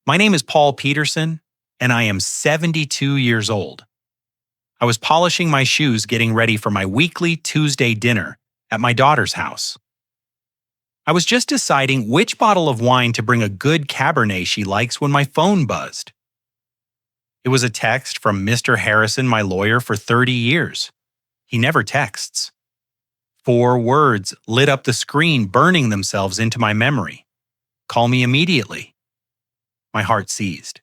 My name is Paul Peterson, and I am 72 years old. I was polishing my shoes getting ready for my weekly Tuesday dinner at my daughter's house. I was just deciding which bottle of wine to bring a good Cabernet she likes when my phone buzzed. It was a text from Mr. Harrison, my lawyer for 30 years. He never texts. 4 words lit up the screen, burning themselves into my memory. Call me immediately. My heart seized.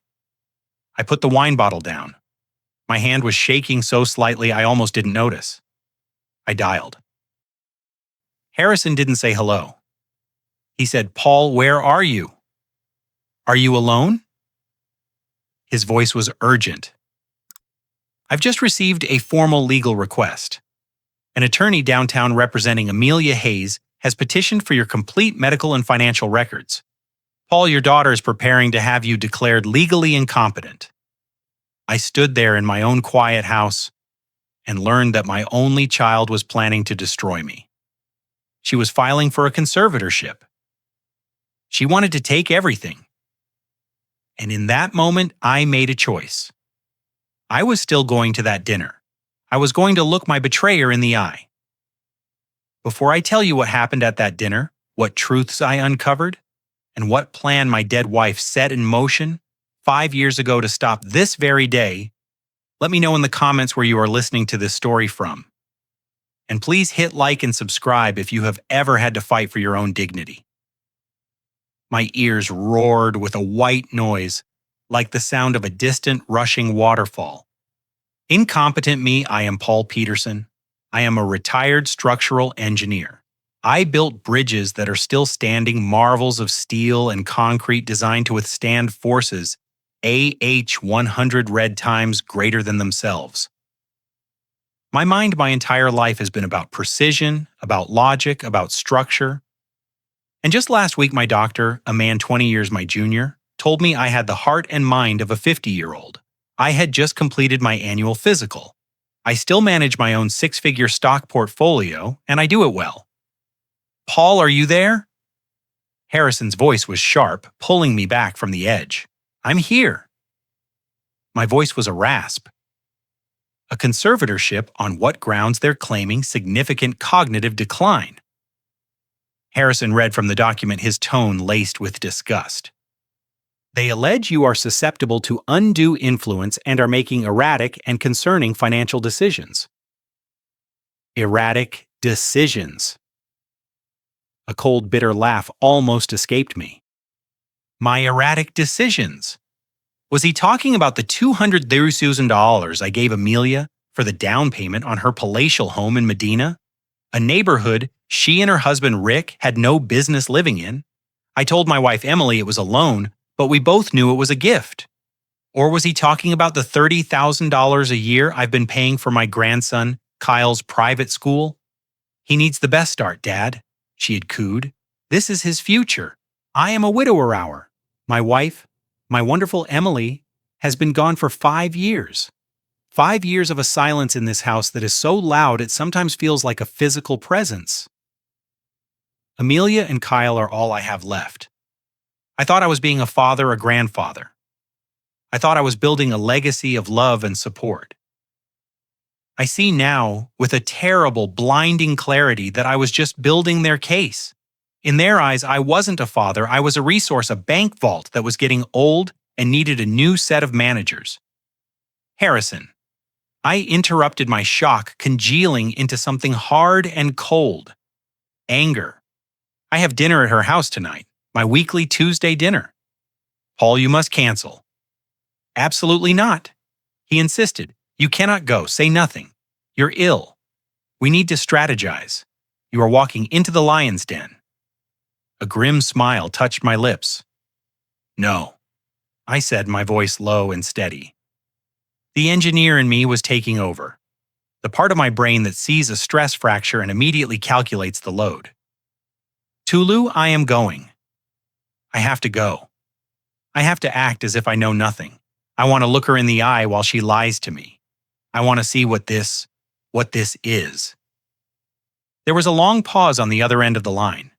I put the wine bottle down. My hand was shaking so slightly I almost didn't notice. I dialed. Harrison didn't say hello. He said, "Paul, where are you? Are you alone?" His voice was urgent. "I've just received a formal legal request. An attorney downtown representing Amelia Hayes has petitioned for your complete medical and financial records. Paul, your daughter is preparing to have you declared legally incompetent." I stood there in my own quiet house and learned that my only child was planning to destroy me. She was filing for a conservatorship. She wanted to take everything. And in that moment, I made a choice. I was still going to that dinner. I was going to look my betrayer in the eye. Before I tell you what happened at that dinner, what truths I uncovered, and what plan my dead wife set in motion 5 years ago to stop this very day, let me know in the comments where you are listening to this story from. And please hit like and subscribe if you have ever had to fight for your own dignity. My ears roared with a white noise, like the sound of a distant, rushing waterfall. Incompetent me, I am Paul Peterson. I am a retired structural engineer. I built bridges that are still standing, marvels of steel and concrete designed to withstand forces AH 100 red times greater than themselves. My mind my entire life has been about precision, about logic, about structure. And just last week, my doctor, a man 20 years my junior, told me I had the heart and mind of a 50-year-old. I had just completed my annual physical. I still manage my own 6-figure stock portfolio, and I do it well. "Paul, are you there?" Harrison's voice was sharp, pulling me back from the edge. "I'm here." My voice was a rasp. A conservatorship, on what grounds they're claiming significant cognitive decline? Harrison read from the document, his tone laced with disgust. "They allege you are susceptible to undue influence and are making erratic and concerning financial decisions." Erratic decisions. A cold, bitter laugh almost escaped me. My erratic decisions. Was he talking about the $200,000 I gave Amelia for the down payment on her palatial home in Medina? A neighborhood she and her husband Rick had no business living in. I told my wife Emily it was a loan, but we both knew it was a gift. Or was he talking about the $30,000 a year I've been paying for my grandson Kyle's private school? "He needs the best start, Dad," she had cooed. "This is his future. I am a widower hour. My wife, my wonderful Emily, has been gone for 5 years. 5 years of a silence in this house that is so loud it sometimes feels like a physical presence. Amelia and Kyle are all I have left. I thought I was being a father, a grandfather. I thought I was building a legacy of love and support. I see now, with a terrible, blinding clarity, that I was just building their case. In their eyes, I wasn't a father, I was a resource, a bank vault that was getting old and needed a new set of managers. Harrison. I interrupted my shock, congealing into something hard and cold. Anger. I have dinner at her house tonight, my weekly Tuesday dinner. "Paul, you must cancel." "Absolutely not." He insisted. "You cannot go. Say nothing. You're ill. We need to strategize. You are walking into the lion's den." A grim smile touched my lips. "No," I said, my voice low and steady. The engineer in me was taking over. The part of my brain that sees a stress fracture and immediately calculates the load. "Tulu, I am going. I have to go. I have to act as if I know nothing. I want to look her in the eye while she lies to me. I want to see what this is." There was a long pause on the other end of the line.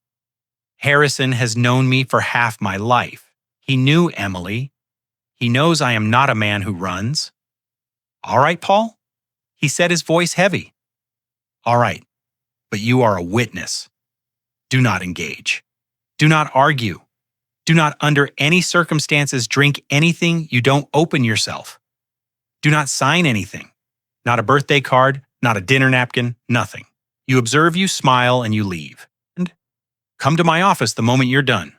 Harrison has known me for half my life. He knew Emily. He knows I am not a man who runs. All right, Paul? He said, his voice heavy. All right, but you are a witness. Do not engage. Do not argue. Do not under any circumstances drink anything you don't open yourself. Do not sign anything. Not a birthday card, not a dinner napkin, nothing. You observe, you smile, and you leave. And come to my office the moment you're done.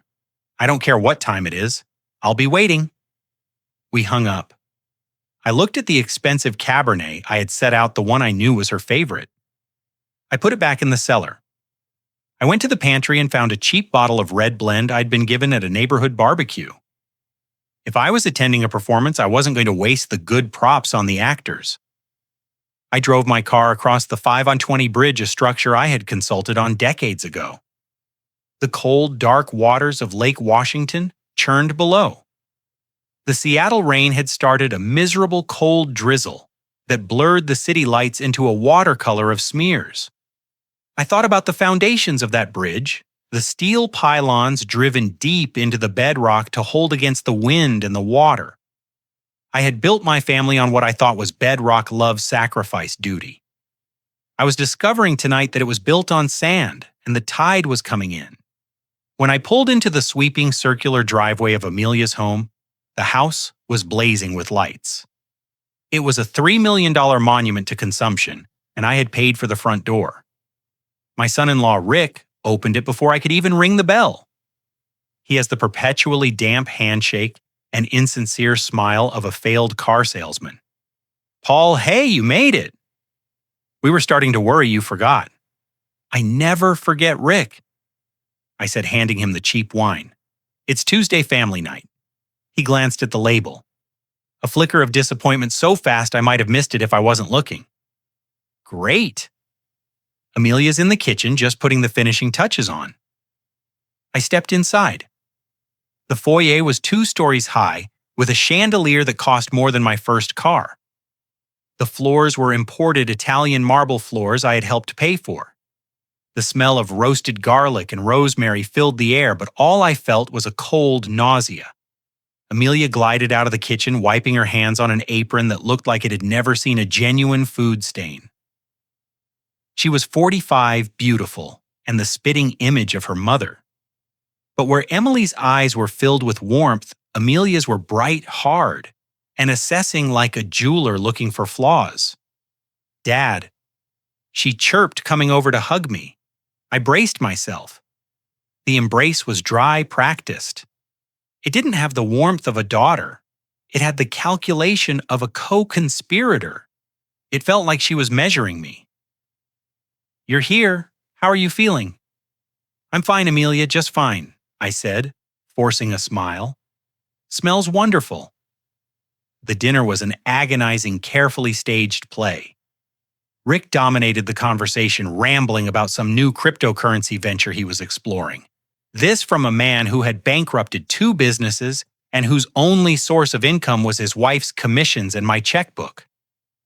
I don't care what time it is. I'll be waiting. We hung up. I looked at the expensive Cabernet I had set out, the one I knew was her favorite. I put it back in the cellar. I went to the pantry and found a cheap bottle of red blend I'd been given at a neighborhood barbecue. If I was attending a performance, I wasn't going to waste the good props on the actors. I drove my car across the 5-on-20 bridge, a structure I had consulted on decades ago. The cold, dark waters of Lake Washington churned below. The Seattle rain had started a miserable cold drizzle that blurred the city lights into a watercolor of smears. I thought about the foundations of that bridge, the steel pylons driven deep into the bedrock to hold against the wind and the water. I had built my family on what I thought was bedrock love sacrifice duty. I was discovering tonight that it was built on sand, and the tide was coming in. When I pulled into the sweeping circular driveway of Amelia's home, the house was blazing with lights. It was a $3 million monument to consumption, and I had paid for the front door. My son-in-law, Rick, opened it before I could even ring the bell. He has the perpetually damp handshake and insincere smile of a failed car salesman. Paul, hey, you made it. We were starting to worry you forgot. I never forget Rick, I said, handing him the cheap wine. It's Tuesday family night. He glanced at the label. A flicker of disappointment so fast I might have missed it if I wasn't looking. Great. Amelia's in the kitchen just putting the finishing touches on. I stepped inside. The foyer was 2 stories high with a chandelier that cost more than my first car. The floors were imported Italian marble floors I had helped pay for. The smell of roasted garlic and rosemary filled the air, but all I felt was a cold nausea. Amelia glided out of the kitchen, wiping her hands on an apron that looked like it had never seen a genuine food stain. She was 45, beautiful, and the spitting image of her mother. But where Emily's eyes were filled with warmth, Amelia's were bright, hard, and assessing like a jeweler looking for flaws. Dad. She chirped, coming over to hug me. I braced myself. The embrace was dry, practiced. It didn't have the warmth of a daughter. It had the calculation of a co-conspirator. It felt like she was measuring me. You're here. How are you feeling? I'm fine, Amelia, just fine, I said, forcing a smile. Smells wonderful. The dinner was an agonizing, carefully staged play. Rick dominated the conversation, rambling about some new cryptocurrency venture he was exploring. This from a man who had bankrupted 2 businesses and whose only source of income was his wife's commissions and my checkbook.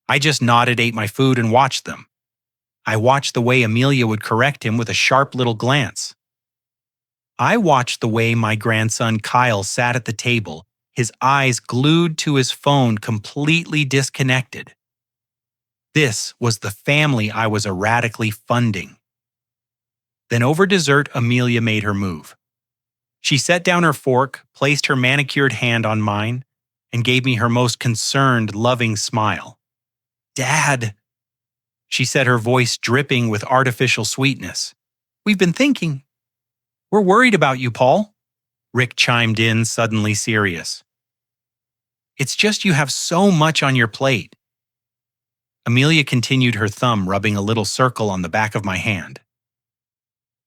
I just nodded, ate my food, and watched them. I watched the way Amelia would correct him with a sharp little glance. I watched the way my grandson Kyle sat at the table, his eyes glued to his phone, completely disconnected. This was the family I was erratically funding. Then over dessert, Amelia made her move. She set down her fork, placed her manicured hand on mine, and gave me her most concerned, loving smile. Dad, she said, her voice dripping with artificial sweetness. We've been thinking. We're worried about you, Paul. Rick chimed in, suddenly serious. It's just you have so much on your plate. Amelia continued, her thumb rubbing a little circle on the back of my hand.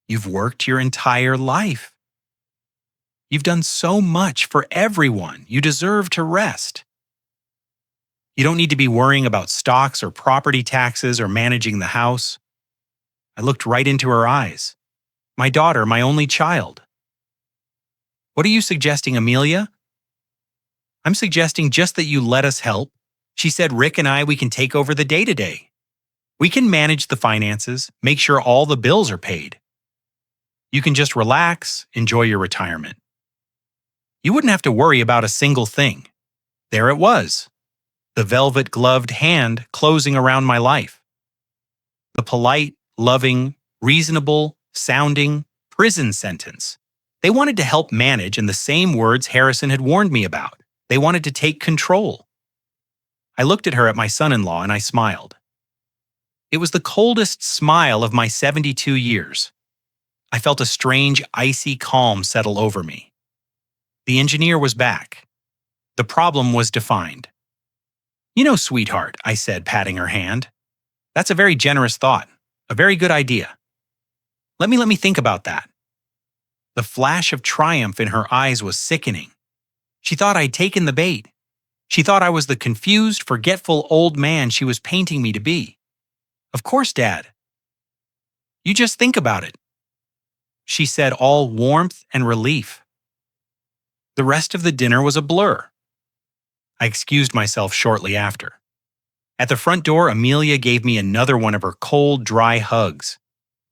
You've worked your entire life. You've done so much for everyone. You deserve to rest. You don't need to be worrying about stocks or property taxes or managing the house. I looked right into her eyes. My daughter, my only child. What are you suggesting, Amelia? I'm suggesting just that you let us help. She said Rick and we can take over the day-to-day. We can manage the finances, make sure all the bills are paid. You can just relax, enjoy your retirement. You wouldn't have to worry about a single thing. There it was, the velvet-gloved hand closing around my life. The polite, loving, reasonable, sounding prison sentence. They wanted to help manage in the same words Harrison had warned me about. They wanted to take control. I looked at her at my son-in-law and I smiled. It was the coldest smile of my 72 years. I felt a strange, icy calm settle over me. The engineer was back. The problem was defined. "You know, sweetheart," I said, patting her hand. "That's a very generous thought, a very good idea. Let me think about that." The flash of triumph in her eyes was sickening. She thought I'd taken the bait. She thought I was the confused, forgetful old man she was painting me to be. "Of course, Dad. You just think about it," she said, all warmth and relief. The rest of the dinner was a blur. I excused myself shortly after. At the front door, Amelia gave me another one of her cold, dry hugs.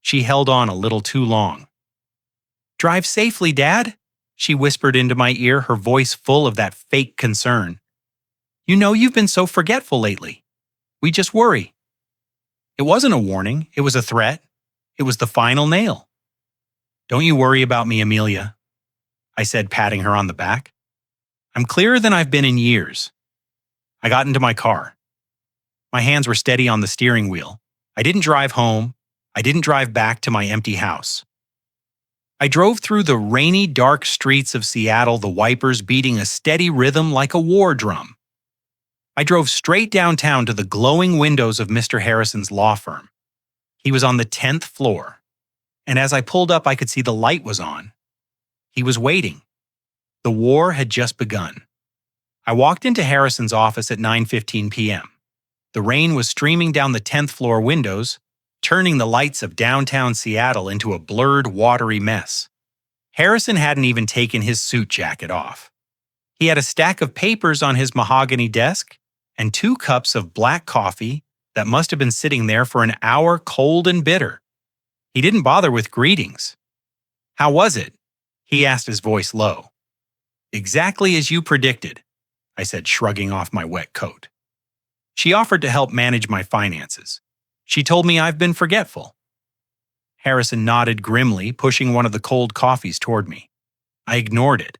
She held on a little too long. "Drive safely, Dad," she whispered into my ear, her voice full of that fake concern. "You know you've been so forgetful lately. We just worry." It wasn't a warning, it was a threat. It was the final nail. "Don't you worry about me, Amelia," I said, patting her on the back. "I'm clearer than I've been in years." I got into my car. My hands were steady on the steering wheel. I didn't drive home. I didn't drive back to my empty house. I drove through the rainy, dark streets of Seattle, the wipers beating a steady rhythm like a war drum. I drove straight downtown to the glowing windows of Mr. Harrison's law firm. He was on the 10th floor, and as I pulled up, I could see the light was on. He was waiting. The war had just begun. I walked into Harrison's office at 9:15 p.m. The rain was streaming down the 10th floor windows, turning the lights of downtown Seattle into a blurred, watery mess. Harrison hadn't even taken his suit jacket off. He had a stack of papers on his mahogany desk and 2 cups of black coffee that must have been sitting there for an hour, cold and bitter. He didn't bother with greetings. "How was it?" he asked, his voice low. "Exactly as you predicted," I said, shrugging off my wet coat. "She offered to help manage my finances. She told me I've been forgetful." Harrison nodded grimly, pushing one of the cold coffees toward me. I ignored it.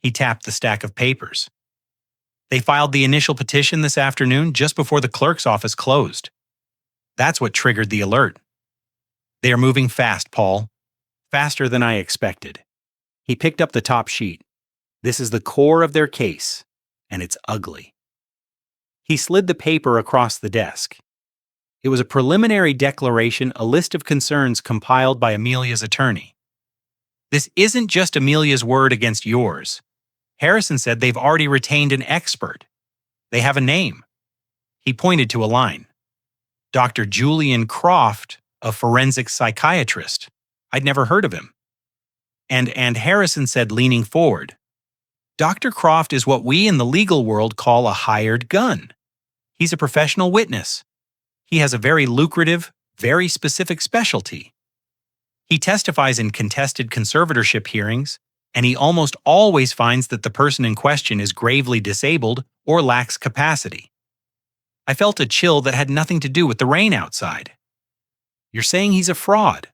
He tapped the stack of papers. "They filed the initial petition this afternoon just before the clerk's office closed. That's what triggered the alert. They are moving fast, Paul. Faster than I expected." He picked up the top sheet. "This is the core of their case, and it's ugly." He slid the paper across the desk. It was a preliminary declaration, a list of concerns compiled by Amelia's attorney. "This isn't just Amelia's word against yours. Harrison said they've already retained an expert. They have a name." He pointed to a line. "Dr. Julian Croft, a forensic psychiatrist. I'd never heard of him." And Harrison said, leaning forward, "Dr. Croft is what we in the legal world call a hired gun. He's a professional witness. He has a very lucrative, very specific specialty. He testifies in contested conservatorship hearings, and he almost always finds that the person in question is gravely disabled or lacks capacity." I felt a chill that had nothing to do with the rain outside. "You're saying he's a fraud?"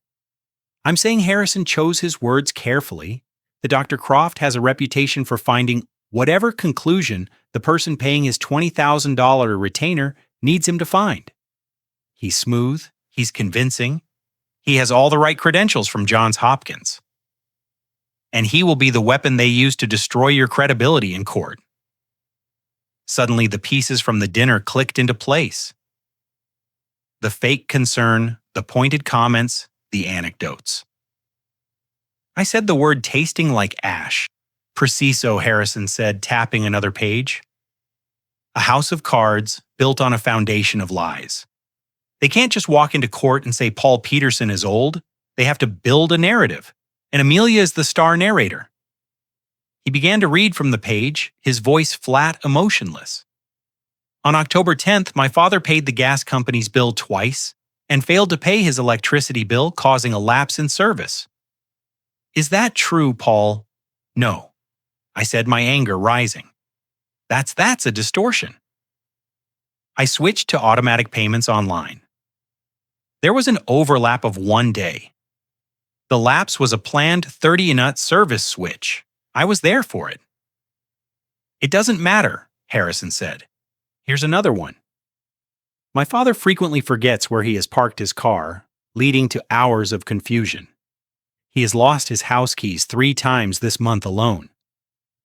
"I'm saying Harrison chose his words carefully. That Dr. Croft has a reputation for finding whatever conclusion the person paying his $20,000 retainer needs him to find. He's smooth, he's convincing, he has all the right credentials from Johns Hopkins. And he will be the weapon they use to destroy your credibility in court." Suddenly, the pieces from the dinner clicked into place. The fake concern, the pointed comments, the anecdotes. I said the word tasting like ash. "Preciso," Harrison said, tapping another page. "A house of cards built on a foundation of lies. They can't just walk into court and say Paul Peterson is old. They have to build a narrative, and Amelia is the star narrator." He began to read from the page, his voice flat, emotionless. "On October 10th, my father paid the gas company's bill twice and failed to pay his electricity bill, causing a lapse in service." "Is that true, Paul?" "No," I said, my anger rising. That's a distortion. I switched to automatic payments online. There was an overlap of 1 day. The lapse was a planned 30-nut service switch. I was there for it. It doesn't matter, Harrison said. Here's another one. My father frequently forgets where he has parked his car, leading to hours of confusion. He has lost his house keys 3 times this month alone.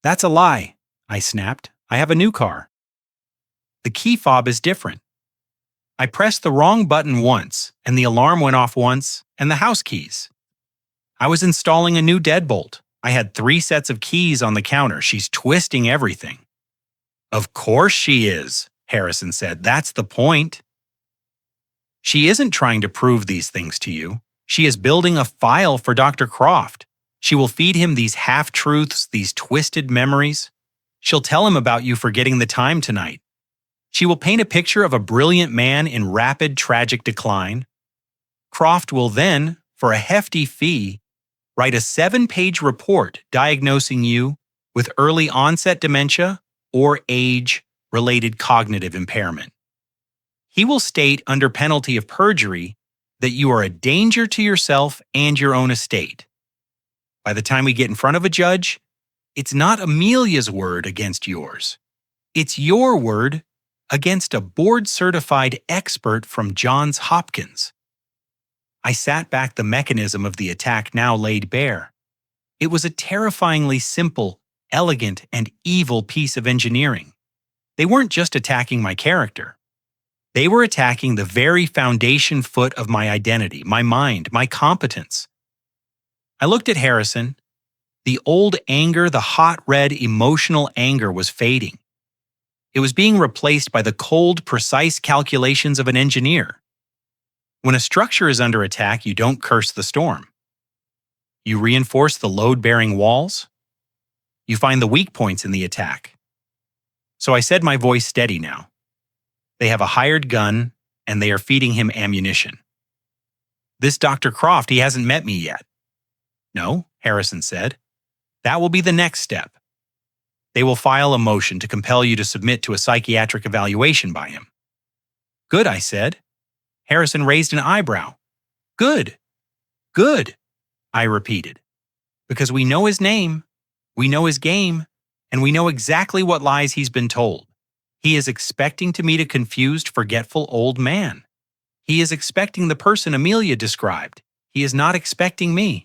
That's a lie, I snapped. I have a new car. The key fob is different. I pressed the wrong button once, and the alarm went off once, and the house keys. I was installing a new deadbolt. I had 3 sets of keys on the counter. She's twisting everything. Of course she is, Harrison said. That's the point. She isn't trying to prove these things to you. She is building a file for Dr. Croft. She will feed him these half-truths, these twisted memories. She'll tell him about you forgetting the time tonight. She will paint a picture of a brilliant man in rapid, tragic decline. Croft will then, for a hefty fee, write a 7-page report diagnosing you with early onset dementia or age-related cognitive impairment. He will state under penalty of perjury that you are a danger to yourself and your own estate. By the time we get in front of a judge, it's not Amelia's word against yours. It's your word against a board-certified expert from Johns Hopkins. I sat back, the mechanism of the attack now laid bare. It was a terrifyingly simple, elegant, and evil piece of engineering. They weren't just attacking my character. They were attacking the very foundation foot of my identity, my mind, my competence. I looked at Harrison. The old anger, the hot red emotional anger was fading. It was being replaced by the cold, precise calculations of an engineer. When a structure is under attack, you don't curse the storm. You reinforce the load-bearing walls. You find the weak points in the attack. So I said, my voice steady now. They have a hired gun, and they are feeding him ammunition. This Dr. Croft, he hasn't met me yet. No, Harrison said. That will be the next step. They will file a motion to compel you to submit to a psychiatric evaluation by him. Good, I said. Harrison raised an eyebrow. Good. Good, I repeated. Because we know his name, we know his game, and we know exactly what lies he's been told. He is expecting to meet a confused, forgetful old man. He is expecting the person Amelia described. He is not expecting me.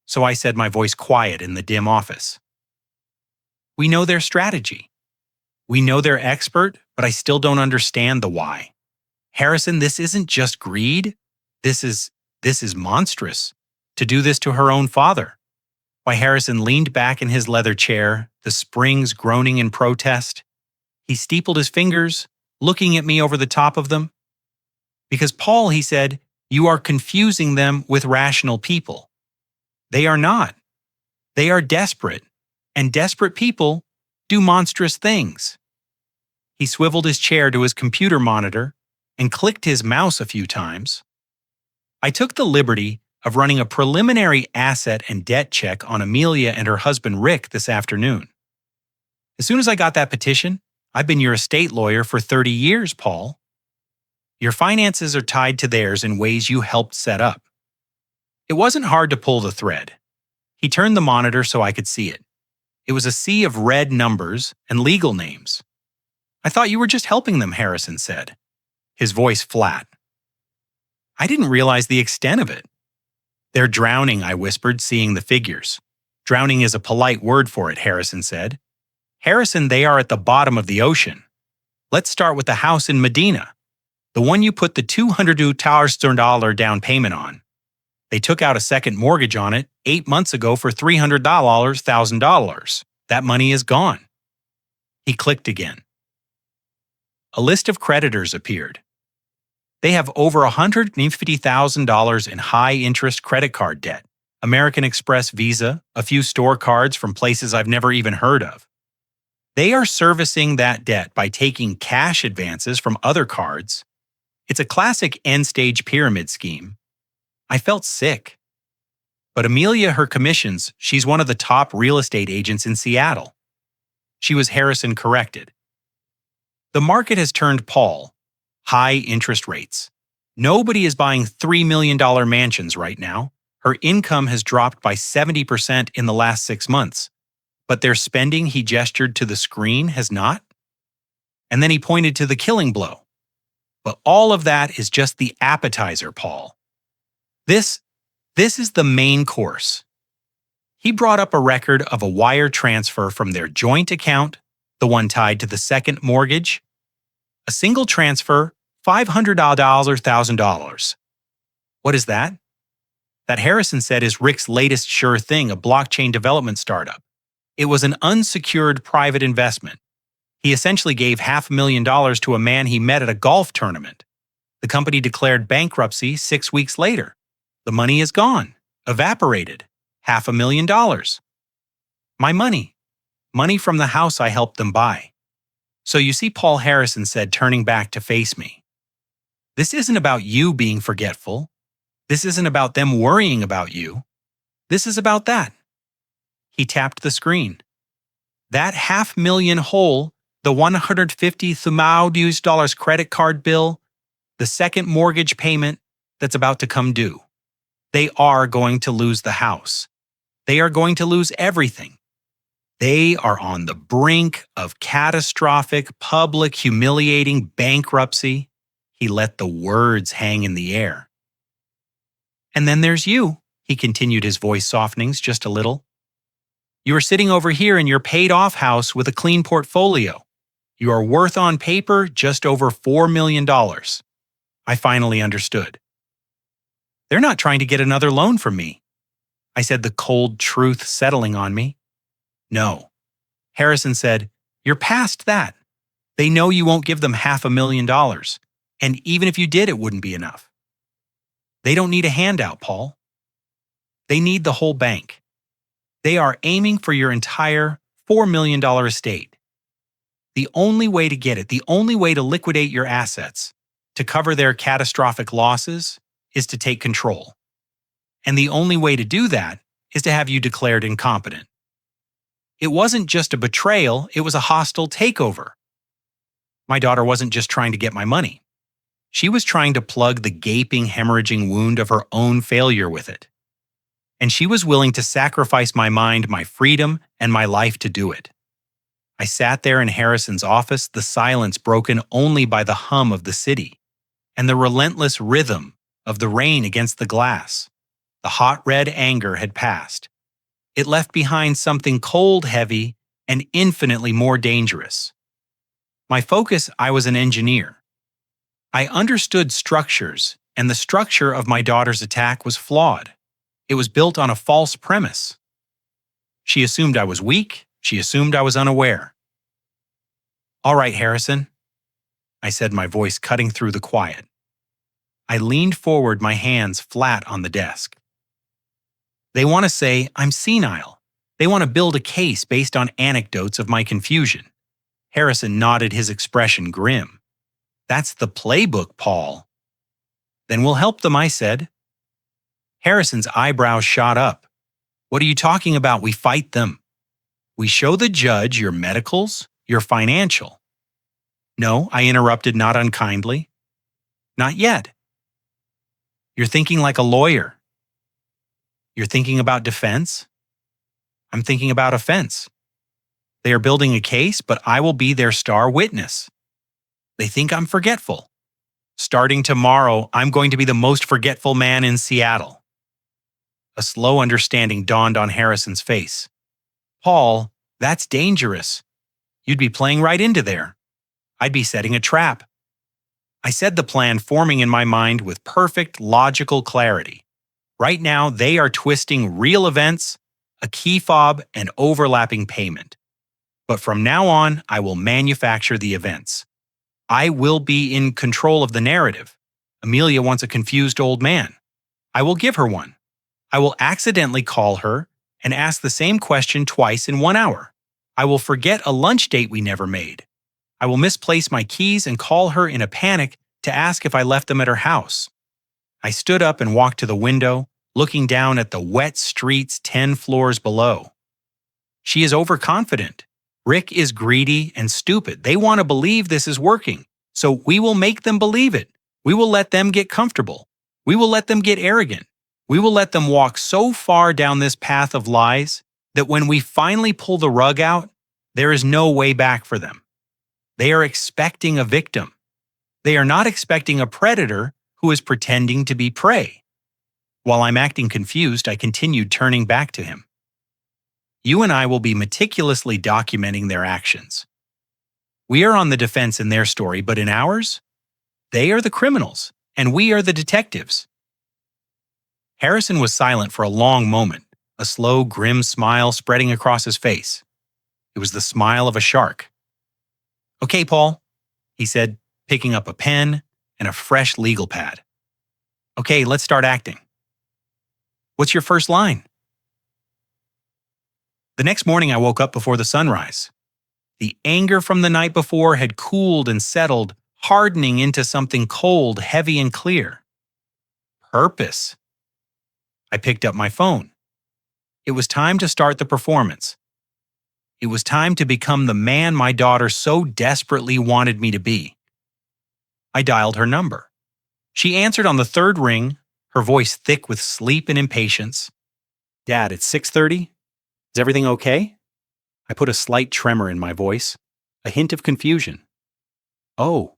So I said, my voice quiet in the dim office. We know their strategy. We know they're expert, but I still don't understand the why. Harrison, this isn't just greed. This is monstrous. To do this to her own father. Why, Harrison leaned back in his leather chair, the springs groaning in protest. He steepled his fingers, looking at me over the top of them. Because Paul, he said, you are confusing them with rational people. They are not. They are desperate, and desperate people do monstrous things. He swiveled his chair to his computer monitor and clicked his mouse a few times. I took the liberty of running a preliminary asset and debt check on Amelia and her husband Rick this afternoon. As soon as I got that petition, I've been your estate lawyer for 30 years, Paul. Your finances are tied to theirs in ways you helped set up. It wasn't hard to pull the thread. He turned the monitor so I could see it. It was a sea of red numbers and legal names. I thought you were just helping them, Harrison said, his voice flat. I didn't realize the extent of it. They're drowning, I whispered, seeing the figures. Drowning is a polite word for it, Harrison said. Harrison, they are at the bottom of the ocean. Let's start with the house in Medina, the one you put the $200,000 down payment on. They took out a second mortgage on it 8 months ago for $300,000. That money is gone. He clicked again. A list of creditors appeared. They have over $150,000 in high-interest credit card debt, American Express Visa, a few store cards from places I've never even heard of. They are servicing that debt by taking cash advances from other cards. It's a classic end-stage pyramid scheme. I felt sick. But Amelia, her commissions, she's one of the top real estate agents in Seattle. She was Harrison corrected. The market has turned Paul. High interest rates. Nobody is buying $3 million mansions right now. Her income has dropped by 70% in the last 6 months. But their spending, he gestured to the screen, has not. And then he pointed to the killing blow. But all of that is just the appetizer, Paul. This is the main course. He brought up a record of a wire transfer from their joint account, the one tied to the second mortgage. A single transfer, $500 or $1,000. What is that? That Harrison said is Rick's latest sure thing, a blockchain development startup. It was an unsecured private investment. He essentially gave $500,000 to a man he met at a golf tournament. The company declared bankruptcy 6 weeks later. The money is gone, evaporated. $500,000. My money. Money from the house I helped them buy. So you see, Paul, Harrison said, turning back to face me. This isn't about you being forgetful. This isn't about them worrying about you. This is about that. He tapped the screen. That $500,000 hole, the $150,000 credit card bill, the second mortgage payment that's about to come due. They are going to lose the house. They are going to lose everything. They are on the brink of catastrophic, public, humiliating bankruptcy. He let the words hang in the air. And then there's you, he continued, his voice softening just a little. You are sitting over here in your paid-off house with a clean portfolio. You are worth on paper just over $4 million. I finally understood. They're not trying to get another loan from me. I said, the cold truth settling on me. No. Harrison said, you're past that. They know you won't give them $500,000. And even if you did, it wouldn't be enough. They don't need a handout, Paul. They need the whole bank. They are aiming for your entire $4 million estate. The only way to get it, the only way to liquidate your assets, to cover their catastrophic losses, is to take control. And the only way to do that is to have you declared incompetent. It wasn't just a betrayal, it was a hostile takeover. My daughter wasn't just trying to get my money. She was trying to plug the gaping, hemorrhaging wound of her own failure with it. And she was willing to sacrifice my mind, my freedom, and my life to do it. I sat there in Harrison's office, the silence broken only by the hum of the city and the relentless rhythm of the rain against the glass. The hot red anger had passed. It left behind something cold, heavy, and infinitely more dangerous. My focus, I was an engineer. I understood structures, and the structure of my daughter's attack was flawed. It was built on a false premise. She assumed I was weak. She assumed I was unaware. All right, Harrison, I said, my voice cutting through the quiet. I leaned forward, my hands flat on the desk. They want to say I'm senile. They want to build a case based on anecdotes of my confusion. Harrison nodded, his expression grim. That's the playbook, Paul. Then we'll help them, I said. Harrison's eyebrows shot up. What are you talking about? We fight them. We show the judge your medicals, your financial. No, I interrupted, not unkindly. Not yet. You're thinking like a lawyer. You're thinking about defense. I'm thinking about offense. They are building a case, but I will be their star witness. They think I'm forgetful. Starting tomorrow, I'm going to be the most forgetful man in Seattle. A slow understanding dawned on Harrison's face. Paul, that's dangerous. You'd be playing right into there. I'd be setting a trap. I said, the plan forming in my mind with perfect logical clarity. Right now, they are twisting real events, a key fob, and overlapping payment. But from now on, I will manufacture the events. I will be in control of the narrative. Amelia wants a confused old man. I will give her one. I will accidentally call her and ask the same question twice in 1 hour. I will forget a lunch date we never made. I will misplace my keys and call her in a panic to ask if I left them at her house. I stood up and walked to the window, looking down at the wet streets 10 floors below. She is overconfident. Rick is greedy and stupid. They want to believe this is working. So we will make them believe it. We will let them get comfortable. We will let them get arrogant. We will let them walk so far down this path of lies that when we finally pull the rug out, there is no way back for them. They are expecting a victim. They are not expecting a predator who is pretending to be prey. While I'm acting confused, I continued turning back to him. You and I will be meticulously documenting their actions. We are on the defense in their story, but in ours, they are the criminals, and we are the detectives. Harrison was silent for a long moment, a slow, grim smile spreading across his face. It was the smile of a shark. "Okay, Paul," he said, picking up a pen and a fresh legal pad. "Okay, let's start acting. What's your first line?" The next morning I woke up before the sunrise. The anger from the night before had cooled and settled, hardening into something cold, heavy, and clear. Purpose. I picked up my phone. It was time to start the performance. It was time to become the man my daughter so desperately wanted me to be. I dialed her number. She answered on the third ring, her voice thick with sleep and impatience. "Dad, it's 6:30. Is everything okay?" I put a slight tremor in my voice, a hint of confusion. Oh,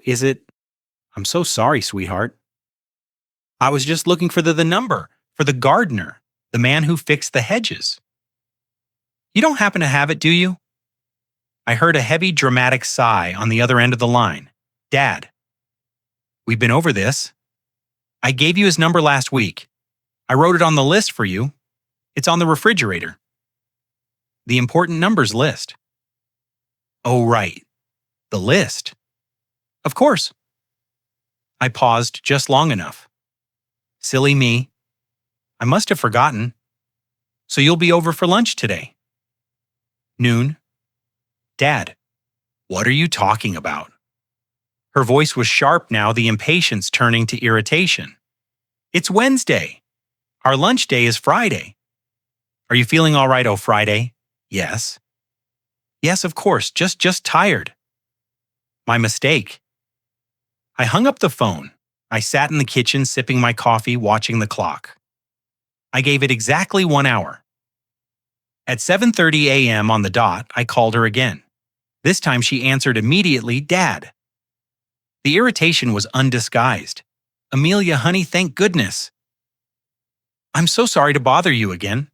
is it? I'm so sorry, sweetheart. I was just looking for the number, for the gardener, the man who fixed the hedges. You don't happen to have it, do you? I heard a heavy, dramatic sigh on the other end of the line. "Dad, we've been over this. I gave you his number last week. I wrote it on the list for you. It's on the refrigerator. The important numbers list." "Oh, right. The list. Of course." I paused just long enough. Silly me. I must have forgotten. "So you'll be over for lunch today?" "Noon." "Dad, what are you talking about?" Her voice was sharp now, the impatience turning to irritation. "It's Wednesday. Our lunch day is Friday. Are you feeling all right, oh Friday?" "Yes." "Yes, of course, just tired." "My mistake." I hung up the phone. I sat in the kitchen sipping my coffee, watching the clock. I gave it exactly 1 hour. At 7:30 a.m. on the dot, I called her again. This time she answered immediately, "Dad." The irritation was undisguised. "Amelia, honey, thank goodness." "I'm so sorry to bother you again.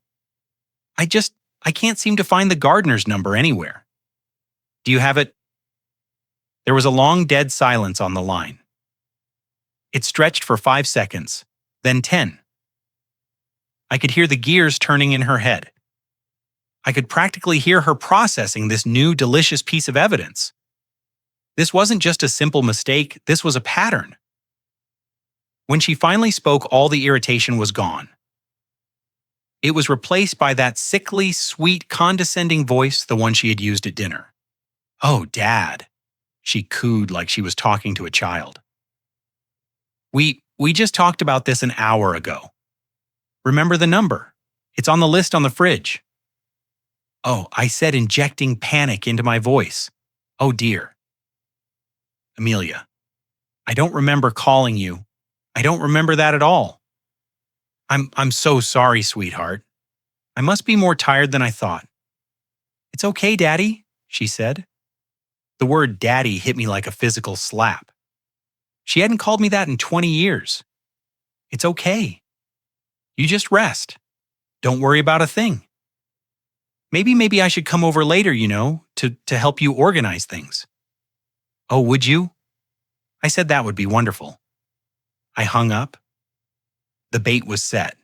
I can't seem to find the gardener's number anywhere. Do you have it?" There was a long dead silence on the line. It stretched for 5 seconds, then 10. I could hear the gears turning in her head. I could practically hear her processing this new, delicious piece of evidence. This wasn't just a simple mistake, this was a pattern. When she finally spoke, all the irritation was gone. It was replaced by that sickly, sweet, condescending voice, the one she had used at dinner. "Oh, Dad," she cooed like she was talking to a child. We just talked about this an hour ago. Remember the number? It's on the list on the fridge." Oh, I said, injecting panic into my voice. "Oh dear." "Amelia, I don't remember calling you. I don't remember that at all. I'm so sorry, sweetheart. I must be more tired than I thought." "It's okay, Daddy," she said. The word daddy hit me like a physical slap. She hadn't called me that in 20 years. "It's okay. You just rest. Don't worry about a thing. Maybe I should come over later, to help you organize things." "Oh, would you?" I said that would be wonderful. I hung up. The bait was set.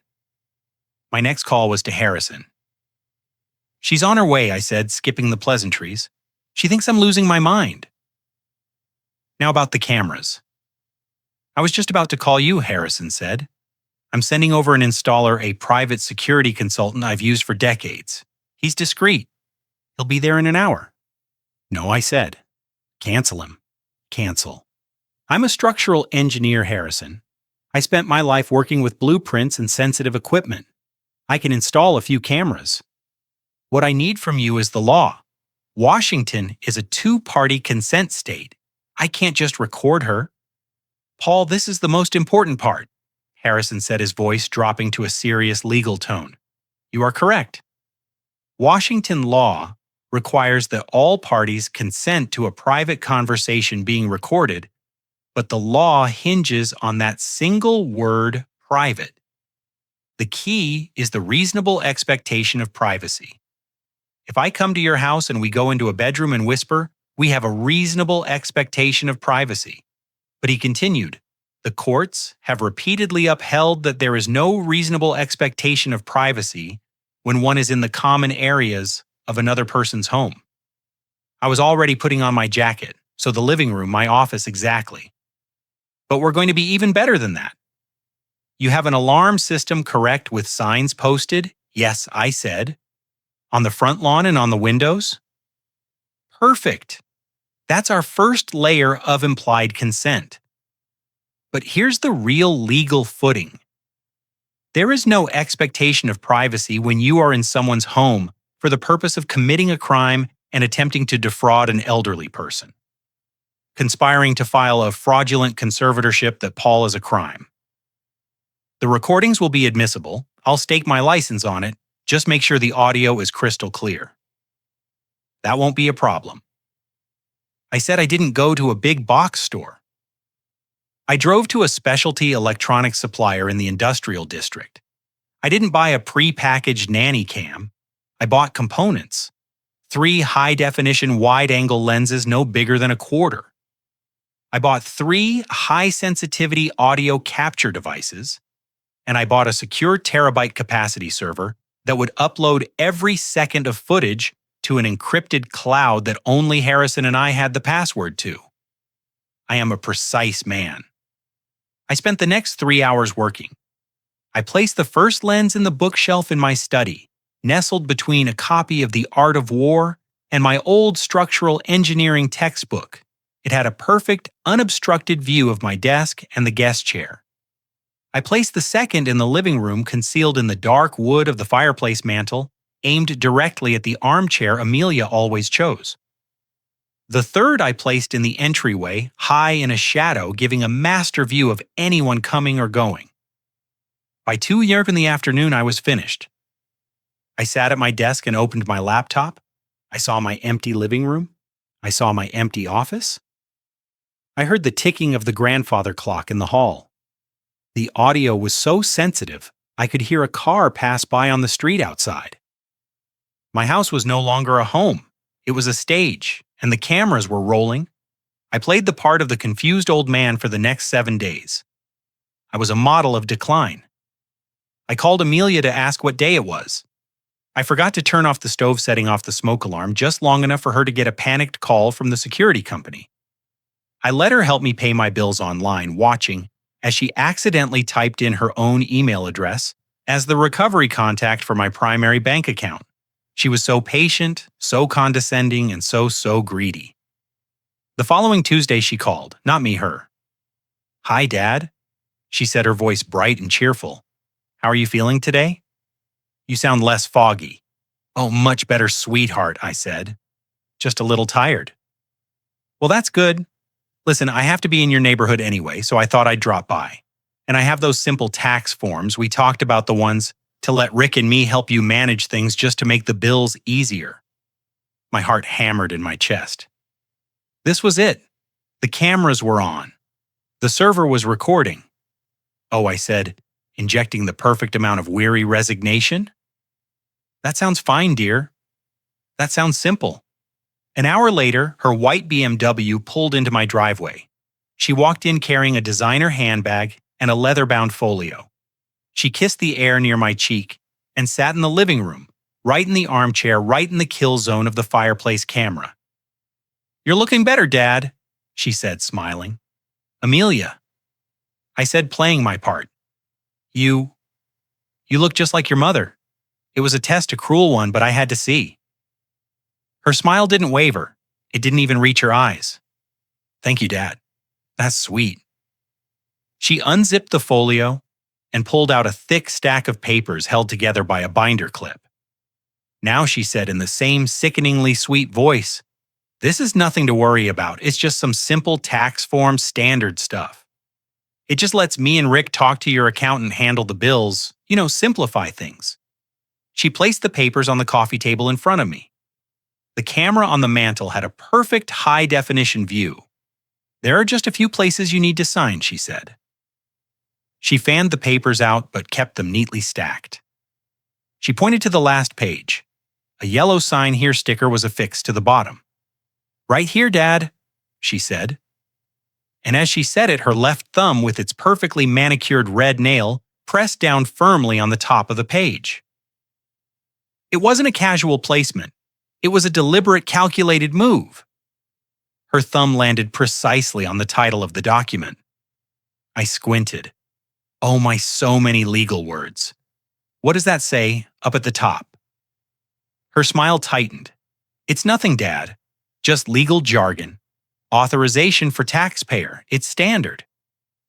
My next call was to Harrison. "She's on her way," I said, skipping the pleasantries. "She thinks I'm losing my mind." Now about the cameras. "I was just about to call you," Harrison said. "I'm sending over an installer, a private security consultant I've used for decades. He's discreet. He'll be there in an hour." "No," I said. "Cancel him. Cancel. I'm a structural engineer, Harrison. I spent my life working with blueprints and sensitive equipment. I can install a few cameras." What I need from you is the law. Washington is a two-party consent state. I can't just record her. Paul, this is the most important part, Harrison said, his voice dropping to a serious legal tone. You are correct. Washington law requires that all parties consent to a private conversation being recorded, but the law hinges on that single word, private. The key is the reasonable expectation of privacy. If I come to your house and we go into a bedroom and whisper, we have a reasonable expectation of privacy. But he continued, the courts have repeatedly upheld that there is no reasonable expectation of privacy when one is in the common areas of another person's home. I was already putting on my jacket, so the living room, my office exactly. But we're going to be even better than that. You have an alarm system, correct, with signs posted? Yes, I said. On the front lawn and on the windows? Perfect. That's our first layer of implied consent. But here's the real legal footing. There is no expectation of privacy when you are in someone's home for the purpose of committing a crime and attempting to defraud an elderly person. Conspiring to file a fraudulent conservatorship that Paul is a crime. The recordings will be admissible. I'll stake my license on it. Just make sure the audio is crystal clear. That won't be a problem. I said I didn't go to a big box store. I drove to a specialty electronics supplier in the industrial district. I didn't buy a pre-packaged nanny cam. I bought components. 3 high-definition wide-angle lenses no bigger than a quarter. I bought 3 high-sensitivity audio capture devices, and I bought a secure terabyte capacity server that would upload every second of footage to an encrypted cloud that only Harrison and I had the password to. I am a precise man. I spent the next 3 hours working. I placed the first lens in the bookshelf in my study, nestled between a copy of The Art of War and my old structural engineering textbook. It had a perfect, unobstructed view of my desk and the guest chair. I placed the second in the living room, concealed in the dark wood of the fireplace mantel, aimed directly at the armchair Amelia always chose. The third I placed in the entryway, high in a shadow, giving a master view of anyone coming or going. By 2 in the afternoon, I was finished. I sat at my desk and opened my laptop. I saw my empty living room. I saw my empty office. I heard the ticking of the grandfather clock in the hall. The audio was so sensitive, I could hear a car pass by on the street outside. My house was no longer a home. It was a stage, and the cameras were rolling. I played the part of the confused old man for the next 7 days. I was a model of decline. I called Amelia to ask what day it was. I forgot to turn off the stove, setting off the smoke alarm just long enough for her to get a panicked call from the security company. I let her help me pay my bills online, watching as she accidentally typed in her own email address as the recovery contact for my primary bank account. She was so patient, so condescending, and so greedy. The following Tuesday she called, not me, her. "Hi, Dad," she said, her voice bright and cheerful. "How are you feeling today? You sound less foggy." "Oh, much better, sweetheart," I said. "Just a little tired." "Well, that's good. Listen, I have to be in your neighborhood anyway, so I thought I'd drop by. And I have those simple tax forms. We talked about the ones to let Rick and me help you manage things just to make the bills easier." My heart hammered in my chest. This was it. The cameras were on. The server was recording. "Oh," I said, injecting the perfect amount of weary resignation. "That sounds fine, dear. That sounds simple." An hour later, her white BMW pulled into my driveway. She walked in carrying a designer handbag and a leather-bound folio. She kissed the air near my cheek and sat in the living room, right in the armchair, right in the kill zone of the fireplace camera. "You're looking better, Dad," she said, smiling. "Amelia," I said, playing my part. You look just like your mother. It was a test, a cruel one, but I had to see." Her smile didn't waver. It didn't even reach her eyes. "Thank you, Dad. That's sweet." She unzipped the folio and pulled out a thick stack of papers held together by a binder clip. Now she said in the same sickeningly sweet voice, "This is nothing to worry about. It's just some simple tax form standard stuff. It just lets me and Rick talk to your accountant, handle the bills, simplify things." She placed the papers on the coffee table in front of me. The camera on the mantel had a perfect high-definition view. "There are just a few places you need to sign," she said. She fanned the papers out but kept them neatly stacked. She pointed to the last page. A yellow "Sign Here" sticker was affixed to the bottom. "Right here, Dad," she said. And as she said it, her left thumb, with its perfectly manicured red nail, pressed down firmly on the top of the page. It wasn't a casual placement. It was a deliberate, calculated move. Her thumb landed precisely on the title of the document. I squinted. Oh, my so many legal words. "What does that say up at the top?" Her smile tightened. "It's nothing, Dad. Just legal jargon. Authorization for taxpayer. It's standard."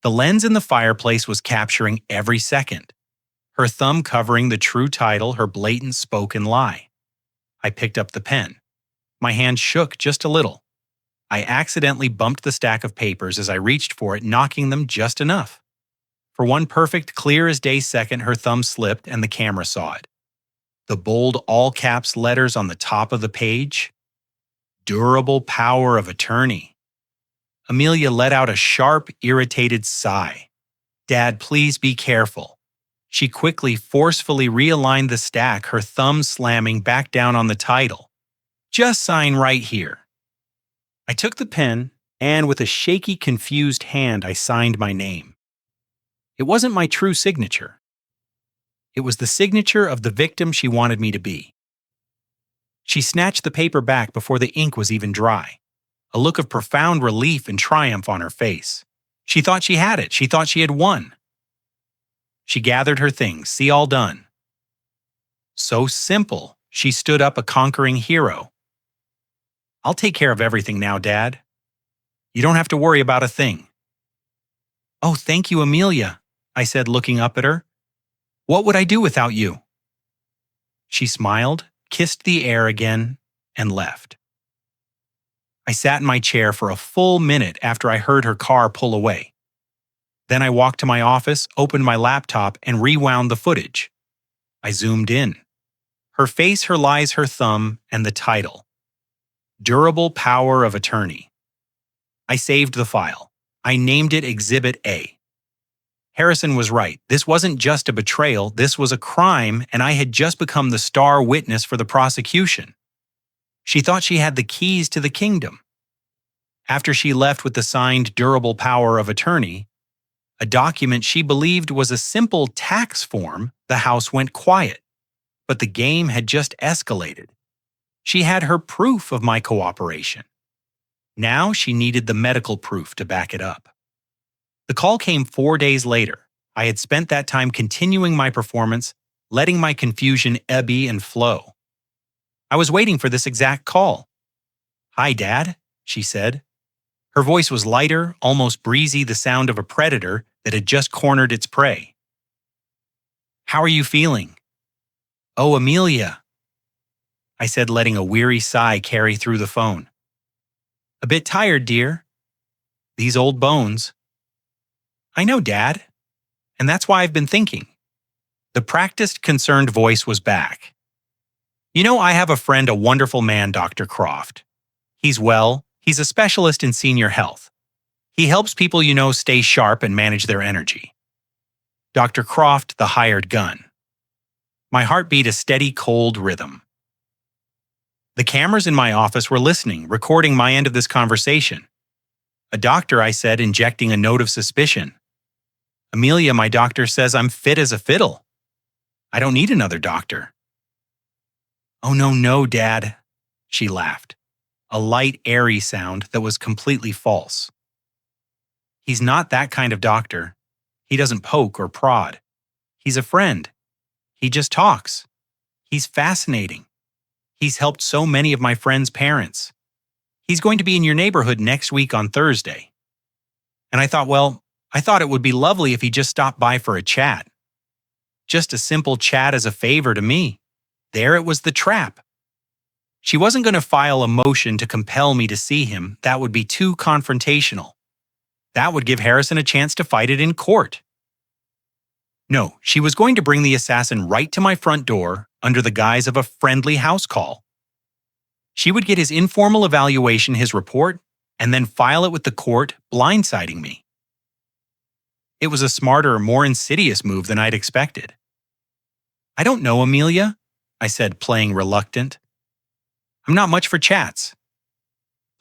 The lens in the fireplace was capturing every second. Her thumb covering the true title, her blatant spoken lie. I picked up the pen. My hand shook just a little. I accidentally bumped the stack of papers as I reached for it, knocking them just enough. For one perfect, clear-as-day second, her thumb slipped and the camera saw it. The bold all-caps letters on the top of the page. Durable power of attorney. Amelia let out a sharp, irritated sigh. "Dad, please be careful." She quickly, forcefully realigned the stack, her thumb slamming back down on the title. "Just sign right here." I took the pen, and with a shaky, confused hand, I signed my name. It wasn't my true signature. It was the signature of the victim she wanted me to be. She snatched the paper back before the ink was even dry, a look of profound relief and triumph on her face. She thought she had it. She thought she had won. She gathered her things, see, all done. So simple, she stood up a conquering hero. "I'll take care of everything now, Dad. You don't have to worry about a thing." "Oh, thank you, Amelia," I said, looking up at her. "What would I do without you?" She smiled, kissed the air again, and left. I sat in my chair for a full minute after I heard her car pull away. Then I walked to my office, opened my laptop, and rewound the footage. I zoomed in. Her face, her lies, her thumb, and the title. Durable power of attorney. I saved the file. I named it Exhibit A. Harrison was right. This wasn't just a betrayal, this was a crime, and I had just become the star witness for the prosecution. She thought she had the keys to the kingdom. After she left with the signed durable power of attorney, a document she believed was a simple tax form, the house went quiet. But the game had just escalated. She had her proof of my cooperation. Now she needed the medical proof to back it up. The call came 4 days later. I had spent that time continuing my performance, letting my confusion ebb and flow. I was waiting for this exact call. "Hi, Dad," she said. Her voice was lighter, almost breezy, the sound of a predator that had just cornered its prey. "How are you feeling?" "Oh, Amelia," I said, letting a weary sigh carry through the phone. "A bit tired, dear. These old bones." "I know, Dad. And that's why I've been thinking." The practiced, concerned voice was back. I have a friend, a wonderful man, Dr. Croft. He's a specialist in senior health. He helps people stay sharp and manage their energy. Dr. Croft, the hired gun. My heart beat a steady, cold rhythm. The cameras in my office were listening, recording my end of this conversation. "A doctor," I said, injecting a note of suspicion. "Amelia, my doctor says I'm fit as a fiddle. I don't need another doctor." "Oh, no, Dad," she laughed, a light, airy sound that was completely false. "He's not that kind of doctor. He doesn't poke or prod. He's a friend. He just talks. He's fascinating. He's helped so many of my friends' parents. He's going to be in your neighborhood next week on Thursday." And I thought it would be lovely if he just stopped by for a chat. Just a simple chat as a favor to me. There it was, the trap. She wasn't going to file a motion to compel me to see him. That would be too confrontational. That would give Harrison a chance to fight it in court. No, she was going to bring the assassin right to my front door under the guise of a friendly house call. She would get his informal evaluation, his report, and then file it with the court, blindsiding me. It was a smarter, more insidious move than I'd expected. "I don't know, Amelia," I said, playing reluctant. "I'm not much for chats."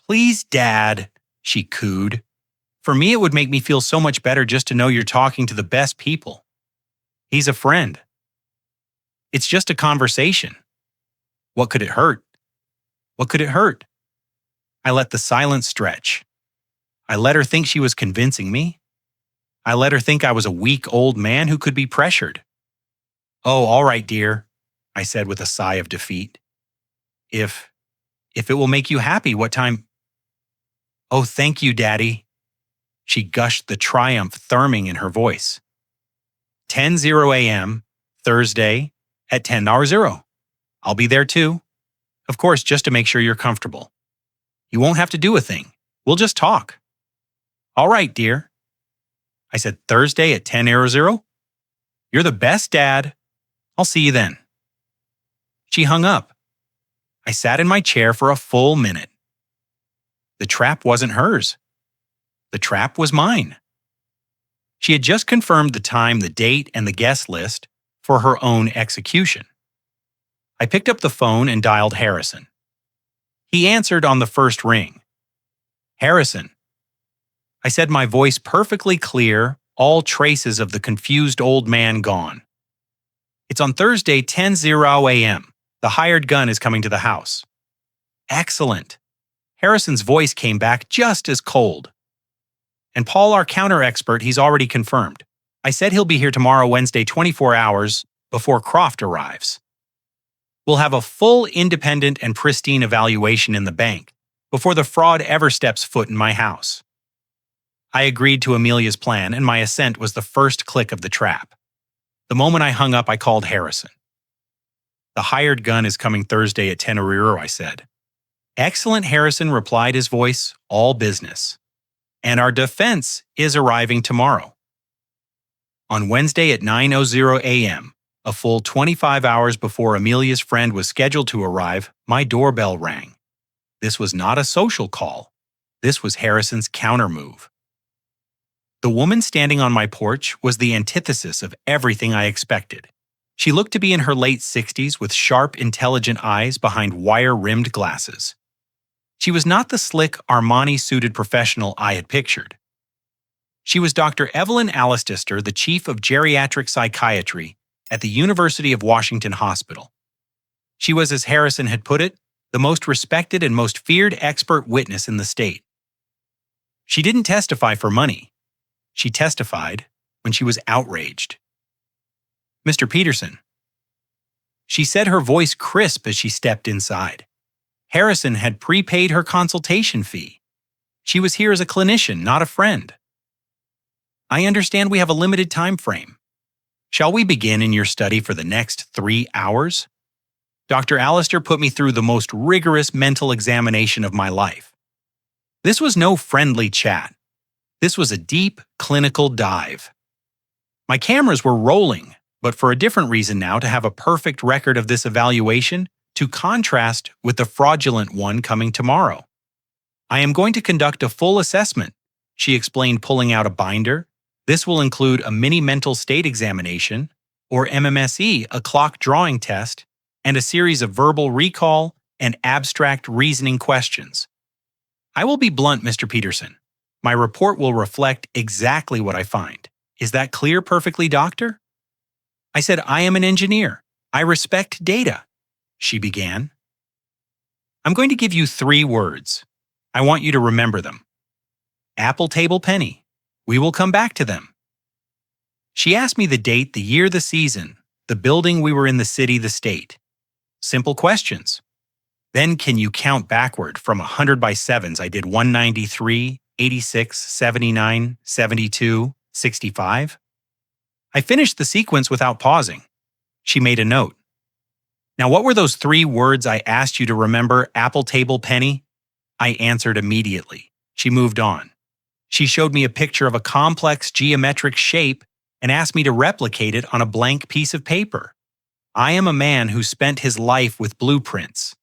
"Please, Dad," she cooed. "For me, it would make me feel so much better just to know you're talking to the best people. He's a friend. It's just a conversation. What could it hurt? What could it hurt?" I let the silence stretch. I let her think she was convincing me. I let her think I was a weak old man who could be pressured. "Oh, all right, dear," I said with a sigh of defeat. If it will make you happy, what time?" "Oh, thank you, Daddy." She gushed, the triumph therming in her voice. 10:00 a.m., Thursday, at 10:00. I'll be there too. Of course, just to make sure you're comfortable. You won't have to do a thing. We'll just talk." "All right, dear." I said, "Thursday at 10:00? You're the best, Dad. I'll see you then." She hung up. I sat in my chair for a full minute. The trap wasn't hers. The trap was mine. She had just confirmed the time, the date, and the guest list for her own execution. I picked up the phone and dialed Harrison. He answered on the first ring. "Harrison." I said, my voice perfectly clear, all traces of the confused old man gone. "It's on Thursday, 10:00 a.m. The hired gun is coming to the house." "Excellent." Harrison's voice came back just as cold. "And Paul, our counter expert, he's already confirmed. I said he'll be here tomorrow, Wednesday, 24 hours before Croft arrives. We'll have a full, independent, and pristine evaluation in the bank before the fraud ever steps foot in my house." I agreed to Amelia's plan, and my assent was the first click of the trap. The moment I hung up, I called Harrison. "The hired gun is coming Thursday at 10:00, I said. "Excellent," Harrison replied, his voice all business. "And our defense is arriving tomorrow." On Wednesday at 9:00 a.m., a full 25 hours before Amelia's friend was scheduled to arrive, my doorbell rang. This was not a social call. This was Harrison's countermove. The woman standing on my porch was the antithesis of everything I expected. She looked to be in her late 60s with sharp, intelligent eyes behind wire-rimmed glasses. She was not the slick, Armani-suited professional I had pictured. She was Dr. Evelyn Allister, the chief of geriatric psychiatry at the University of Washington Hospital. She was, as Harrison had put it, the most respected and most feared expert witness in the state. She didn't testify for money. She testified when she was outraged. "Mr. Peterson." She said, her voice crisp as she stepped inside. Harrison had prepaid her consultation fee. She was here as a clinician, not a friend. "I understand we have a limited time frame. Shall we begin in your study for the next 3 hours?" Dr. Allister put me through the most rigorous mental examination of my life. This was no friendly chat. This was a deep, clinical dive. My cameras were rolling, but for a different reason now, to have a perfect record of this evaluation to contrast with the fraudulent one coming tomorrow. "I am going to conduct a full assessment," she explained, pulling out a binder. "This will include a mini mental state examination, or MMSE, a clock drawing test, and a series of verbal recall and abstract reasoning questions. I will be blunt, Mr. Peterson. My report will reflect exactly what I find. Is that clear perfectly, doctor?" I said, "I am an engineer. I respect data," she began. "I'm going to give you 3 words. I want you to remember them. Apple, table, penny. We will come back to them." She asked me the date, the year, the season, the building we were in, the city, the state. Simple questions. Then can you count backward from 100 by 7s? I did 193, 86, 79, 72, 65. I finished the sequence without pausing. She made a note. Now, what were those 3 words I asked you to remember, apple table penny? I answered immediately. She moved on. She showed me a picture of a complex geometric shape and asked me to replicate it on a blank piece of paper. I am a man who spent his life with blueprints.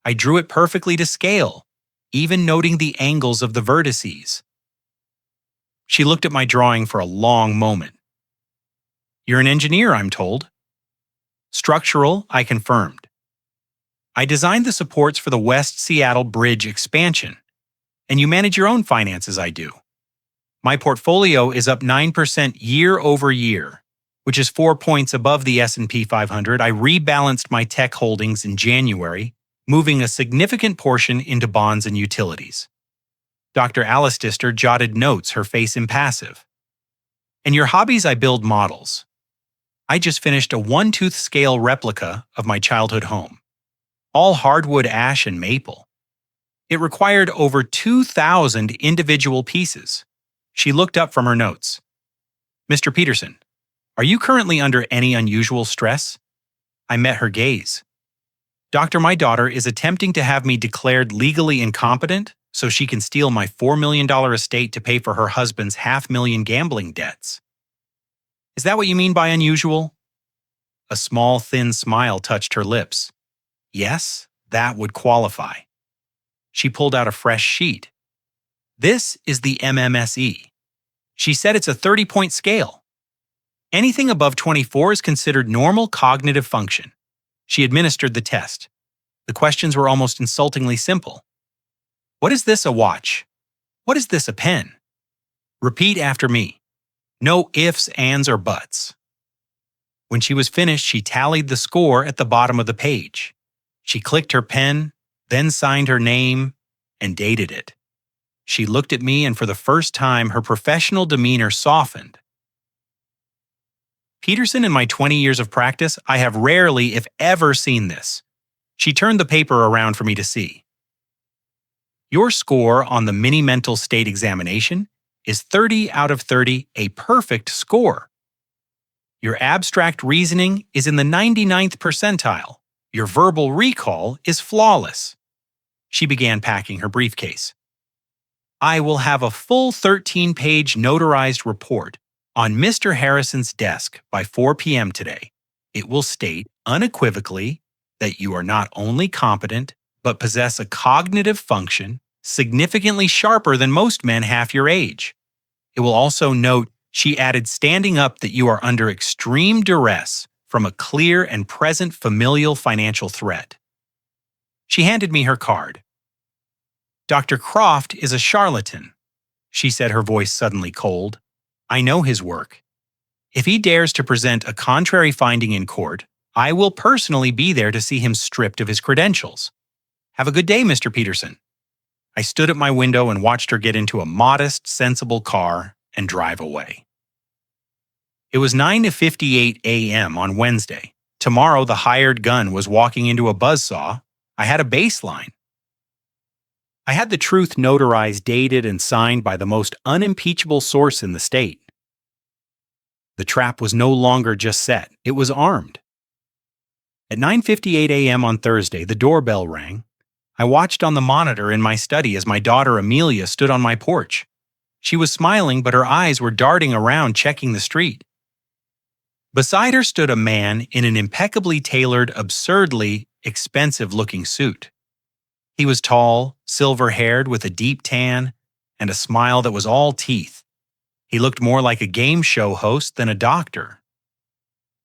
I drew it perfectly to scale, even noting the angles of the vertices. She looked at my drawing for a long moment. You're an engineer, I'm told. Structural, I confirmed. I designed the supports for the West Seattle Bridge expansion, and you manage your own finances, I do. My portfolio is up 9% year over year, which is 4 points above the S&P 500. I rebalanced my tech holdings in January, moving a significant portion into bonds and utilities. Dr. Alistister jotted notes, her face impassive. And your hobbies, I build models. I just finished a 1/2 scale replica of my childhood home. All hardwood ash and maple. It required over 2,000 individual pieces. She looked up from her notes. Mr. Peterson, are you currently under any unusual stress? I met her gaze. Doctor, my daughter is attempting to have me declared legally incompetent so she can steal my $4 million estate to pay for her husband's $500,000 gambling debts. Is that what you mean by unusual? A small, thin smile touched her lips. Yes, that would qualify. She pulled out a fresh sheet. This is the MMSE. She said it's a 30-point scale. Anything above 24 is considered normal cognitive function. She administered the test. The questions were almost insultingly simple. What is this, a watch? What is this, a pen? Repeat after me. No ifs, ands, or buts. When she was finished, she tallied the score at the bottom of the page. She clicked her pen, then signed her name, and dated it. She looked at me, and for the first time, her professional demeanor softened. Peterson, in my 20 years of practice, I have rarely, if ever, seen this. She turned the paper around for me to see. Your score on the mini mental state examination is 30 out of 30, a perfect score. Your abstract reasoning is in the 99th percentile. Your verbal recall is flawless. She began packing her briefcase. I will have a full 13-page notarized report on Mr. Harrison's desk by 4 p.m. today. It will state unequivocally that you are not only competent, but possess a cognitive function significantly sharper than most men half your age. It will also note, she added standing up, that you are under extreme duress from a clear and present familial financial threat. She handed me her card. Dr. Croft is a charlatan, she said, her voice suddenly cold. I know his work. If he dares to present a contrary finding in court, I will personally be there to see him stripped of his credentials. Have a good day, Mr. Peterson. I stood at my window and watched her get into a modest, sensible car and drive away. It was 9:58 a.m. on Wednesday. Tomorrow, the hired gun was walking into a buzzsaw. I had a baseline. I had the truth notarized, dated, and signed by the most unimpeachable source in the state. The trap was no longer just set, it was armed. At 9:58 a.m. on Thursday, the doorbell rang. I watched on the monitor in my study as my daughter Amelia stood on my porch. She was smiling, but her eyes were darting around, checking the street. Beside her stood a man in an impeccably tailored, absurdly expensive-looking suit. He was tall, silver-haired, with a deep tan and a smile that was all teeth. He looked more like a game show host than a doctor.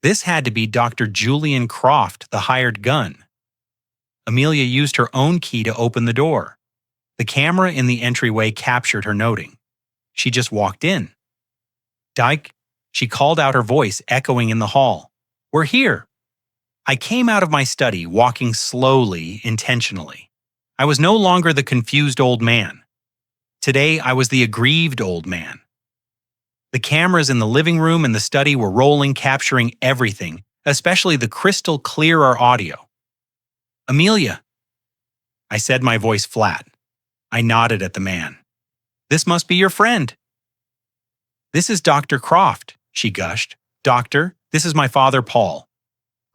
This had to be Dr. Julian Croft, the hired gun. Amelia used her own key to open the door. The camera in the entryway captured her noting. She just walked in. Dyke, she called out, her voice echoing in the hall. We're here. I came out of my study, walking slowly, intentionally. I was no longer the confused old man. Today, I was the aggrieved old man. The cameras in the living room and the study were rolling, capturing everything, especially the crystal clearer audio. Amelia, I said, my voice flat. I nodded at the man. This must be your friend. This is Dr. Croft, she gushed. Doctor, this is my father, Paul.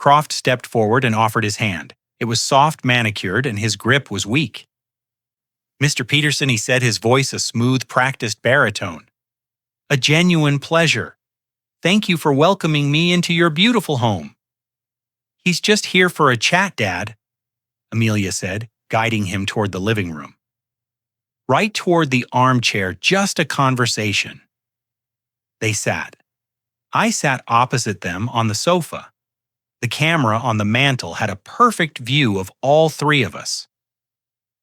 Croft stepped forward and offered his hand. It was soft manicured and his grip was weak. "Mr. Peterson," he said, his voice a smooth, practiced baritone. "A genuine pleasure. Thank you for welcoming me into your beautiful home." "He's just here for a chat, Dad," Amelia said, guiding him toward the living room. Right toward the armchair, just a conversation. They sat. I sat opposite them on the sofa. The camera on the mantel had a perfect view of all three of us.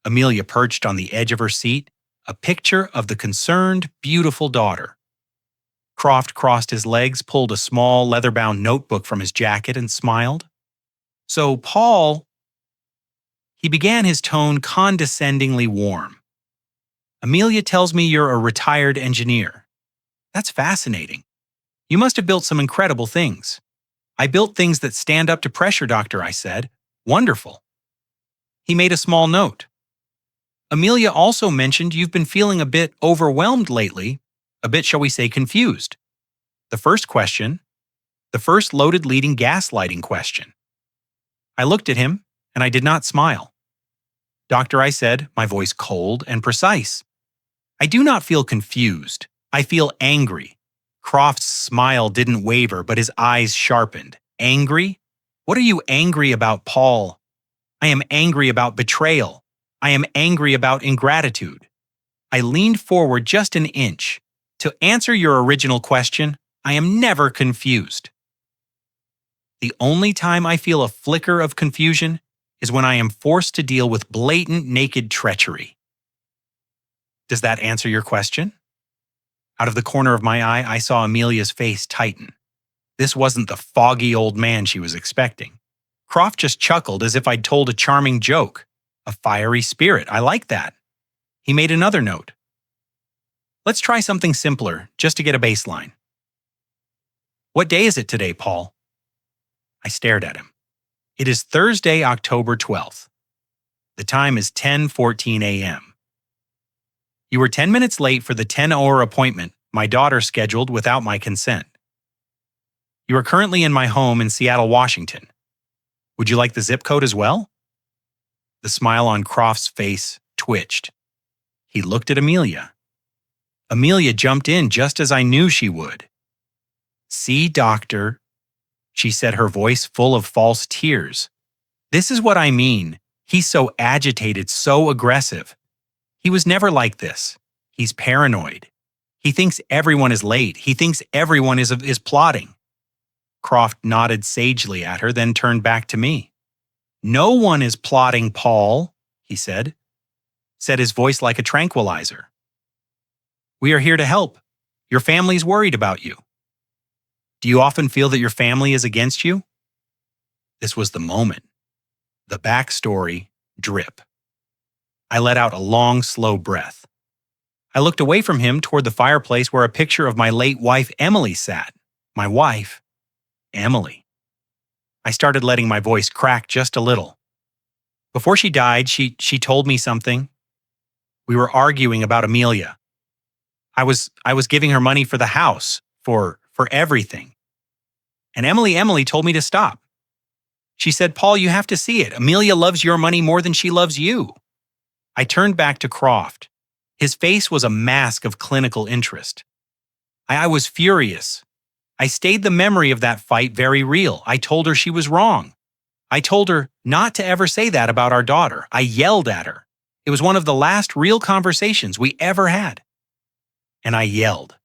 Amelia perched on the edge of her seat, a picture of the concerned, beautiful daughter. Croft crossed his legs, pulled a small leather-bound notebook from his jacket, and smiled. "So, Paul," he began, his tone condescendingly warm. "Amelia tells me you're a retired engineer. That's fascinating. You must have built some incredible things." "I built things that stand up to pressure, Doctor," I said. "Wonderful." He made a small note. "Amelia also mentioned you've been feeling a bit overwhelmed lately, a bit, shall we say, confused. The first loaded leading gaslighting question." I looked at him, and I did not smile. "Doctor," I said, my voice cold and precise, "I do not feel confused. I feel angry." Croft's smile didn't waver, but his eyes sharpened. "Angry? What are you angry about, Paul?" "I am angry about betrayal. I am angry about ingratitude." I leaned forward just an inch. "To answer your original question, I am never confused. The only time I feel a flicker of confusion is when I am forced to deal with blatant naked treachery." Does that answer your question? Out of the corner of my eye, I saw Amelia's face tighten. This wasn't the foggy old man she was expecting. Croft just chuckled as if I'd told a charming joke. A fiery spirit, I like that. He made another note. "Let's try something simpler, just to get a baseline. What day is it today, Paul?" I stared at him. "It is Thursday, October 12th. The time is 10:14 a.m. You were 10 minutes late for the 10-hour appointment my daughter scheduled without my consent. You are currently in my home in Seattle, Washington. Would you like the zip code as well?" The smile on Croft's face twitched. He looked at Amelia. Amelia jumped in just as I knew she would. "See, Doctor," she said, her voice full of false tears. "This is what I mean. He's so agitated, so aggressive. He was never like this. He's paranoid. He thinks everyone is late. He thinks everyone is plotting." Croft nodded sagely at her, then turned back to me. "No one is plotting, Paul," he said his voice like a tranquilizer. "We are here to help. Your family's worried about you. Do you often feel that your family is against you?" This was the moment. The backstory drip. I let out a long, slow breath. I looked away from him toward the fireplace where a picture of my late wife, Emily, sat. My wife, Emily. I started letting my voice crack just a little. Before she died, she told me something. We were arguing about Amelia. I was giving her money for the house, for everything. And Emily told me to stop. She said, "Paul, you have to see it. Amelia loves your money more than she loves you." I turned back to Croft. His face was a mask of clinical interest. I was furious. I stayed the memory of that fight very real. I told her she was wrong. I told her not to ever say that about our daughter. I yelled at her. It was one of the last real conversations we ever had. And I yelled.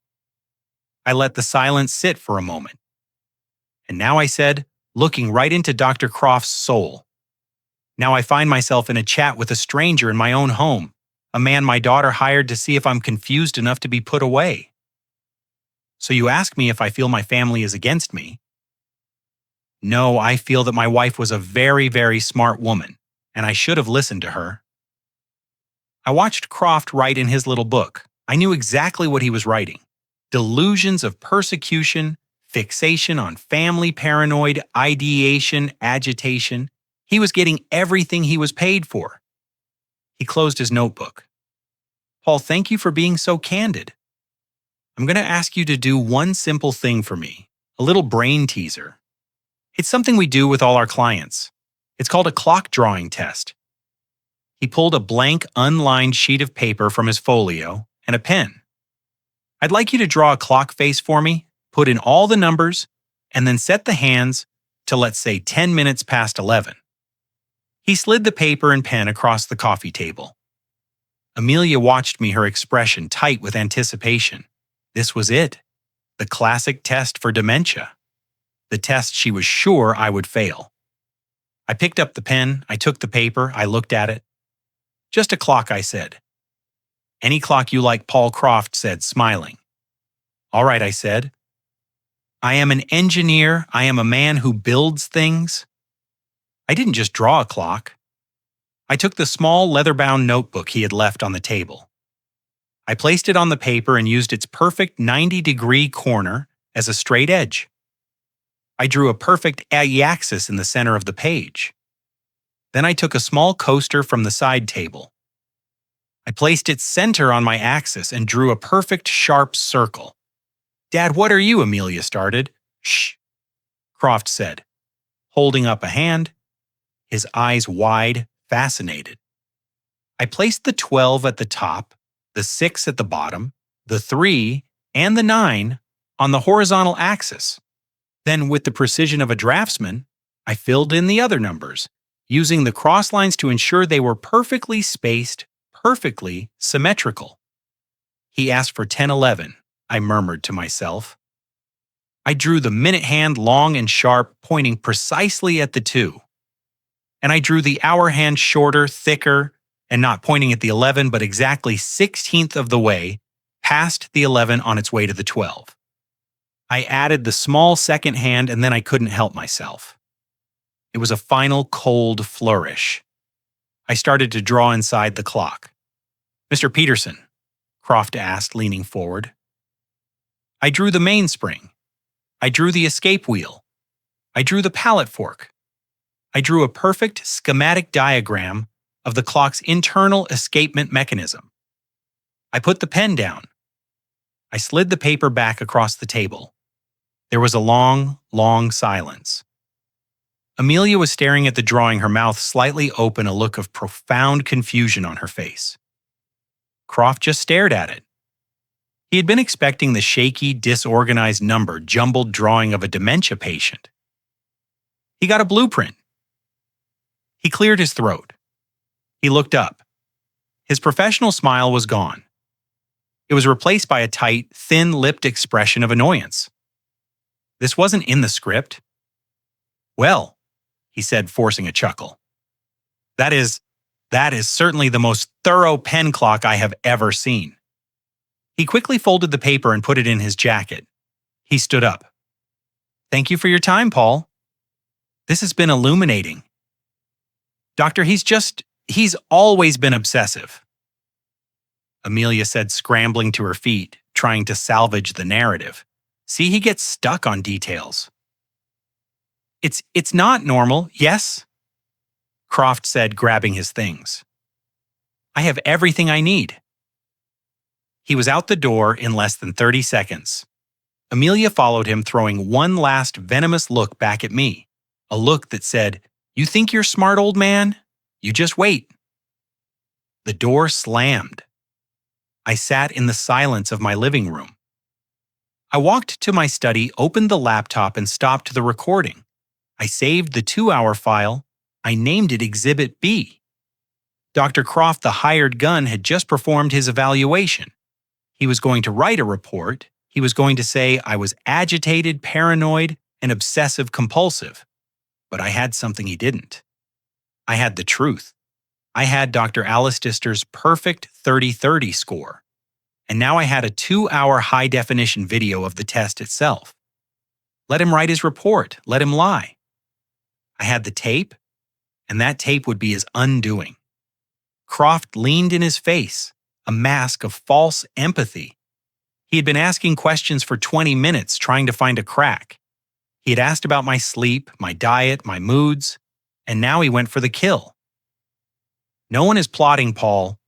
I let the silence sit for a moment. And now I said, looking right into Dr. Croft's soul, "Now I find myself in a chat with a stranger in my own home, a man my daughter hired to see if I'm confused enough to be put away. So you ask me if I feel my family is against me. No, I feel that my wife was a very, very smart woman, and I should have listened to her." I watched Croft write in his little book. I knew exactly what he was writing. Delusions of persecution, fixation on family paranoid, ideation, agitation. He was getting everything he was paid for. He closed his notebook. "Paul, thank you for being so candid. I'm going to ask you to do one simple thing for me, a little brain teaser. It's something we do with all our clients. It's called a clock drawing test. He pulled a blank, unlined sheet of paper from his folio and a pen. I'd like you to draw a clock face for me, put in all the numbers, and then set the hands to, let's say, 10 minutes past 11. He slid the paper and pen across the coffee table. Amelia watched me, her expression tight with anticipation. This was it. The classic test for dementia. The test she was sure I would fail. I picked up the pen, I took the paper, I looked at it. Just a clock, I said. Any clock you like, Paul Croft said, smiling. All right, I said. I am an engineer. I am a man who builds things. I didn't just draw a clock. I took the small leather-bound notebook he had left on the table. I placed it on the paper and used its perfect 90-degree corner as a straight edge. I drew a perfect axis in the center of the page. Then I took a small coaster from the side table. I placed its center on my axis and drew a perfect sharp circle. Dad, what are you? Amelia started. Shh, Croft said, holding up a hand, his eyes wide, fascinated. I placed the 12 at the top, the 6 at the bottom, the 3, and the 9 on the horizontal axis. Then, with the precision of a draftsman, I filled in the other numbers, using the cross lines to ensure they were perfectly spaced, perfectly symmetrical. He asked for 1011, I murmured to myself. I drew the minute hand long and sharp, pointing precisely at the 2. And I drew the hour hand shorter, thicker, and not pointing at the 11, but exactly 1/16th of the way past the 11 on its way to the 12. I added the small second hand, and then I couldn't help myself. It was a final cold flourish. I started to draw inside the clock. Mr. Peterson, Croft asked, leaning forward. I drew the mainspring. I drew the escape wheel. I drew the pallet fork. I drew a perfect schematic diagram of the clock's internal escapement mechanism. I put the pen down. I slid the paper back across the table. There was a long, long silence. Amelia was staring at the drawing, her mouth slightly open, a look of profound confusion on her face. Croft just stared at it. He had been expecting the shaky, disorganized number, jumbled drawing of a dementia patient. He got a blueprint. He cleared his throat. He looked up. His professional smile was gone. It was replaced by a tight, thin-lipped expression of annoyance. This wasn't in the script. Well, he said, forcing a chuckle. That is certainly the most thorough pen clock I have ever seen. He quickly folded the paper and put it in his jacket. He stood up. Thank you for your time, Paul. This has been illuminating. Doctor, he's always been obsessive. Amelia said, scrambling to her feet, trying to salvage the narrative. See, he gets stuck on details. It's not normal, yes? Croft said, grabbing his things. I have everything I need. He was out the door in less than 30 seconds. Amelia followed him, throwing one last venomous look back at me, a look that said, You think you're smart, old man? You just wait. The door slammed. I sat in the silence of my living room. I walked to my study, opened the laptop, and stopped the recording. I saved the 2-hour file. I named it Exhibit B. Dr. Croft, the hired gun, had just performed his evaluation. He was going to write a report. He was going to say I was agitated, paranoid, and obsessive-compulsive. But I had something he didn't. I had the truth. I had Dr. Alice Dister's perfect 30/30 score. And now I had a 2-hour high-definition video of the test itself. Let him write his report. Let him lie. I had the tape, and that tape would be his undoing. Croft leaned in his face, a mask of false empathy. He had been asking questions for 20 minutes, trying to find a crack. He had asked about my sleep, my diet, my moods, and now he went for the kill. No one is plotting, Paul,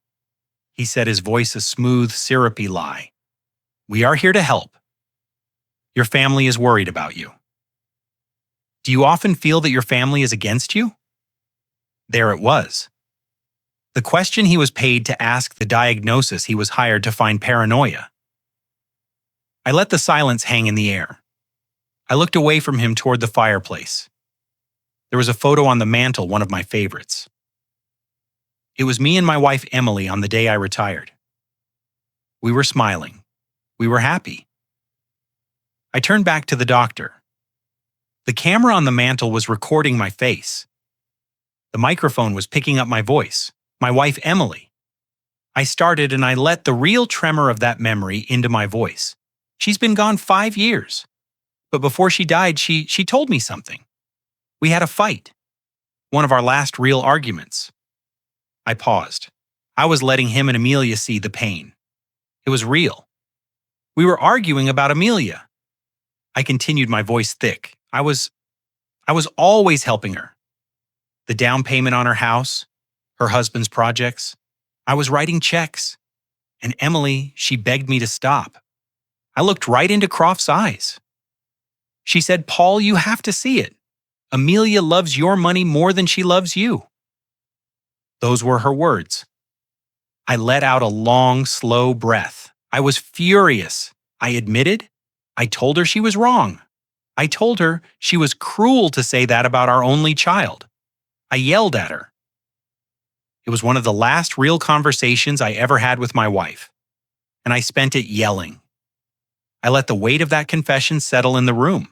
he said, his voice a smooth, syrupy lie. We are here to help. Your family is worried about you. Do you often feel that your family is against you? There it was. The question he was paid to ask, the diagnosis he was hired to find: paranoia. I let the silence hang in the air. I looked away from him toward the fireplace. There was a photo on the mantel, one of my favorites. It was me and my wife Emily on the day I retired. We were smiling. We were happy. I turned back to the doctor. The camera on the mantel was recording my face. The microphone was picking up my voice, my wife Emily. I started and I let the real tremor of that memory into my voice. She's been gone 5 years. But before she died, she told me something. We had a fight. One of our last real arguments. I paused. I was letting him and Amelia see the pain. It was real. We were arguing about Amelia. I continued, my voice thick. I was always helping her. The down payment on her house, her husband's projects. I was writing checks. And Emily, she begged me to stop. I looked right into Croft's eyes. She said, "Paul, you have to see it. Amelia loves your money more than she loves you." Those were her words. I let out a long, slow breath. I was furious. I admitted. I told her she was wrong. I told her she was cruel to say that about our only child. I yelled at her. It was one of the last real conversations I ever had with my wife, and I spent it yelling. I let the weight of that confession settle in the room.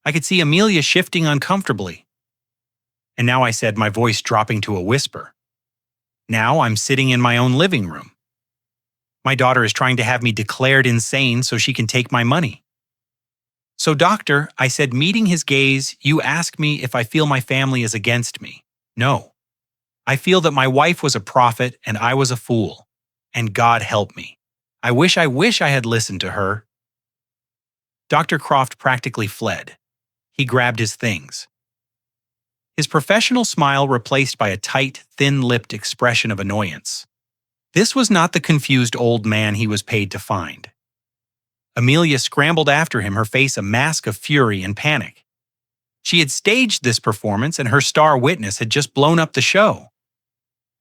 I could see Amelia shifting uncomfortably. And now I said, my voice dropping to a whisper. Now I'm sitting in my own living room. My daughter is trying to have me declared insane so she can take my money. "So, doctor," I said, meeting his gaze, "you ask me if I feel my family is against me. No. I feel that my wife was a prophet and I was a fool. And God help me. I wish I had listened to her." Dr. Croft practically fled. He grabbed his things. His professional smile replaced by a tight, thin-lipped expression of annoyance. This was not the confused old man he was paid to find. Amelia scrambled after him, her face a mask of fury and panic. She had staged this performance and her star witness had just blown up the show.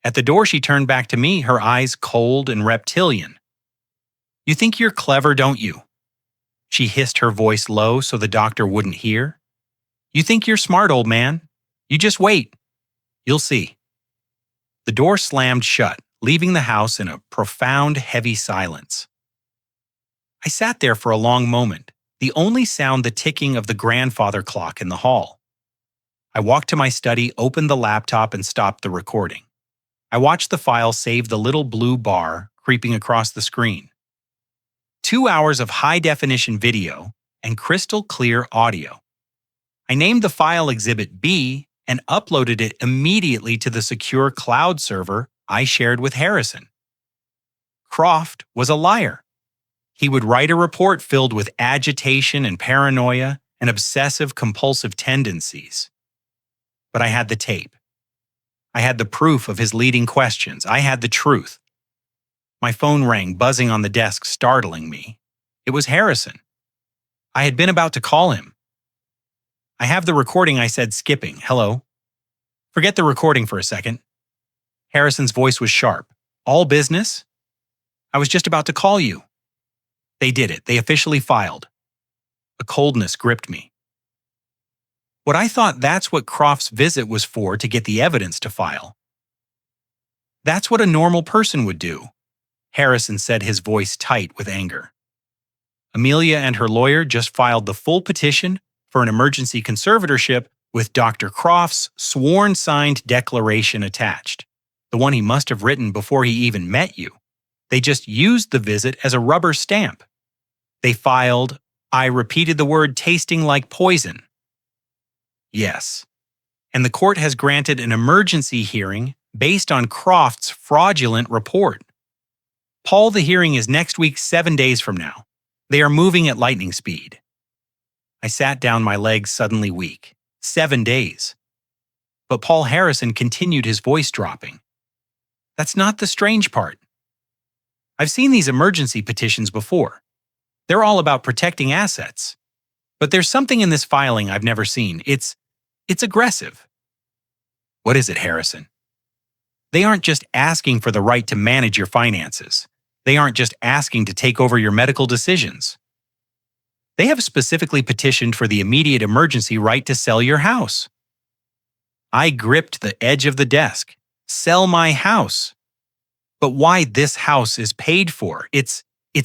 At the door, she turned back to me, her eyes cold and reptilian. "You think you're clever, don't you?" She hissed, her voice low so the doctor wouldn't hear. "You think you're smart, old man? You just wait. You'll see." The door slammed shut, leaving the house in a profound, heavy silence. I sat there for a long moment, the only sound the ticking of the grandfather clock in the hall. I walked to my study, opened the laptop, and stopped the recording. I watched the file save the little blue bar creeping across the screen. 2 hours of high-definition video and crystal-clear audio. I named the file Exhibit B and uploaded it immediately to the secure cloud server I shared with Harrison. Croft was a liar. He would write a report filled with agitation and paranoia and obsessive-compulsive tendencies. But I had the tape. I had the proof of his leading questions. I had the truth. My phone rang, buzzing on the desk, startling me. It was Harrison. I had been about to call him. "I have the recording," I said, skipping. "Hello?" "Forget the recording for a second." Harrison's voice was sharp. "All business?" "I was just about to call you." They did it. They officially filed. A coldness gripped me. What I thought that's what Croft's visit was for, to get the evidence to file. That's what a normal person would do, Harrison said, his voice tight with anger. Amelia and her lawyer just filed the full petition for an emergency conservatorship with Dr. Croft's sworn signed declaration attached, the one he must have written before he even met you. They just used the visit as a rubber stamp. They filed, "I repeated the word tasting like poison." Yes. And the court has granted an emergency hearing based on Croft's fraudulent report. Paul, the hearing is next week, 7 days from now. They are moving at lightning speed. I sat down, my legs suddenly weak. 7 days. But Paul Harrison continued, his voice dropping. That's not the strange part. I've seen these emergency petitions before. They're all about protecting assets. But there's something in this filing I've never seen. It's aggressive. What is it, Harrison? They aren't just asking for the right to manage your finances. They aren't just asking to take over your medical decisions. They have specifically petitioned for the immediate emergency right to sell your house. I gripped the edge of the desk. Sell my house. But why this house is paid for? It's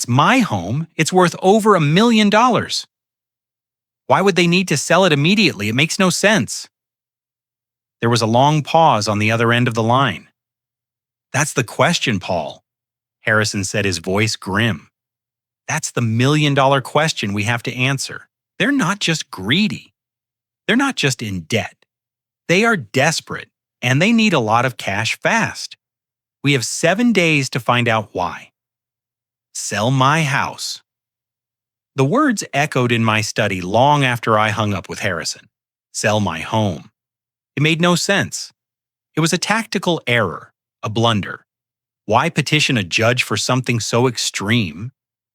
my home. It's worth over $1 million. Why would they need to sell it immediately? It makes no sense. There was a long pause on the other end of the line. That's the question, Paul. Harrison said, his voice grim. That's the $1 million question we have to answer. They're not just greedy. They're not just in debt. They are desperate, and they need a lot of cash fast. We have 7 days to find out why. Sell my house. The words echoed in my study long after I hung up with Harrison. Sell my home. It made no sense. It was a tactical error, a blunder. Why petition a judge for something so extreme?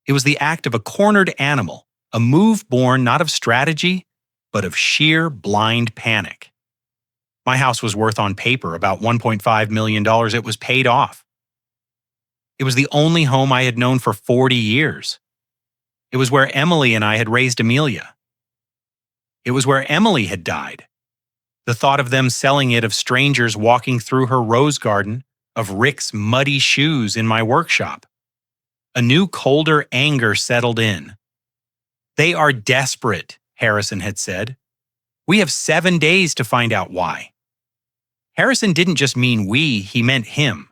It was the act of a cornered animal, a move born not of strategy, but of sheer blind panic. My house was worth on paper about $1.5 million. It was paid off. It was the only home I had known for 40 years. It was where Emily and I had raised Amelia. It was where Emily had died. The thought of them selling it, of strangers walking through her rose garden, of Rick's muddy shoes in my workshop. A new, colder anger settled in. They are desperate, Harrison had said. We have 7 days to find out why. Harrison didn't just mean we, he meant him.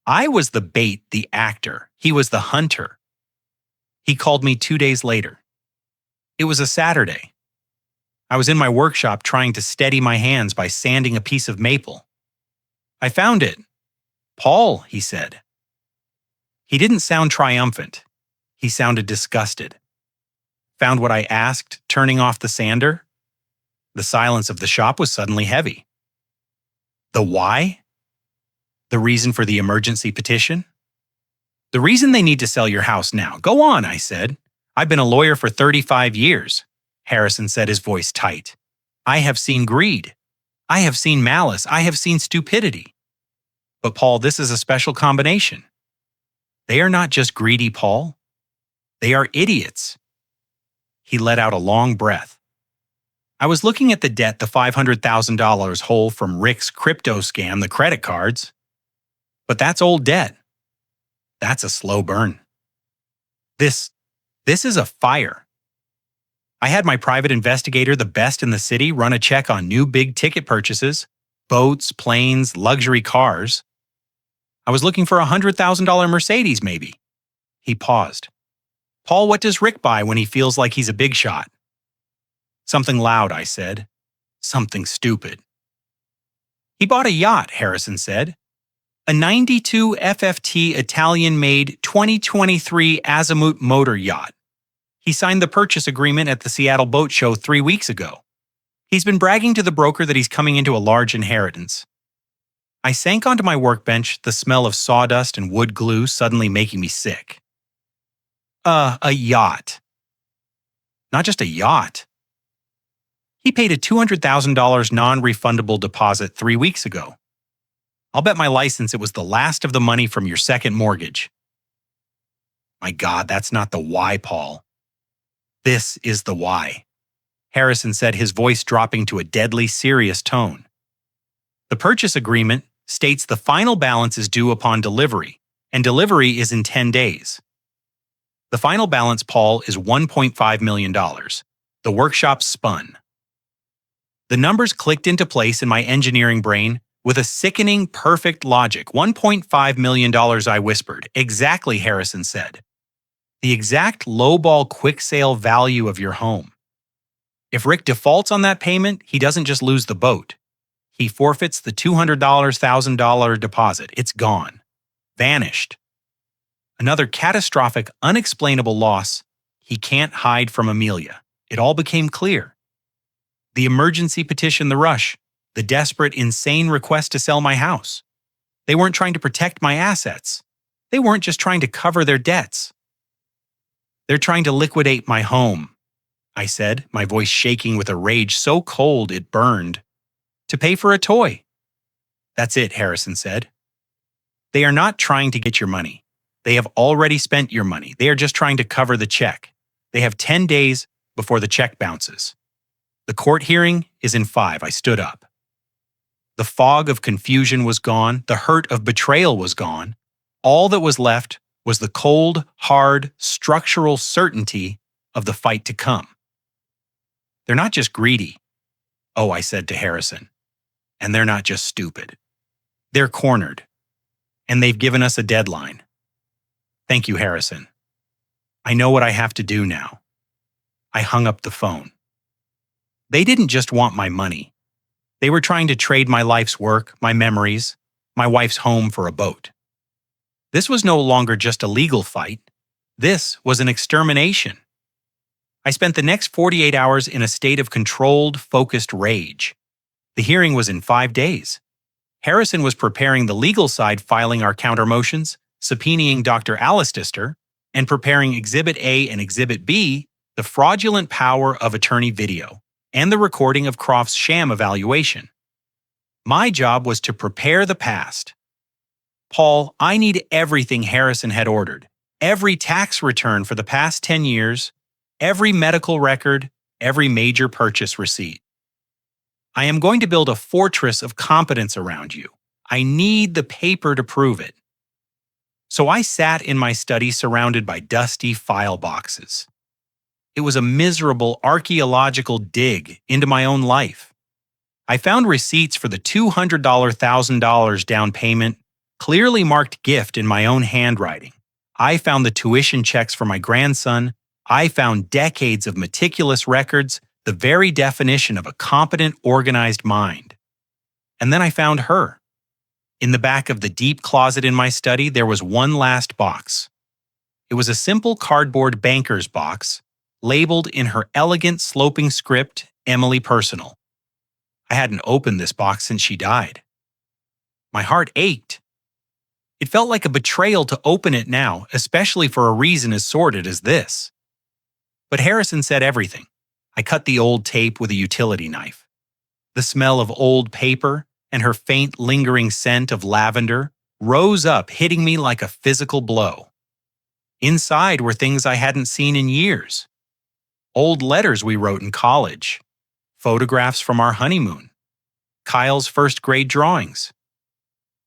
I was the bait, the actor. He was the hunter. He called me 2 days later. It was a Saturday. I was in my workshop trying to steady my hands by sanding a piece of maple. I found it. Paul, he said. He didn't sound triumphant. He sounded disgusted. Found what I asked, turning off the sander? The silence of the shop was suddenly heavy. The why? The reason for the emergency petition? The reason they need to sell your house now. Go on, I said. I've been a lawyer for 35 years. Harrison said, his voice tight. I have seen greed. I have seen malice. I have seen stupidity. But Paul, this is a special combination. They are not just greedy, Paul. They are idiots. He let out a long breath. I was looking at the debt, the $500,000 hole from Rick's crypto scam, the credit cards. But that's old debt. That's a slow burn. This is a fire. I had my private investigator, the best in the city, run a check on new big ticket purchases, boats, planes, luxury cars. I was looking for a $100,000 Mercedes, maybe. He paused. Paul, what does Rick buy when he feels like he's a big shot? Something loud, I said. Something stupid. He bought a yacht, Harrison said. A 92 FFT Italian-made 2023 Azimuth motor yacht. He signed the purchase agreement at the Seattle Boat Show 3 weeks ago. He's been bragging to the broker that he's coming into a large inheritance. I sank onto my workbench, the smell of sawdust and wood glue suddenly making me sick. A yacht. Not just a yacht. He paid a $200,000 non-refundable deposit 3 weeks ago. I'll bet my license it was the last of the money from your second mortgage. My God, that's not the why, Paul. This is the why. Harrison said, his voice dropping to a deadly serious tone. The purchase agreement states the final balance is due upon delivery, and delivery is in 10 days. The final balance, Paul, is $1.5 million. The workshop spun. The numbers clicked into place in my engineering brain with a sickening, perfect logic. $1.5 million, I whispered. Exactly, Harrison said. The exact lowball quick sale value of your home. If Rick defaults on that payment, he doesn't just lose the boat. He forfeits the $200,000 deposit. It's gone. Vanished. Another catastrophic, unexplainable loss he can't hide from Amelia. It all became clear. The emergency petition, the rush, the desperate, insane request to sell my house. They weren't trying to protect my assets. They weren't just trying to cover their debts. They're trying to liquidate my home. I said, my voice shaking with a rage so cold it burned. To pay for a toy. That's it, Harrison said. They are not trying to get your money. They have already spent your money. They are just trying to cover the check. They have 10 days before the check bounces. The court hearing is in 5. I stood up. The fog of confusion was gone. The hurt of betrayal was gone. All that was left was the cold, hard, structural certainty of the fight to come. They're not just greedy. Oh, I said to Harrison. And they're not just stupid. They're cornered. And they've given us a deadline. Thank you, Harrison. I know what I have to do now. I hung up the phone. They didn't just want my money. They were trying to trade my life's work, my memories, my wife's home for a boat. This was no longer just a legal fight. This was an extermination. I spent the next 48 hours in a state of controlled, focused rage. The hearing was in 5 days. Harrison was preparing the legal side, filing our countermotions, subpoenaing Dr. Alistaster, and preparing Exhibit A and Exhibit B, the fraudulent power of attorney video, and the recording of Croft's sham evaluation. My job was to prepare the past. Paul, I need everything Harrison had ordered, every tax return for the past 10 years, every medical record, every major purchase receipt. I am going to build a fortress of competence around you. I need the paper to prove it. So I sat in my study surrounded by dusty file boxes. It was a miserable archaeological dig into my own life. I found receipts for the $200,000 down payment, clearly marked gift in my own handwriting. I found the tuition checks for my grandson. I found decades of meticulous records, the very definition of a competent, organized mind. And then I found her. In the back of the deep closet in my study, there was one last box. It was a simple cardboard banker's box, labeled in her elegant sloping script, Emily Personal. I hadn't opened this box since she died. My heart ached. It felt like a betrayal to open it now, especially for a reason as sordid as this. But Harrison said everything. I cut the old tape with a utility knife. The smell of old paper and her faint lingering scent of lavender rose up, hitting me like a physical blow. Inside were things I hadn't seen in years. Old letters we wrote in college, photographs from our honeymoon, Kyle's first grade drawings.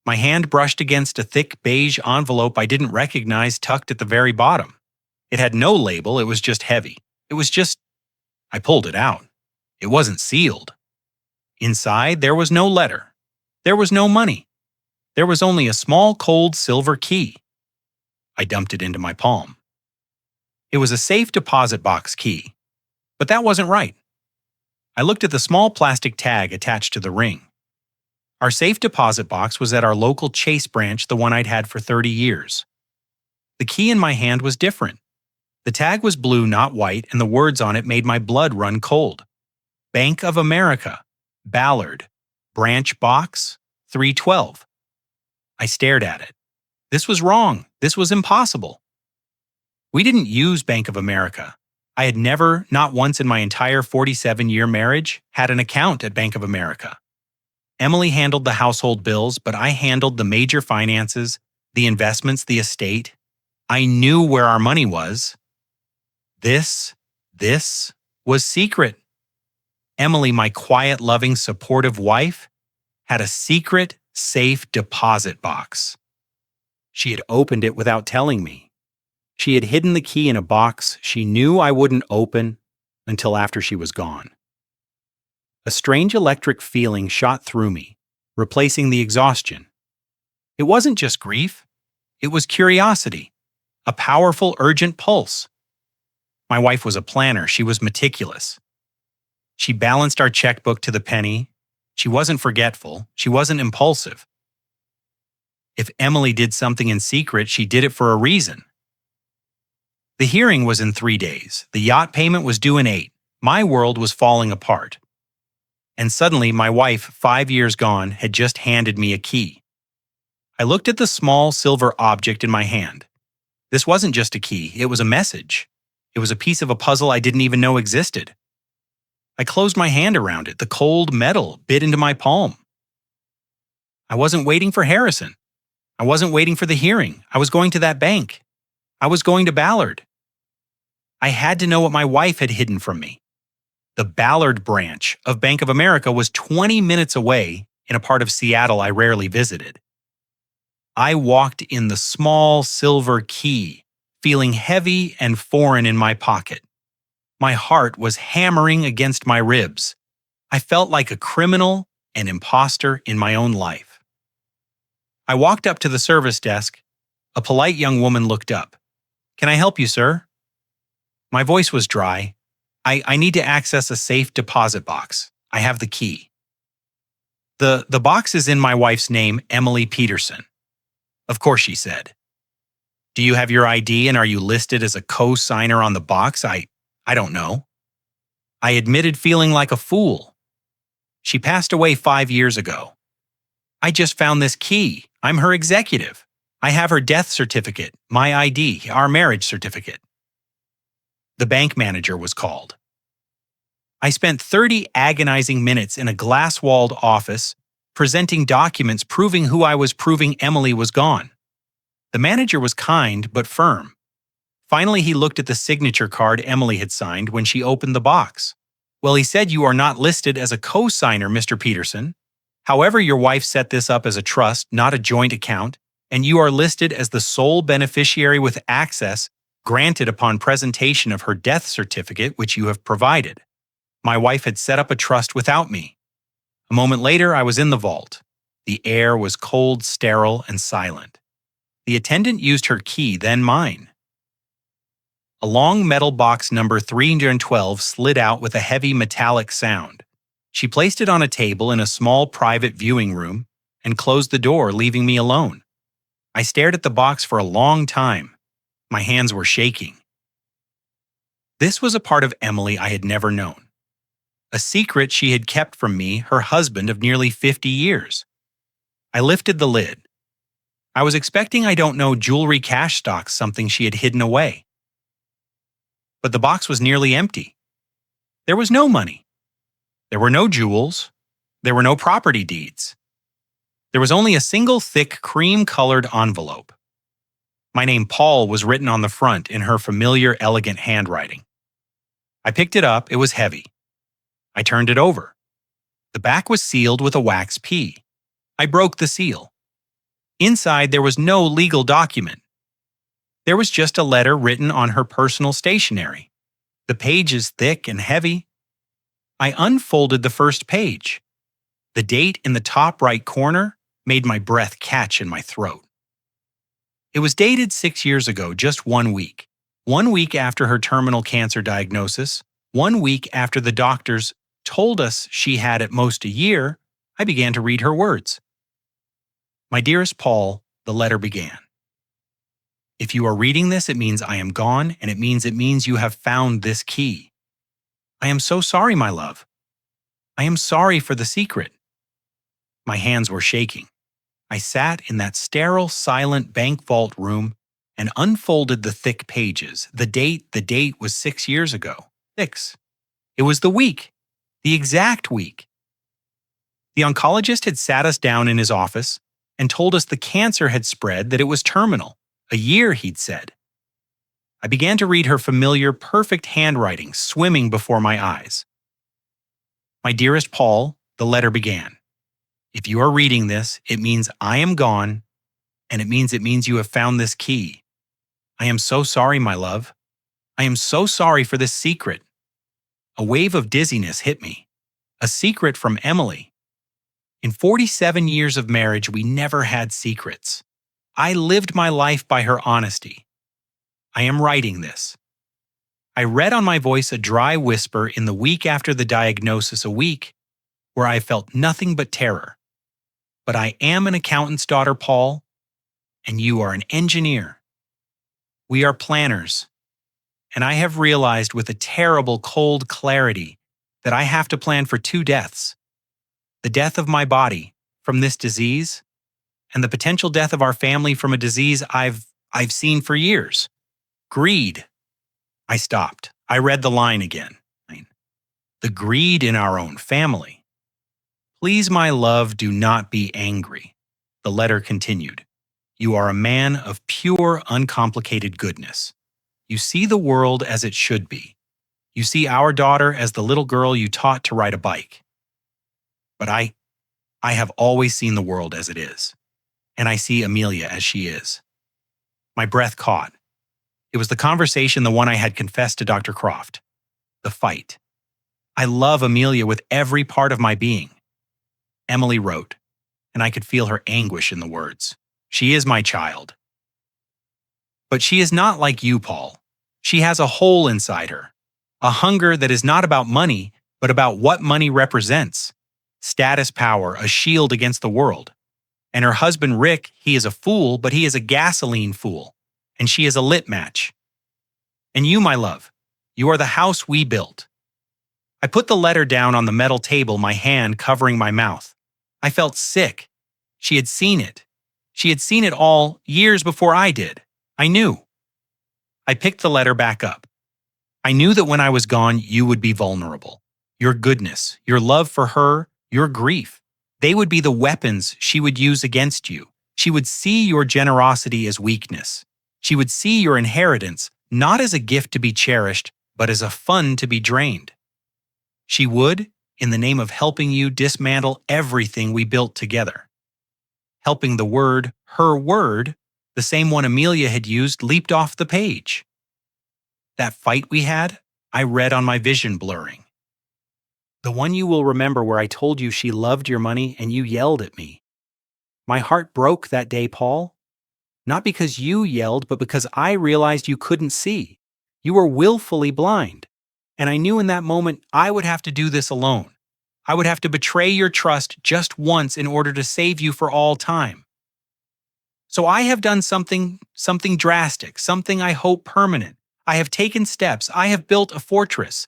My hand brushed against a thick beige envelope I didn't recognize tucked at the very bottom. It had no label, it was just heavy. I pulled it out. It wasn't sealed. Inside, there was no letter. There was no money. There was only a small cold silver key. I dumped it into my palm. It was a safe deposit box key. But that wasn't right. I looked at the small plastic tag attached to the ring. Our safe deposit box was at our local Chase branch, the one I'd had for 30 years. The key in my hand was different. The tag was blue, not white, and the words on it made my blood run cold. Bank of America, Ballard, Branch Box, 312. I stared at it. This was wrong. This was impossible. We didn't use Bank of America. I had never, not once in my entire 47-year marriage, had an account at Bank of America. Emily handled the household bills, but I handled the major finances, the investments, the estate. I knew where our money was. This was secret. Emily, my quiet, loving, supportive wife, had a secret, safe deposit box. She had opened it without telling me. She had hidden the key in a box she knew I wouldn't open until after she was gone. A strange electric feeling shot through me, replacing the exhaustion. It wasn't just grief. It was curiosity, a powerful, urgent pulse. My wife was a planner. She was meticulous. She balanced our checkbook to the penny. She wasn't forgetful. She wasn't impulsive. If Emily did something in secret, she did it for a reason. The hearing was in 3 days. The yacht payment was due in 8. My world was falling apart. And suddenly, my wife, 5 years gone, had just handed me a key. I looked at the small silver object in my hand. This wasn't just a key, it was a message. It was a piece of a puzzle I didn't even know existed. I closed my hand around it. The cold metal bit into my palm. I wasn't waiting for Harrison. I wasn't waiting for the hearing. I was going to that bank. I was going to Ballard. I had to know what my wife had hidden from me. The Ballard branch of Bank of America was 20 minutes away in a part of Seattle I rarely visited. I walked in the small silver key, feeling heavy and foreign in my pocket. My heart was hammering against my ribs. I felt like a criminal and imposter in my own life. I walked up to the service desk. A polite young woman looked up. "Can I help you, sir?" My voice was dry. I need to access a safe deposit box. I have the key. The box is in my wife's name, Emily Peterson. Of course, she said. "Do you have your ID and are you listed as a co-signer on the box?" I don't know. I admitted feeling like a fool. "She passed away 5 years ago. I just found this key. I'm her executive. I have her death certificate, my ID, our marriage certificate." The bank manager was called. I spent 30 agonizing minutes in a glass-walled office presenting documents proving who I was proving Emily was gone. The manager was kind but firm. Finally, he looked at the signature card Emily had signed when she opened the box. "Well," he said, "you are not listed as a co-signer, Mr. Peterson. However, your wife set this up as a trust, not a joint account, and you are listed as the sole beneficiary with access granted upon presentation of her death certificate, which you have provided. My wife had set up a trust without me." A moment later, I was in the vault. The air was cold, sterile, and silent. The attendant used her key, then mine. A long metal box number 312 slid out with a heavy metallic sound. She placed it on a table in a small private viewing room and closed the door, leaving me alone. I stared at the box for a long time. My hands were shaking. This was a part of Emily I had never known. A secret she had kept from me, her husband of nearly 50 years. I lifted the lid. I was expecting, I don't know, jewelry cash stocks, something she had hidden away. But the box was nearly empty. There was no money. There were no jewels. There were no property deeds. There was only a single thick cream-colored envelope. My name, Paul, was written on the front in her familiar, elegant handwriting. I picked it up. It was heavy. I turned it over. The back was sealed with a wax P. I broke the seal. Inside, there was no legal document. There was just a letter written on her personal stationery. The pages thick and heavy. I unfolded the first page. The date in the top right corner made my breath catch in my throat. It was dated 6 years ago, just 1 week. 1 week after her terminal cancer diagnosis, 1 week after the doctors told us she had at most a year. I began to read her words. "My dearest Paul," the letter began. "If you are reading this, it means I am gone, and it means you have found this key. I am so sorry, my love. I am sorry for the secret." My hands were shaking. I sat in that sterile, silent bank vault room and unfolded the thick pages. The date was 6 years ago. 6. It was the week. The exact week. The oncologist had sat us down in his office and told us the cancer had spread, that it was terminal. A year, he'd said. I began to read her familiar, perfect handwriting swimming before my eyes. "My dearest Paul," the letter began. "If you are reading this, it means I am gone, and it means you have found this key. I am so sorry, my love. I am so sorry for this secret." A wave of dizziness hit me. A secret from Emily. In 47 years of marriage, we never had secrets. I lived my life by her honesty. I am writing this. I read on my voice a dry whisper in the week after the diagnosis, a week where I felt nothing but terror. But I am an accountant's daughter, Paul, and you are an engineer. We are planners. And I have realized with a terrible, cold clarity that I have to plan for 2 deaths. The death of my body from this disease, and the potential death of our family from a disease I've seen for years. Greed. I stopped. I read the line again. The greed in our own family. Please, my love, do not be angry. The letter continued. You are a man of pure, uncomplicated goodness. You see the world as it should be. You see our daughter as the little girl you taught to ride a bike. But I have always seen the world as it is. And I see Amelia as she is. My breath caught. It was the conversation, the one I had confessed to Dr. Croft. The fight. I love Amelia with every part of my being. Emily wrote, and I could feel her anguish in the words. She is my child. But she is not like you, Paul. She has a hole inside her. A hunger that is not about money, but about what money represents. Status power, a shield against the world. And her husband, Rick, he is a fool, but he is a gasoline fool. And she is a lit match. And you, my love, you are the house we built. I put the letter down on the metal table, my hand covering my mouth. I felt sick. She had seen it. She had seen it all years before I did. I knew. I picked the letter back up. I knew that when I was gone, you would be vulnerable. Your goodness, your love for her, your grief. They would be the weapons she would use against you. She would see your generosity as weakness. She would see your inheritance not as a gift to be cherished, but as a fund to be drained. She would, in the name of helping you, dismantle everything we built together. Helping the word, her word, the same one Amelia had used, leaped off the page. That fight we had, I read on my vision blurring. The one you will remember where I told you she loved your money and you yelled at me. My heart broke that day, Paul. Not because you yelled, but because I realized you couldn't see. You were willfully blind. And I knew in that moment I would have to do this alone. I would have to betray your trust just once in order to save you for all time. So I have done something drastic, something I hope permanent. I have taken steps. I have built a fortress.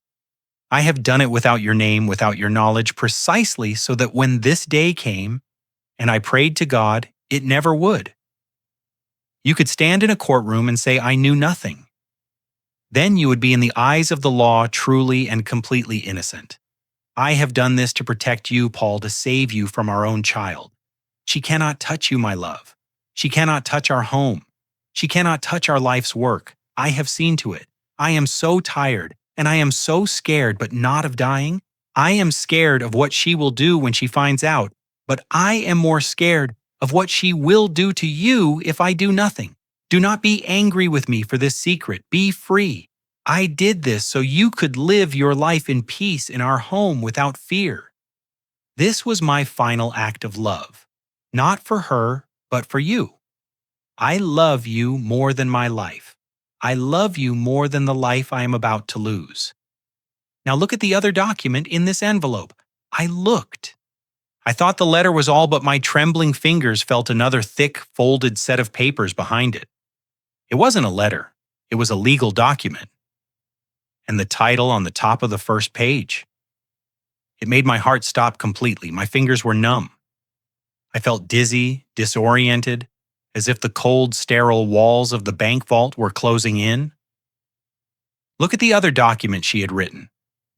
I have done it without your name, without your knowledge, precisely so that when this day came, and I prayed to God, it never would. You could stand in a courtroom and say, I knew nothing. Then you would be in the eyes of the law truly and completely innocent. I have done this to protect you, Paul, to save you from our own child. She cannot touch you, my love. She cannot touch our home. She cannot touch our life's work. I have seen to it. I am so tired, and I am so scared, but not of dying. I am scared of what she will do when she finds out, but I am more scared of what she will do to you if I do nothing. Do not be angry with me for this secret. Be free. I did this so you could live your life in peace in our home without fear. This was my final act of love, not for her, but for you. I love you more than my life. I love you more than the life I am about to lose. Now look at the other document in this envelope. I looked. I thought the letter was all, but my trembling fingers felt another thick, folded set of papers behind it. It wasn't a letter. It was a legal document. And the title on the top of the first page. It made my heart stop completely. My fingers were numb. I felt dizzy, disoriented, as if the cold, sterile walls of the bank vault were closing in. Look at the other document she had written.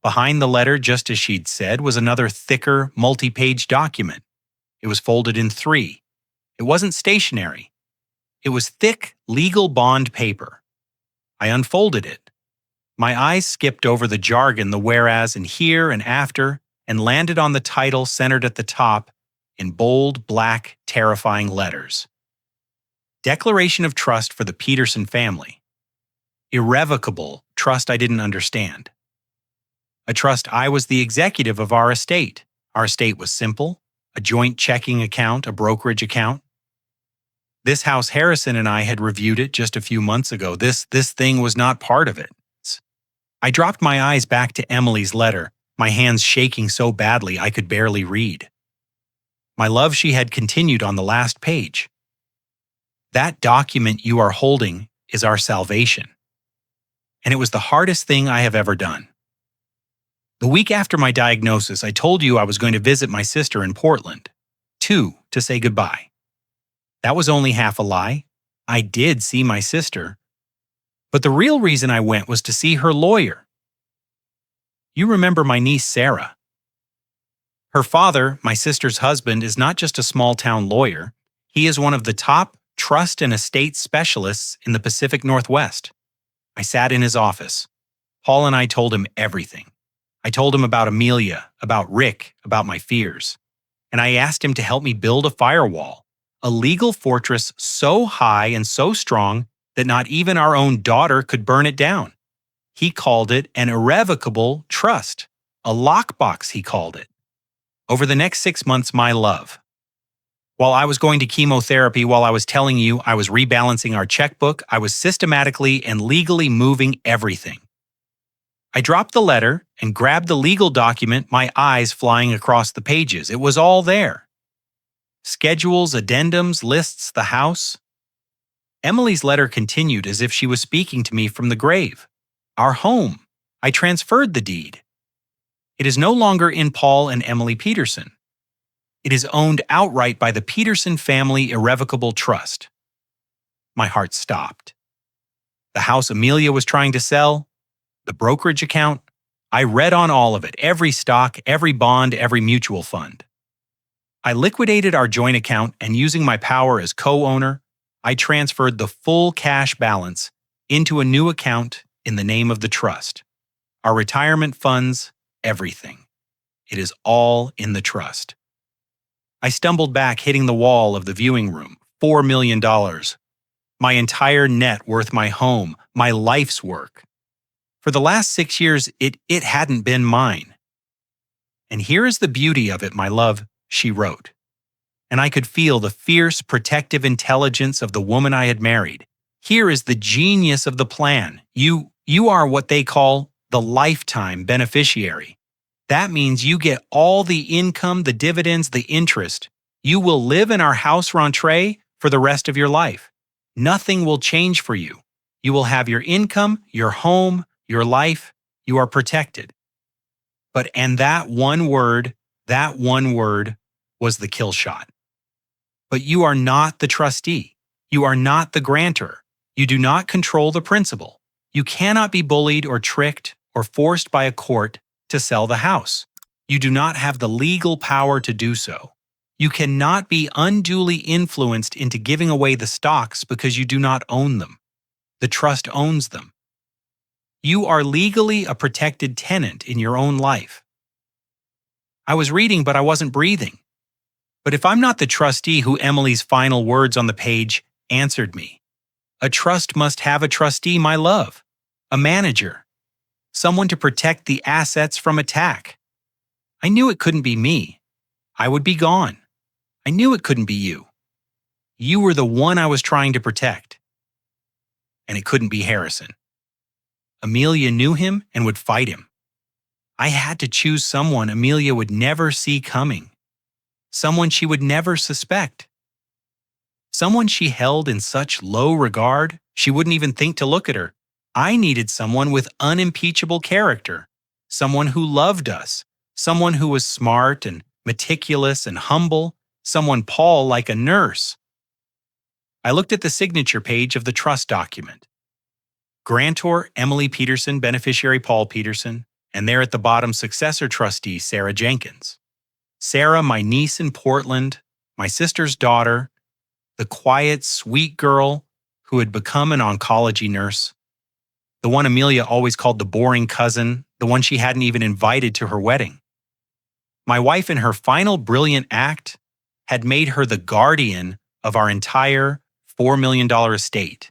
Behind the letter, just as she'd said, was another thicker, multi-page document. It was folded in 3. It wasn't stationery. It was thick, legal bond paper. I unfolded it. My eyes skipped over the jargon, the whereas and here and after, and landed on the title centered at the top in bold, black, terrifying letters. Declaration of trust for the Peterson family. Irrevocable trust I didn't understand. A trust I was the executive of our estate. Our estate was simple, a joint checking account, a brokerage account. This house Harrison and I had reviewed it just a few months ago. This thing was not part of it. I dropped my eyes back to Emily's letter, my hands shaking so badly I could barely read. My love, she had continued on the last page. That document you are holding is our salvation. And it was the hardest thing I have ever done. The week after my diagnosis, I told you I was going to visit my sister in Portland. 2, to say goodbye. That was only half a lie. I did see my sister. But the real reason I went was to see her lawyer. You remember my niece Sarah. Her father, my sister's husband, is not just a small-town lawyer. He is one of the top trust and estate specialists in the Pacific Northwest. I sat in his office. Paul and I told him everything. I told him about Amelia, about Rick, about my fears. And I asked him to help me build a firewall, a legal fortress so high and so strong that not even our own daughter could burn it down. He called it an irrevocable trust, a lockbox, he called it. Over the next 6 months, my love. While I was going to chemotherapy, while I was telling you I was rebalancing our checkbook, I was systematically and legally moving everything. I dropped the letter and grabbed the legal document, my eyes flying across the pages. It was all there. Schedules, addendums, lists, the house. Emily's letter continued as if she was speaking to me from the grave. Our home. I transferred the deed. It is no longer in Paul and Emily Peterson. It is owned outright by the Peterson Family Irrevocable Trust. My heart stopped. The house Amelia was trying to sell, the brokerage account, I read on all of it, every stock, every bond, every mutual fund. I liquidated our joint account and using my power as co-owner, I transferred the full cash balance into a new account in the name of the trust. Our retirement funds, everything. It is all in the trust. I stumbled back, hitting the wall of the viewing room. $4 million. My entire net worth my home, my life's work. For the last 6 years, it hadn't been mine. And here is the beauty of it, my love, she wrote. And I could feel the fierce, protective intelligence of the woman I had married. Here is the genius of the plan. You are what they call the lifetime beneficiary. That means you get all the income, the dividends, the interest. You will live in our house rentrée for the rest of your life. Nothing will change for you. You will have your income, your home, your life. You are protected. And that one word was the kill shot. But you are not the trustee. You are not the grantor. You do not control the principal. You cannot be bullied or tricked or forced by a court to sell the house. You do not have the legal power to do so. You cannot be unduly influenced into giving away the stocks because you do not own them. The trust owns them. You are legally a protected tenant in your own life. I was reading, but I wasn't breathing. But if I'm not the trustee who Emily's final words on the page answered me, a trust must have a trustee, my love, a manager, someone to protect the assets from attack. I knew it couldn't be me. I would be gone. I knew it couldn't be you. You were the one I was trying to protect. And it couldn't be Harrison. Amelia knew him and would fight him. I had to choose someone Amelia would never see coming. Someone she would never suspect. Someone she held in such low regard, she wouldn't even think to look at her. I needed someone with unimpeachable character, someone who loved us, someone who was smart and meticulous and humble, someone Paul like a nurse. I looked at the signature page of the trust document. Grantor Emily Peterson, beneficiary Paul Peterson, and there at the bottom, successor trustee Sarah Jenkins. Sarah, my niece in Portland, my sister's daughter, the quiet, sweet girl who had become an oncology nurse, the one Amelia always called the boring cousin, the one she hadn't even invited to her wedding. My wife, in her final brilliant act, had made her the guardian of our entire $4 million estate.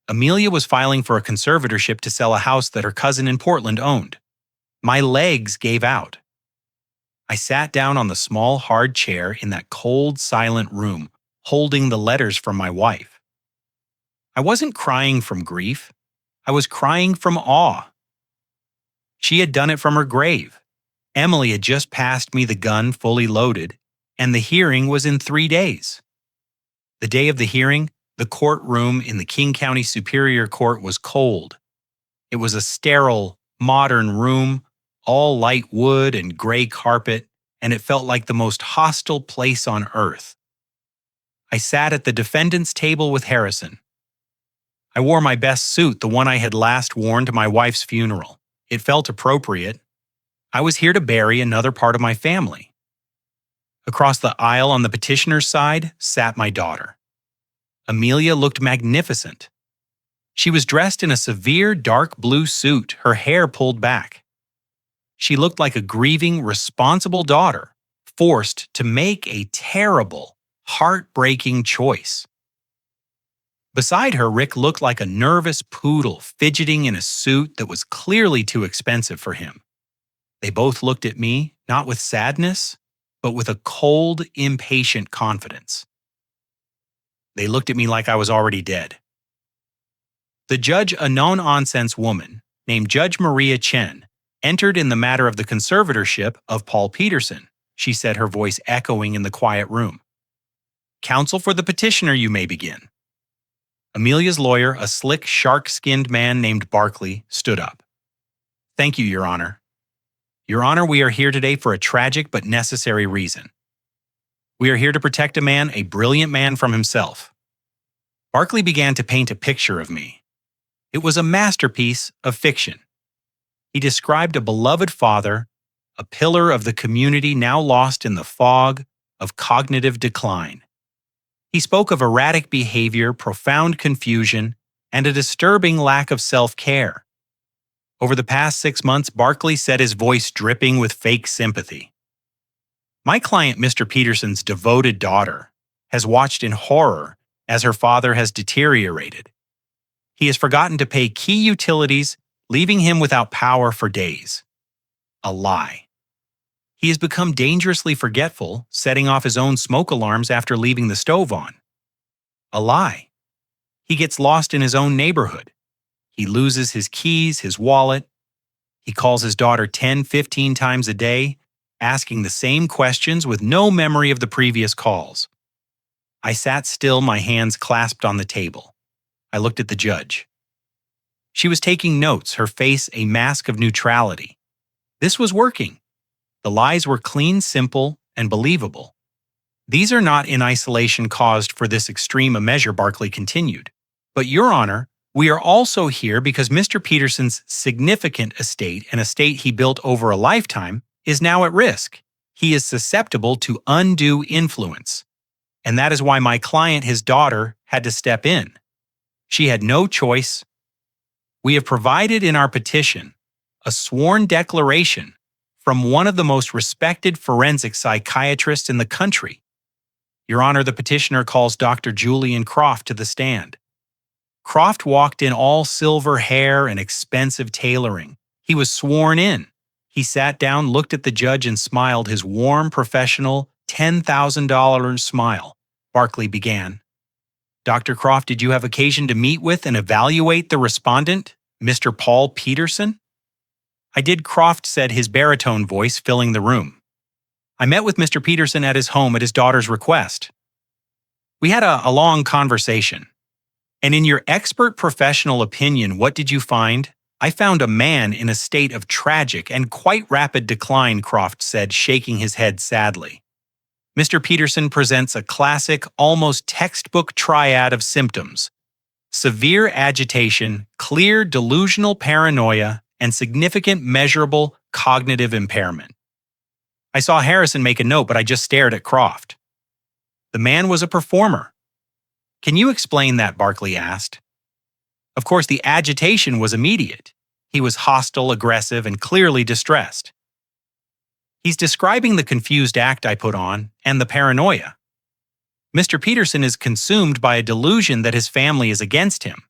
Amelia was filing for a conservatorship to sell a house that her cousin in Portland owned. My legs gave out. I sat down on the small, hard chair in that cold, silent room, holding the letters from my wife. I wasn't crying from grief. I was crying from awe. She had done it from her grave. Emily had just passed me the gun fully loaded, and the hearing was in 3 days. The day of the hearing, the courtroom in the King County Superior Court was cold. It was a sterile, modern room, all light wood and gray carpet, and it felt like the most hostile place on earth. I sat at the defendant's table with Harrison. I wore my best suit, the one I had last worn to my wife's funeral. It felt appropriate. I was here to bury another part of my family. Across the aisle on the petitioner's side sat my daughter. Amelia looked magnificent. She was dressed in a severe dark blue suit, her hair pulled back. She looked like a grieving, responsible daughter, forced to make a terrible, heartbreaking choice. Beside her, Rick looked like a nervous poodle fidgeting in a suit that was clearly too expensive for him. They both looked at me, not with sadness, but with a cold, impatient confidence. They looked at me like I was already dead. The judge, a no-nonsense woman named Judge Maria Chen, entered in the matter of the conservatorship of Paul Peterson, she said, her voice echoing in the quiet room. Counsel for the petitioner, you may begin. Amelia's lawyer, a slick, shark-skinned man named Barkley, stood up. Thank you, Your Honor. Your Honor, we are here today for a tragic but necessary reason. We are here to protect a man, a brilliant man, from himself. Barkley began to paint a picture of me. It was a masterpiece of fiction. He described a beloved father, a pillar of the community now lost in the fog of cognitive decline. He spoke of erratic behavior, profound confusion, and a disturbing lack of self-care. Over the past 6 months, Barkley said, his voice dripping with fake sympathy. My client, Mr. Peterson's devoted daughter, has watched in horror as her father has deteriorated. He has forgotten to pay key utilities, leaving him without power for days. A lie. He has become dangerously forgetful, setting off his own smoke alarms after leaving the stove on. A lie. He gets lost in his own neighborhood. He loses his keys, his wallet. He calls his daughter 10, 15 times a day, asking the same questions with no memory of the previous calls. I sat still, my hands clasped on the table. I looked at the judge. She was taking notes, her face a mask of neutrality. This was working. The lies were clean, simple, and believable. These are not in isolation caused for this extreme a measure, Barkley continued. But, Your Honor, we are also here because Mr. Peterson's significant estate, an estate he built over a lifetime, is now at risk. He is susceptible to undue influence. And that is why my client, his daughter, had to step in. She had no choice. We have provided in our petition a sworn declaration from one of the most respected forensic psychiatrists in the country. Your Honor, the petitioner calls Dr. Julian Croft to the stand. Croft walked in all silver hair and expensive tailoring. He was sworn in. He sat down, looked at the judge, and smiled his warm, professional, $10,000 smile. Barkley began. Dr. Croft, did you have occasion to meet with and evaluate the respondent, Mr. Paul Peterson? I did, Croft said, his baritone voice filling the room. I met with Mr. Peterson at his home at his daughter's request. We had a long conversation. And in your expert professional opinion, what did you find? I found a man in a state of tragic and quite rapid decline, Croft said, shaking his head sadly. Mr. Peterson presents a classic, almost textbook triad of symptoms: severe agitation, clear delusional paranoia, and significant measurable cognitive impairment. I saw Harrison make a note, but I just stared at Croft. The man was a performer. Can you explain that? Barkley asked. Of course, the agitation was immediate. He was hostile, aggressive, and clearly distressed. He's describing the confused act I put on and the paranoia. Mr. Peterson is consumed by a delusion that his family is against him.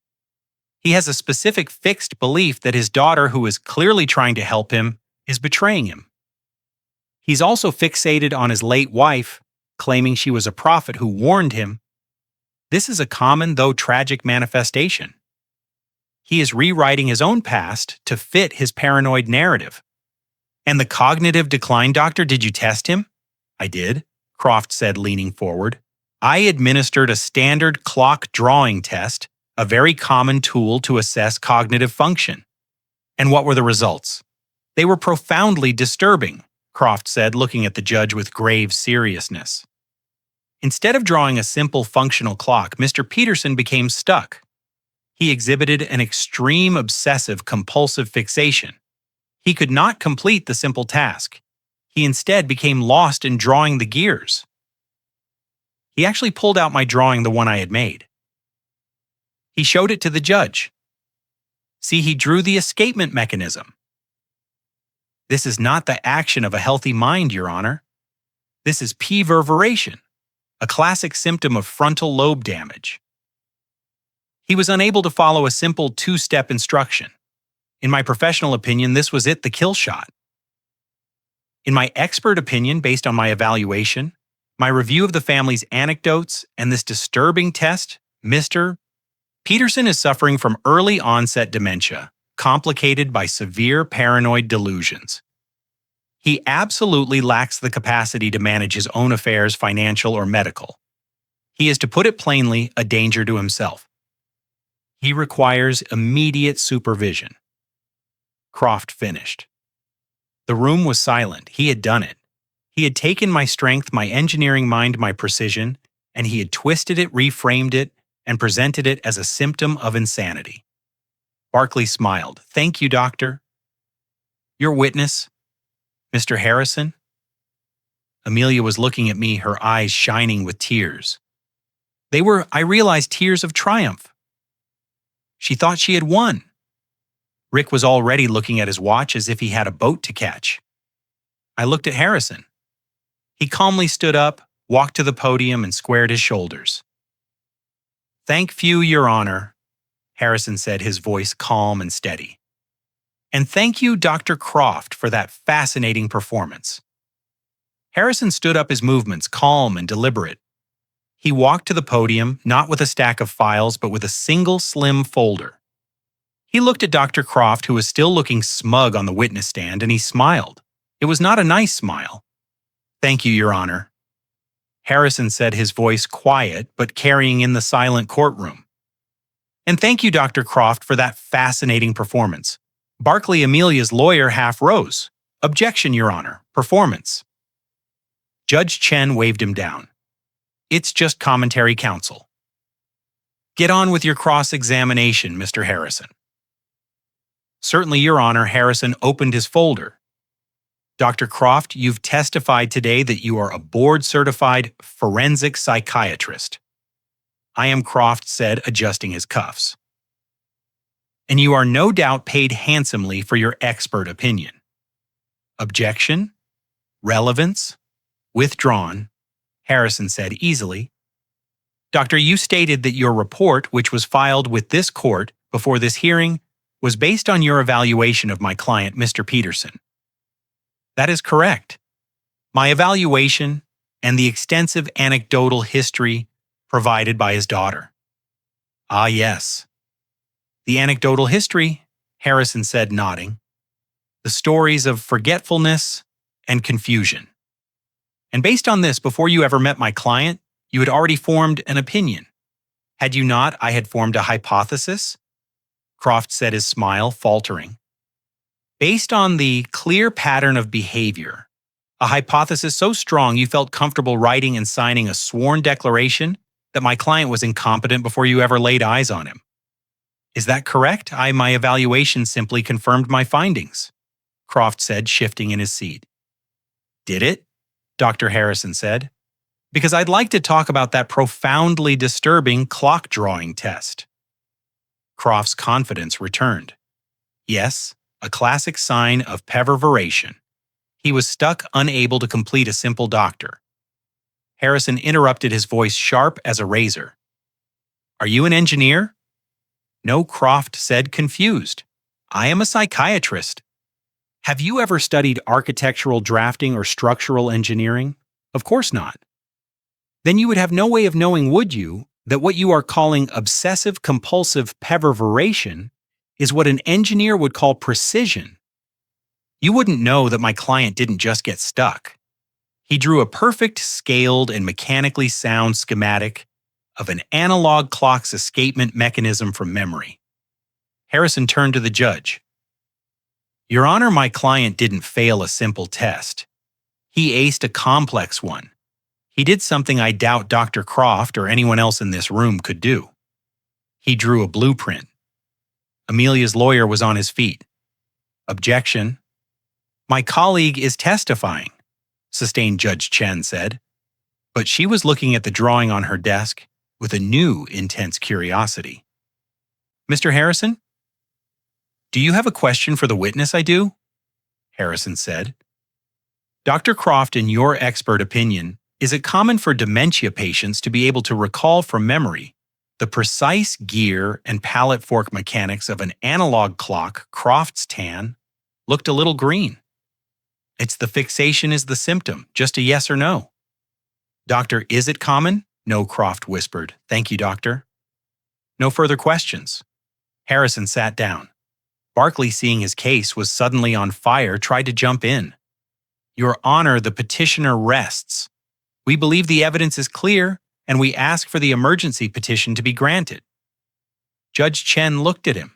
He has a specific fixed belief that his daughter, who is clearly trying to help him, is betraying him. He's also fixated on his late wife, claiming she was a prophet who warned him. This is a common, though tragic, manifestation. He is rewriting his own past to fit his paranoid narrative. And the cognitive decline, doctor, did you test him? I did, Croft said, leaning forward. I administered a standard clock drawing test, a very common tool to assess cognitive function. And what were the results? They were profoundly disturbing, Croft said, looking at the judge with grave seriousness. Instead of drawing a simple functional clock, Mr. Peterson became stuck. He exhibited an extreme obsessive compulsive fixation. He could not complete the simple task. He instead became lost in drawing the gears. He actually pulled out my drawing, the one I had made. He showed it to the judge. See, he drew the escapement mechanism. This is not the action of a healthy mind, Your Honor. This is perversion, a classic symptom of frontal lobe damage. He was unable to follow a simple two-step instruction. In my professional opinion, this was it, the kill shot. In my expert opinion, based on my evaluation, my review of the family's anecdotes, and this disturbing test, Mr. Peterson is suffering from early onset dementia, complicated by severe paranoid delusions. He absolutely lacks the capacity to manage his own affairs, financial or medical. He is, to put it plainly, a danger to himself. He requires immediate supervision. Croft finished. The room was silent. He had done it. He had taken my strength, my engineering mind, my precision, and he had twisted it, reframed it, and presented it as a symptom of insanity. Barkley smiled. Thank you, Doctor. Your witness, Mr. Harrison? Amelia was looking at me, her eyes shining with tears. They were, I realized, tears of triumph. She thought she had won. Rick was already looking at his watch as if he had a boat to catch. I looked at Harrison. He calmly stood up, walked to the podium, and squared his shoulders. Thank you, Your Honor, Harrison said, his voice calm and steady. And thank you, Dr. Croft, for that fascinating performance. Harrison stood up, his movements calm and deliberate. He walked to the podium, not with a stack of files, but with a single slim folder. He looked at Dr. Croft, who was still looking smug on the witness stand, and he smiled. It was not a nice smile. Thank you, Your Honor, Harrison said, his voice quiet but carrying in the silent courtroom. And thank you, Dr. Croft, for that fascinating performance. Barkley, Amelia's lawyer, half rose. Objection, Your Honor. Performance. Judge Chen waved him down. It's just commentary, counsel. Get on with your cross-examination, Mr. Harrison. Certainly, Your Honor. Harrison opened his folder. Dr. Croft, you've testified today that you are a board-certified forensic psychiatrist. I am, Croft said, adjusting his cuffs. And you are no doubt paid handsomely for your expert opinion. Objection? Relevance? Withdrawn, Harrison said easily. Doctor, you stated that your report, which was filed with this court before this hearing, was based on your evaluation of my client, Mr. Peterson. That is correct. My evaluation and the extensive anecdotal history provided by his daughter. Ah, yes. The anecdotal history, Harrison said, nodding. The stories of forgetfulness and confusion. And based on this, before you ever met my client, you had already formed an opinion. Had you not, I had formed a hypothesis? Croft said, his smile faltering. Based on the clear pattern of behavior, a hypothesis so strong you felt comfortable writing and signing a sworn declaration that my client was incompetent before you ever laid eyes on him. Is that correct? My evaluation simply confirmed my findings, Croft said, shifting in his seat. Did it? Dr. Harrison said. Because I'd like to talk about that profoundly disturbing clock drawing test. Croft's confidence returned. Yes, a classic sign of perversion. He was stuck, unable to complete a simple doctor. Harrison interrupted, his voice sharp as a razor. Are you an engineer? No, Croft said, confused. I am a psychiatrist. Have you ever studied architectural drafting or structural engineering? Of course not. Then you would have no way of knowing, would you, that what you are calling obsessive-compulsive perversion is what an engineer would call precision. You wouldn't know that my client didn't just get stuck. He drew a perfect, scaled, and mechanically sound schematic of an analog clock's escapement mechanism from memory. Harrison turned to the judge. Your Honor, my client didn't fail a simple test. He aced a complex one. He did something I doubt Dr. Croft or anyone else in this room could do. He drew a blueprint. Amelia's lawyer was on his feet. Objection. My colleague is testifying, sustained Judge Chen said. But she was looking at the drawing on her desk with a new intense curiosity. Mr. Harrison? Do you have a question for the witness, I do? Harrison said. Dr. Croft, in your expert opinion, is it common for dementia patients to be able to recall from memory the precise gear and pallet fork mechanics of an analog clock Croft's tan looked a little green? It's the fixation is the symptom, just a yes or no. Doctor, is it common? No, Croft whispered. Thank you, doctor. No further questions. Harrison sat down. Barkley, seeing his case was suddenly on fire, tried to jump in. Your Honor, the petitioner rests. We believe the evidence is clear, and we ask for the emergency petition to be granted. Judge Chen looked at him.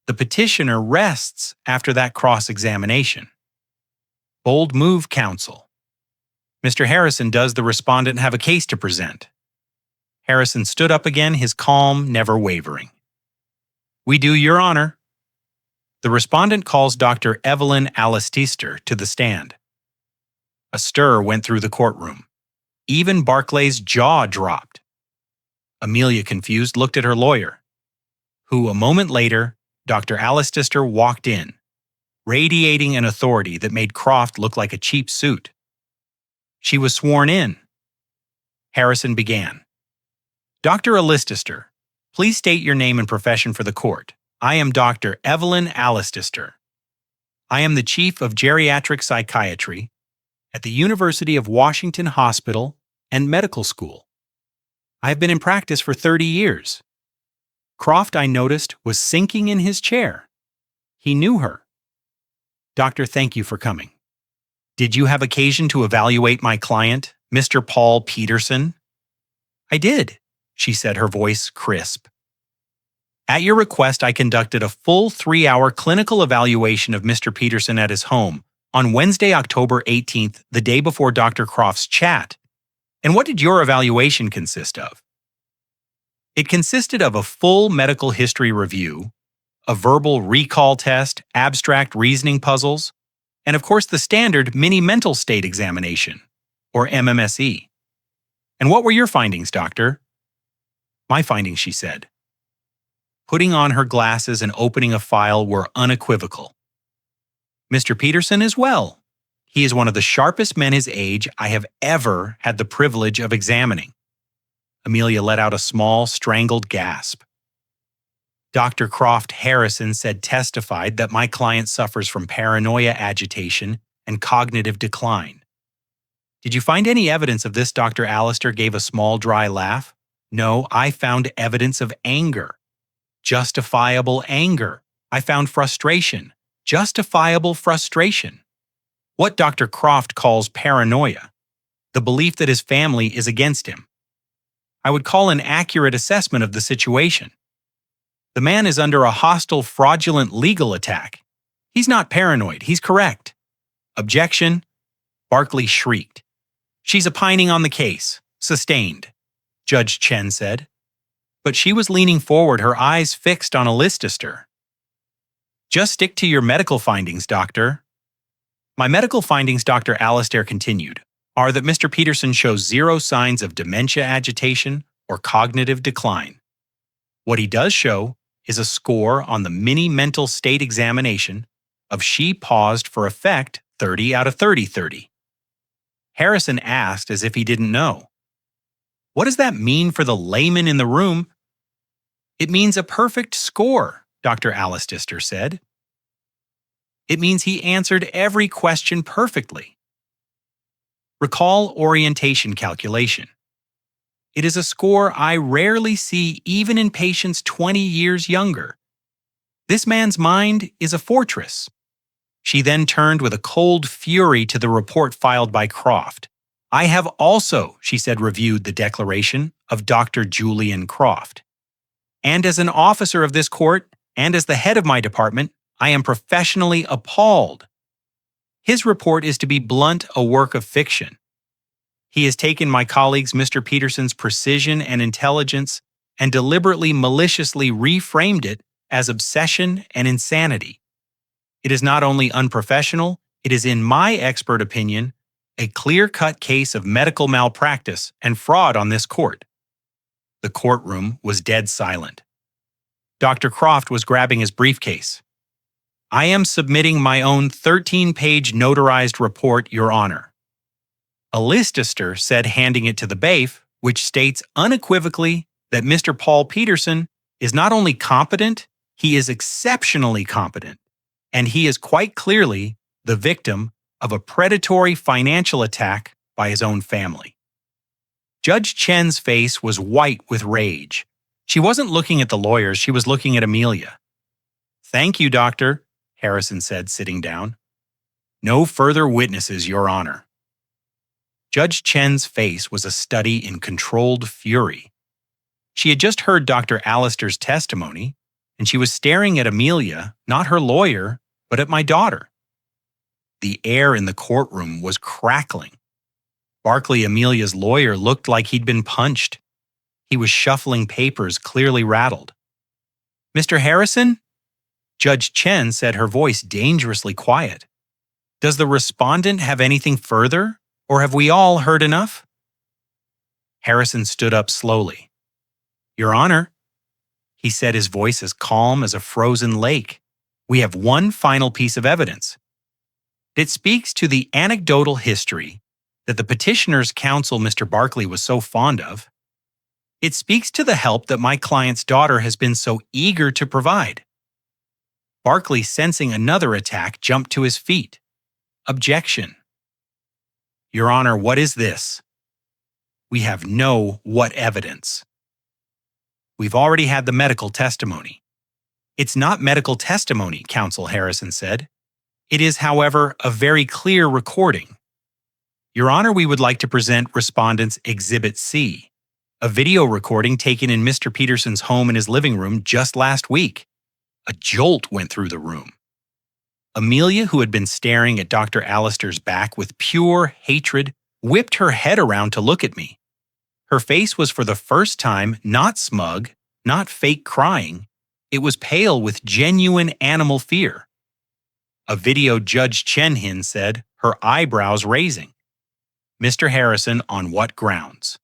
The petitioner rests after that cross-examination. Bold move, counsel. Mr. Harrison, does the respondent have a case to present? Harrison stood up again, his calm never wavering. We do, Your Honor. The respondent calls Dr. Evelyn Alistister to the stand. A stir went through the courtroom. Even Barclay's jaw dropped. Amelia, confused, looked at her lawyer, who, a moment later, Dr. Alistister walked in, radiating an authority that made Croft look like a cheap suit. She was sworn in. Harrison began. Dr. Alistister, please state your name and profession for the court. I am Dr. Evelyn Alistister. I am the Chief of Geriatric Psychiatry at the University of Washington Hospital and Medical School. I have been in practice for 30 years. Croft, I noticed, was sinking in his chair. He knew her. Doctor, thank you for coming. Did you have occasion to evaluate my client, Mr. Paul Peterson? I did, she said, her voice crisp. At your request, I conducted a full 3-hour clinical evaluation of Mr. Peterson at his home on Wednesday, October 18th, the day before Dr. Croft's chat. And what did your evaluation consist of? It consisted of a full medical history review, a verbal recall test, abstract reasoning puzzles, and of course the standard mini mental state examination, or MMSE. And what were your findings, doctor? My findings, she said. Putting on her glasses and opening a file were unequivocal. Mr. Peterson is well. He is one of the sharpest men his age I have ever had the privilege of examining. Amelia let out a small, strangled gasp. Dr. Croft Harrison testified that my client suffers from paranoia agitation and cognitive decline. Did you find any evidence of this? Dr. Alister gave a small, dry laugh. No, I found evidence of anger. Justifiable anger. I found frustration. Justifiable frustration. What Dr. Croft calls paranoia. The belief that his family is against him. I would call an accurate assessment of the situation. The man is under a hostile, fraudulent legal attack. He's not paranoid. He's correct. Objection. Barkley shrieked. She's opining on the case. Sustained, Judge Chen said. But she was leaning forward, her eyes fixed on Alistister. Just stick to your medical findings, doctor. My medical findings, Dr. Alistair continued, are that Mr. Peterson shows 0 signs of dementia agitation or cognitive decline. What he does show is a score on the mini mental state examination of she paused for effect 30 out of 30. Harrison asked as if he didn't know. What does that mean for the layman in the room? It means a perfect score, Dr. Alistister said. It means he answered every question perfectly. Recall orientation calculation. It is a score I rarely see even in patients 20 years younger. This man's mind is a fortress. She then turned with a cold fury to the report filed by Croft. I have also, she said, reviewed the declaration of Dr. Julian Croft. And as an officer of this court, and as the head of my department, I am professionally appalled. His report is, to be blunt, a work of fiction. He has taken my colleagues Mr. Peterson's precision and intelligence and deliberately maliciously reframed it as obsession and insanity. It is not only unprofessional, it is, in my expert opinion, a clear-cut case of medical malpractice and fraud on this court. The courtroom was dead silent. Dr. Croft was grabbing his briefcase. I am submitting my own 13-page notarized report, Your Honor. A listister said, handing it to the bailiff, which states unequivocally that Mr. Paul Peterson is not only competent, he is exceptionally competent, and he is quite clearly the victim of a predatory financial attack by his own family. Judge Chen's face was white with rage. She wasn't looking at the lawyers, she was looking at Amelia. Thank you, Doctor, Harrison said, sitting down. No further witnesses, Your Honor. Judge Chen's face was a study in controlled fury. She had just heard Dr. Allister's testimony, and she was staring at Amelia, not her lawyer, but at my daughter. The air in the courtroom was crackling. Barkley, Amelia's lawyer, looked like he'd been punched. He was shuffling papers, clearly rattled. Mr. Harrison? Judge Chen said, her voice dangerously quiet. Does the respondent have anything further, or have we all heard enough? Harrison stood up slowly. Your Honor, he said, his voice as calm as a frozen lake. We have one final piece of evidence. It speaks to the anecdotal history that the petitioner's counsel, Mr. Barkley, was so fond of. It speaks to the help that my client's daughter has been so eager to provide. Barkley, sensing another attack, jumped to his feet. Objection. Your Honor, what is this? We have no what evidence. We've already had the medical testimony. It's not medical testimony, Counsel Harrison said. It is, however, a very clear recording. Your Honor, we would like to present Respondent's Exhibit C, a video recording taken in Mr. Peterson's home in his living room just last week. A jolt went through the room. Amelia, who had been staring at Dr. Allister's back with pure hatred, whipped her head around to look at me. Her face was for the first time not smug, not fake crying. It was pale with genuine animal fear. A video Judge Chen said, her eyebrows raising. Mr. Harrison, on what grounds?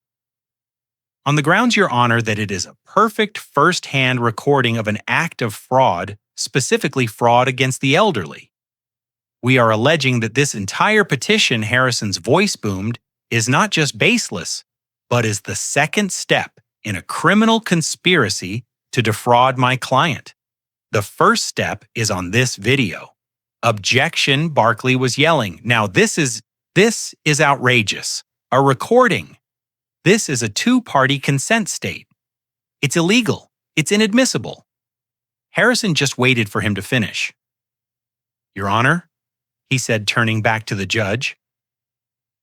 On the grounds, Your Honor, that it is a perfect first-hand recording of an act of fraud, specifically fraud against the elderly. We are alleging that this entire petition, Harrison's voice boomed, is not just baseless, but is the second step in a criminal conspiracy to defraud my client. The first step is on this video. Objection, Barkley was yelling. Now this is outrageous. A recording. This is a two-party consent state. It's illegal. It's inadmissible. Harrison just waited for him to finish. Your Honor, he said, turning back to the judge,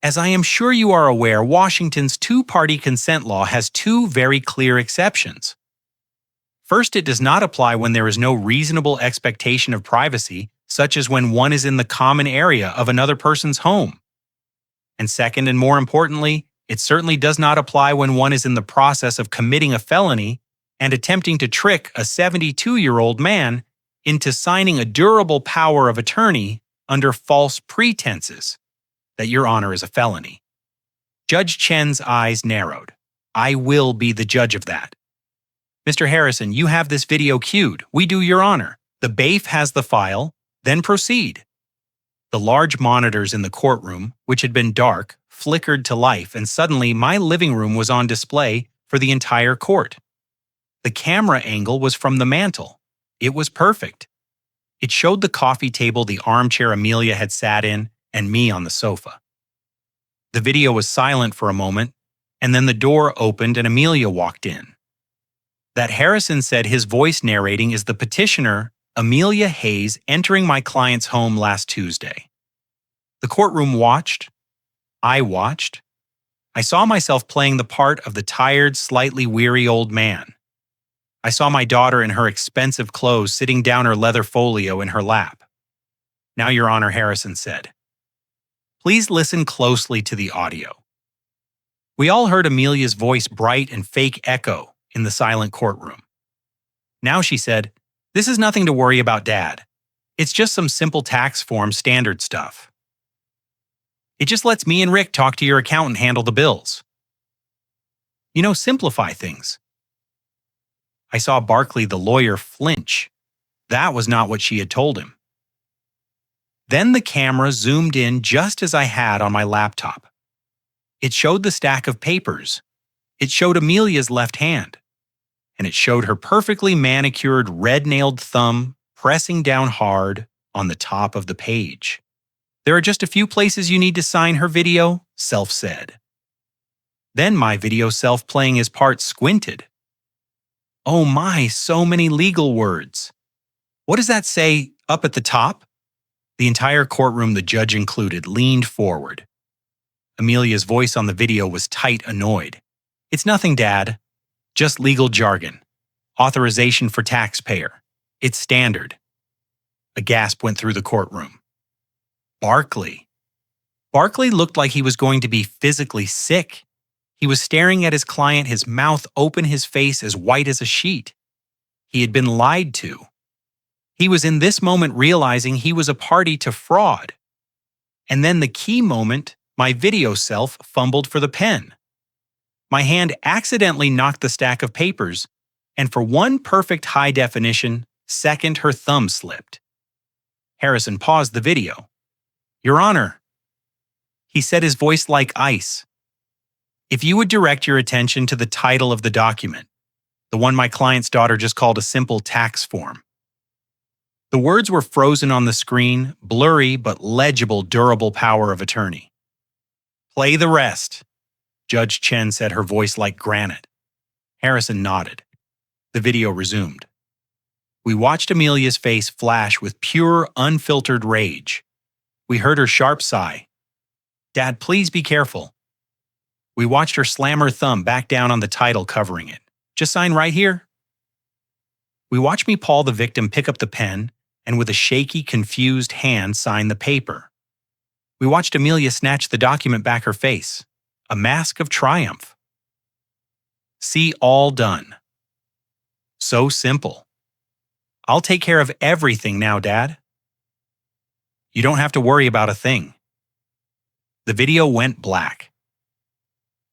as I am sure you are aware, Washington's two-party consent law has two very clear exceptions. First, it does not apply when there is no reasonable expectation of privacy, such as when one is in the common area of another person's home. And second, and more importantly, it certainly does not apply when one is in the process of committing a felony and attempting to trick a 72-year-old man into signing a durable power of attorney under false pretenses that Your Honor is a felony. Judge Chen's eyes narrowed. I will be the judge of that. Mr. Harrison, you have this video cued. We do, Your Honor. The bailiff has the file. Then proceed. The large monitors in the courtroom, which had been dark, flickered to life, and suddenly my living room was on display for the entire court. The camera angle was from the mantel. It was perfect. It showed the coffee table, the armchair Amelia had sat in, and me on the sofa. The video was silent for a moment, and then the door opened and Amelia walked in. That Harrison said his voice narrating is the petitioner, Amelia Hayes, entering my client's home last Tuesday. The courtroom watched. I watched. I saw myself playing the part of the tired, slightly weary old man. I saw my daughter in her expensive clothes sitting down her leather folio in her lap. Now, Your Honor, Harrison said. Please listen closely to the audio. We all heard Amelia's voice bright and fake echo in the silent courtroom. Now she said, This is nothing to worry about, Dad. It's just some simple tax form standard stuff. It just lets me and Rick talk to your accountant handle the bills. Simplify things. I saw Barkley, the lawyer, flinch. That was not what she had told him. Then the camera zoomed in just as I had on my laptop. It showed the stack of papers. It showed Amelia's left hand. And it showed her perfectly manicured red-nailed thumb pressing down hard on the top of the page. There are just a few places you need to sign her video, Self said. Then my video self playing his part squinted. Oh my, so many legal words. What does that say up at the top? The entire courtroom, the judge included, leaned forward. Amelia's voice on the video was tight, annoyed. It's nothing, Dad. Just legal jargon. Authorization for taxpayer. It's standard. A gasp went through the courtroom. Barkley. Barkley looked like he was going to be physically sick. He was staring at his client, his mouth open, his face as white as a sheet. He had been lied to. He was in this moment realizing he was a party to fraud. And then the key moment, my video self fumbled for the pen. My hand accidentally knocked the stack of papers, and for one perfect high definition second, her thumb slipped. Harrison paused the video. Your Honor, he said, his voice like ice. If you would direct your attention to the title of the document, the one my client's daughter just called a simple tax form. The words were frozen on the screen, blurry but legible, durable power of attorney. Play the rest, Judge Chen said, her voice like granite. Harrison nodded. The video resumed. We watched Amelia's face flash with pure, unfiltered rage. We heard her sharp sigh. Dad, please be careful. We watched her slam her thumb back down on the title covering it. Just sign right here. We watched me, Paul, the victim, pick up the pen and with a shaky, confused hand sign the paper. We watched Amelia snatch the document back her face, a mask of triumph. See, all done. So simple. I'll take care of everything now, Dad. You don't have to worry about a thing. The video went black.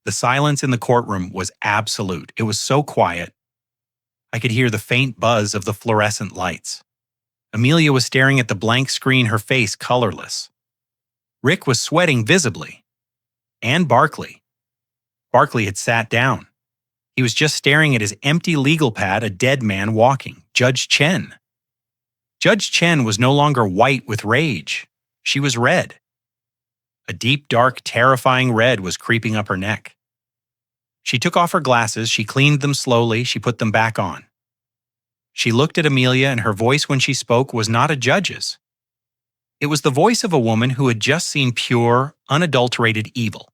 The silence in the courtroom was absolute. It was so quiet. I could hear the faint buzz of the fluorescent lights. Amelia was staring at the blank screen, her face colorless. Rick was sweating visibly. And Barkley. Barkley had sat down. He was just staring at his empty legal pad, a dead man walking, Judge Chen. Judge Chen was no longer white with rage. She was red. A deep, dark, terrifying red was creeping up her neck. She took off her glasses, she cleaned them slowly, she put them back on. She looked at Amelia, and her voice when she spoke was not a judge's. It was the voice of a woman who had just seen pure, unadulterated evil.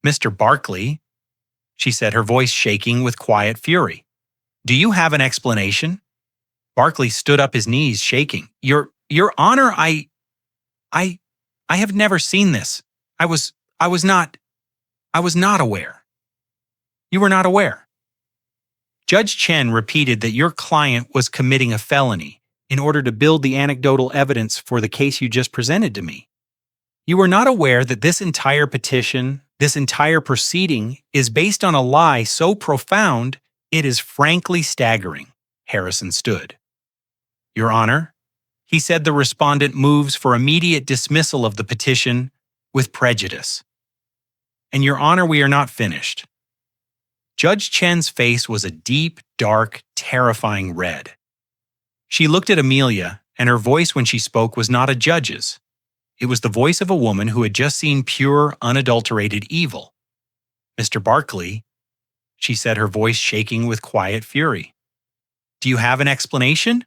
Mr. Barkley, she said, her voice shaking with quiet fury. Do you have an explanation? Barkley stood up, his knees shaking. Your Honor, I have never seen this. I was not aware. You were not aware. Judge Chen repeated that your client was committing a felony in order to build the anecdotal evidence for the case you just presented to me. You were not aware that this entire petition, this entire proceeding, is based on a lie so profound it is frankly staggering. Harrison stood. Your Honor, he said, the respondent moves for immediate dismissal of the petition with prejudice. And Your Honor, we are not finished. Judge Chen's face was a deep, dark, terrifying red. She looked at Amelia, and her voice when she spoke was not a judge's. It was the voice of a woman who had just seen pure, unadulterated evil. Mr. Barkley, she said, her voice shaking with quiet fury. Do you have an explanation?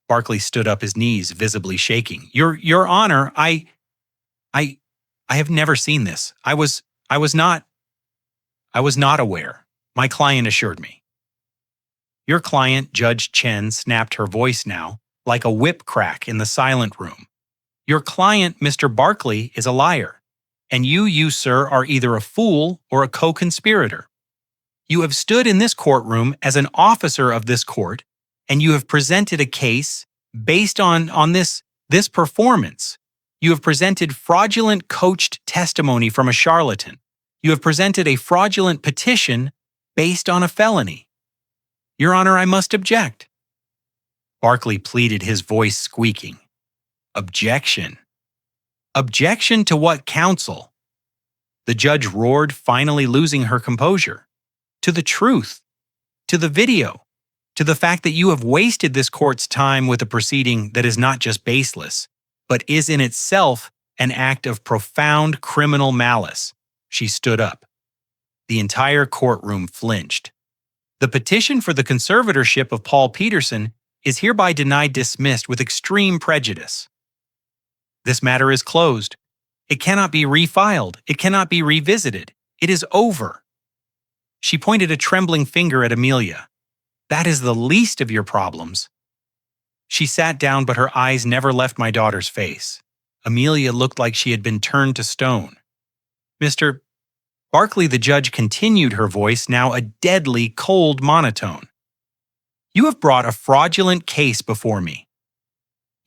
Barkley stood up, his knees visibly shaking. Your Honor, I have never seen this. I was not aware. My client assured me. Your client, Judge Chen, snapped her voice now, like a whip crack in the silent room. Your client, Mr. Barkley, is a liar, and you, sir, are either a fool or a co-conspirator. You have stood in this courtroom as an officer of this court, and you have presented a case based on this performance. You have presented fraudulent coached testimony from a charlatan. You have presented a fraudulent petition based on a felony. Your Honor, I must object. Barkley pleaded, his voice squeaking. Objection. Objection to what, counsel? The judge roared, finally losing her composure. To the truth. To the video. To the fact that you have wasted this court's time with a proceeding that is not just baseless, but is in itself an act of profound criminal malice. She stood up. The entire courtroom flinched. The petition for the conservatorship of Paul Peterson is hereby denied, dismissed with extreme prejudice. This matter is closed. It cannot be refiled. It cannot be revisited. It is over. She pointed a trembling finger at Amelia. That is the least of your problems. She sat down, but her eyes never left my daughter's face. Amelia looked like she had been turned to stone. Mr. Barkley, the judge continued, her voice now a deadly, cold monotone. You have brought a fraudulent case before me.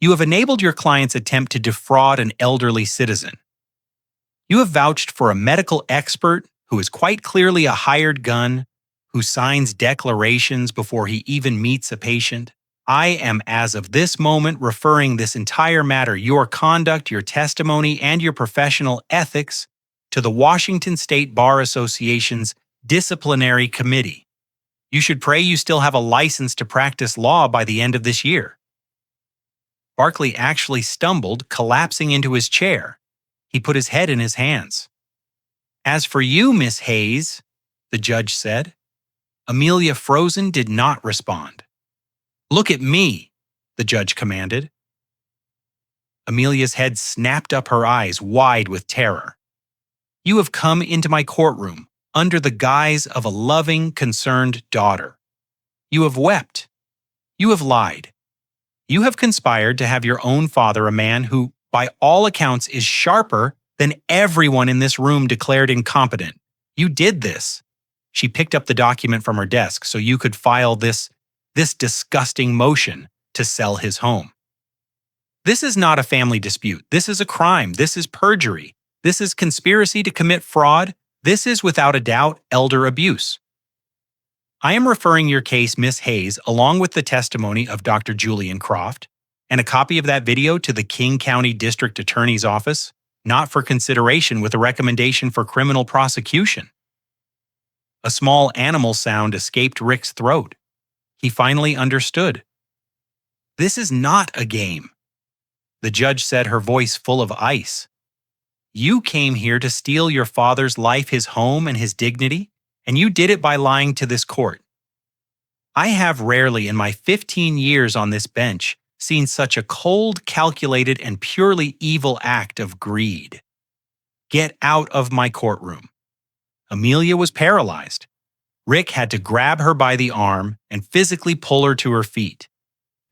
You have enabled your client's attempt to defraud an elderly citizen. You have vouched for a medical expert who is quite clearly a hired gun, who signs declarations before he even meets a patient. I am, as of this moment, referring this entire matter, your conduct, your testimony, and your professional ethics, to the Washington State Bar Association's Disciplinary Committee. You should pray you still have a license to practice law by the end of this year. Barkley actually stumbled, collapsing into his chair. He put his head in his hands. As for you, Miss Hayes, the judge said. Amelia, frozen, did not respond. Look at me, the judge commanded. Amelia's head snapped up, her eyes wide with terror. You have come into my courtroom under the guise of a loving, concerned daughter. You have wept. You have lied. You have conspired to have your own father, a man who, by all accounts, is sharper than everyone in this room, declared incompetent. You did this. She picked up the document from her desk so you could file this disgusting motion to sell his home. This is not a family dispute. This is a crime. This is perjury. This is conspiracy to commit fraud. This is, without a doubt, elder abuse. I am referring your case, Miss Hayes, along with the testimony of Dr. Julian Croft, and a copy of that video to the King County District Attorney's Office, not for consideration with a recommendation for criminal prosecution. A small animal sound escaped Rick's throat. He finally understood. This is not a game. The judge said, her voice full of ice. You came here to steal your father's life, his home, and his dignity, and you did it by lying to this court. I have rarely in my 15 years on this bench seen such a cold, calculated, and purely evil act of greed. Get out of my courtroom. Amelia was paralyzed. Rick had to grab her by the arm and physically pull her to her feet.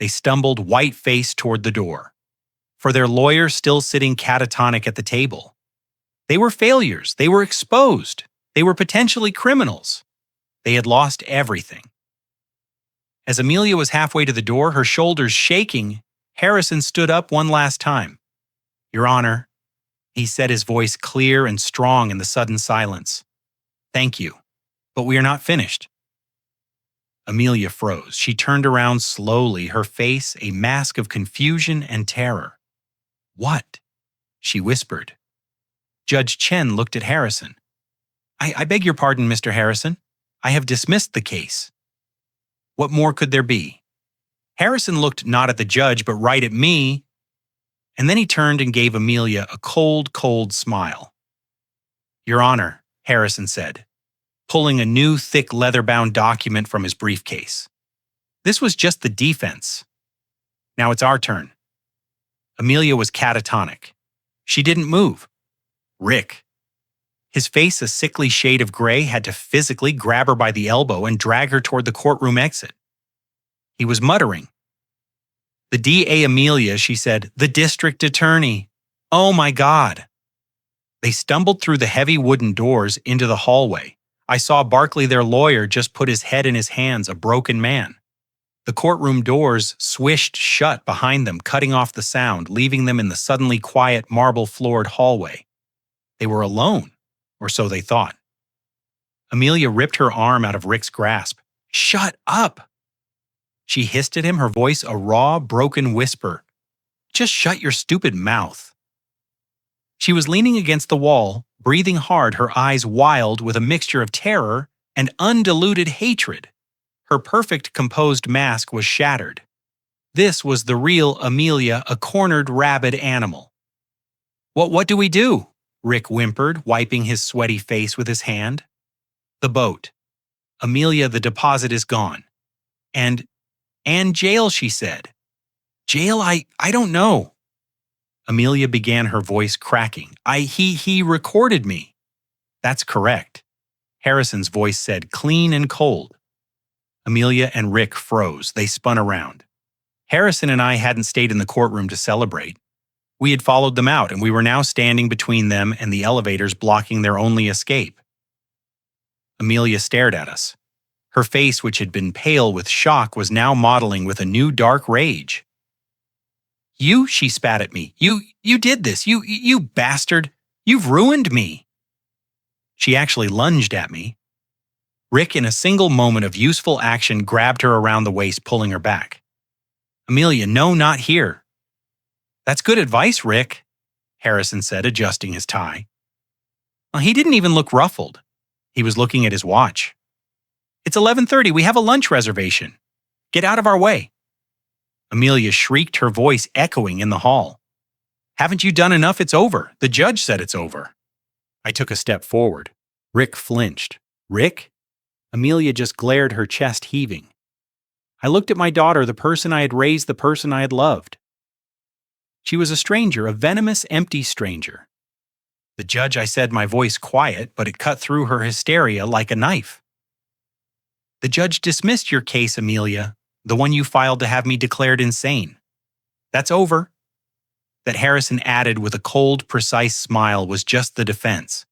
They stumbled white-faced toward the door. For their lawyer still sitting catatonic at the table. They were failures. They were exposed. They were potentially criminals. They had lost everything. As Amelia was halfway to the door, her shoulders shaking, Harrison stood up one last time. Your Honor, he said, his voice clear and strong in the sudden silence. Thank you, but we are not finished. Amelia froze. She turned around slowly, her face a mask of confusion and terror. What? She whispered. Judge Chen looked at Harrison. I beg your pardon, Mr. Harrison. I have dismissed the case. What more could there be? Harrison looked not at the judge, but right at me, and then he turned and gave Amelia a cold, cold smile. Your Honor, Harrison said, pulling a new, thick, leather-bound document from his briefcase. This was just the defense. Now it's our turn. Amelia was catatonic. She didn't move. Rick, his face a sickly shade of gray, had to physically grab her by the elbow and drag her toward the courtroom exit. He was muttering. The DA, Amelia, she said, the district attorney. Oh my God. They stumbled through the heavy wooden doors into the hallway. I saw Barkley, their lawyer, just put his head in his hands, a broken man. The courtroom doors swished shut behind them, cutting off the sound, leaving them in the suddenly quiet marble-floored hallway. They were alone, or so they thought. Amelia ripped her arm out of Rick's grasp. "Shut up!" She hissed at him, her voice a raw, broken whisper. "Just shut your stupid mouth." She was leaning against the wall, breathing hard, her eyes wild with a mixture of terror and undiluted hatred. Her perfect composed mask was shattered. This was the real Amelia, a cornered, rabid animal. What do we do?" Rick whimpered, wiping his sweaty face with his hand. "The boat. Amelia, the deposit is gone. And jail," she said. "Jail? I don't know." Amelia began, her voice cracking. He recorded me." "That's correct," Harrison's voice said, clean and cold. Amelia and Rick froze. They spun around. Harrison and I hadn't stayed in the courtroom to celebrate. We had followed them out, and we were now standing between them and the elevators, blocking their only escape. Amelia stared at us. Her face, which had been pale with shock, was now mottling with a new dark rage. "You," she spat at me. You did this. You bastard. You've ruined me." She actually lunged at me. Rick, in a single moment of useful action, grabbed her around the waist, pulling her back. "Amelia, no, not here." "That's good advice, Rick," Harrison said, adjusting his tie. Well, he didn't even look ruffled. He was looking at his watch. "It's 11:30. We have a lunch reservation. Get out of our way." Amelia shrieked, her voice echoing in the hall. "Haven't you done enough? It's over. The judge said it's over." I took a step forward. Rick flinched. "Rick?" Amelia just glared, her chest heaving. I looked at my daughter, the person I had raised, the person I had loved. She was a stranger, a venomous, empty stranger. "The judge," I said, my voice quiet, but it cut through her hysteria like a knife. "The judge dismissed your case, Amelia, the one you filed to have me declared insane. That's over." That Harrison added with a cold, precise smile was just the defense.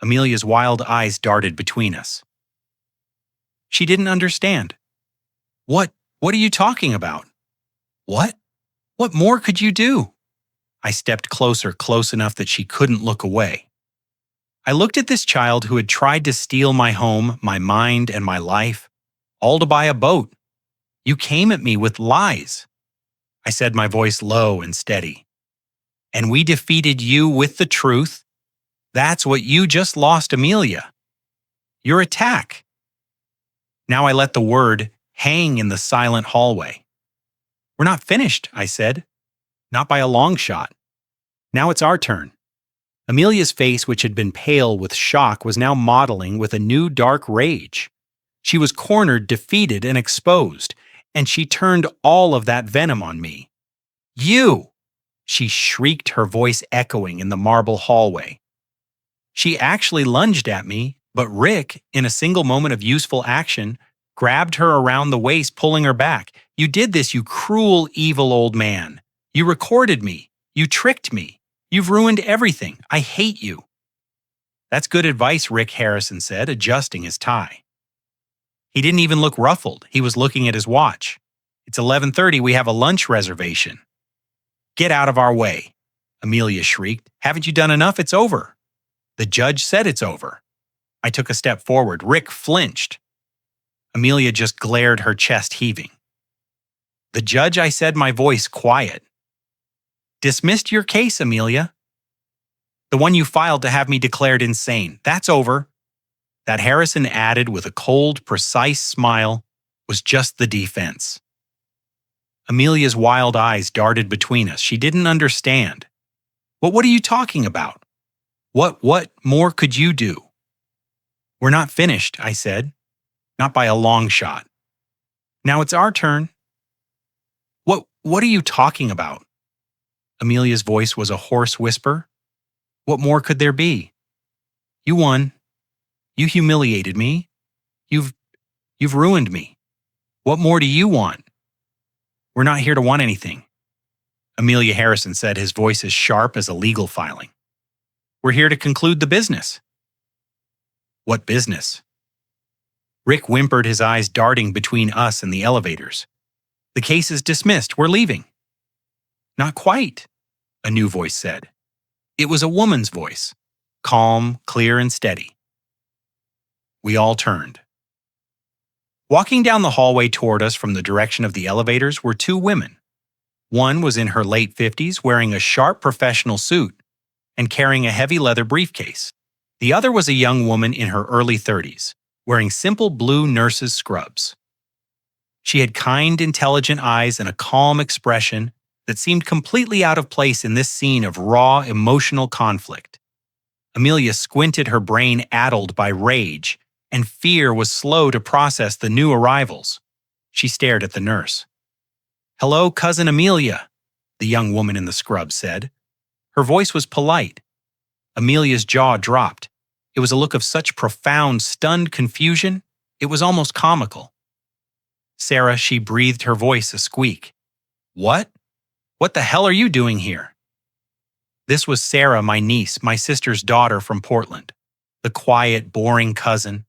Amelia's wild eyes darted between us. She didn't understand. What are you talking about?" "What? What more could you do?" I stepped closer, close enough that she couldn't look away. I looked at this child who had tried to steal my home, my mind, and my life, all to buy a boat. "You came at me with lies," I said, my voice low and steady. "And we defeated you with the truth. That's what you just lost, Amelia. Your attack." Now I let the word hang in the silent hallway. "We're not finished," I said. "Not by a long shot. Now it's our turn." Amelia's face, which had been pale with shock, was now mottling with a new dark rage. She was cornered, defeated, and exposed, and she turned all of that venom on me. "You!" she shrieked, her voice echoing in the marble hallway. She actually lunged at me, but Rick, in a single moment of useful action, grabbed her around the waist, pulling her back. "You did this, you cruel, evil old man. You recorded me. You tricked me. You've ruined everything. I hate you." "That's good advice," Rick, Harrison said, adjusting his tie. He didn't even look ruffled. He was looking at his watch. "It's 11:30. We have a lunch reservation." "Get out of our way," Amelia shrieked. "Haven't you done enough? It's over. The judge said it's over." I took a step forward. Rick flinched. Amelia just glared, her chest heaving. "The judge," I said, my voice quiet, "dismissed your case, Amelia. The one you filed to have me declared insane. That's over." That Harrison added with a cold, precise smile was just the defense. Amelia's wild eyes darted between us. She didn't understand. What are you talking about? What more could you do?" "We're not finished," I said. "Not by a long shot. Now it's our turn." What are you talking about?" Amelia's voice was a hoarse whisper. "What more could there be? You won. You humiliated me. You've ruined me. What more do you want?" "We're not here to want anything," Amelia, Harrison said, his voice as sharp as a legal filing. "We're here to conclude the business." "What business?" Rick whimpered, his eyes darting between us and the elevators. "The case is dismissed. We're leaving." "Not quite," a new voice said. It was a woman's voice, calm, clear, and steady. We all turned. Walking down the hallway toward us from the direction of the elevators were two women. One was in her late 50s, wearing a sharp professional suit and carrying a heavy leather briefcase. The other was a young woman in her early 30s, wearing simple blue nurse's scrubs. She had kind, intelligent eyes and a calm expression that seemed completely out of place in this scene of raw, emotional conflict. Amelia squinted, her brain addled by rage, and fear was slow to process the new arrivals. She stared at the nurse. "Hello, Cousin Amelia," the young woman in the scrubs said. Her voice was polite. Amelia's jaw dropped. It was a look of such profound, stunned confusion, it was almost comical. "Sarah," she breathed, her voice a squeak. "What? What the hell are you doing here?" This was Sarah, my niece, my sister's daughter from Portland. The quiet, boring cousin.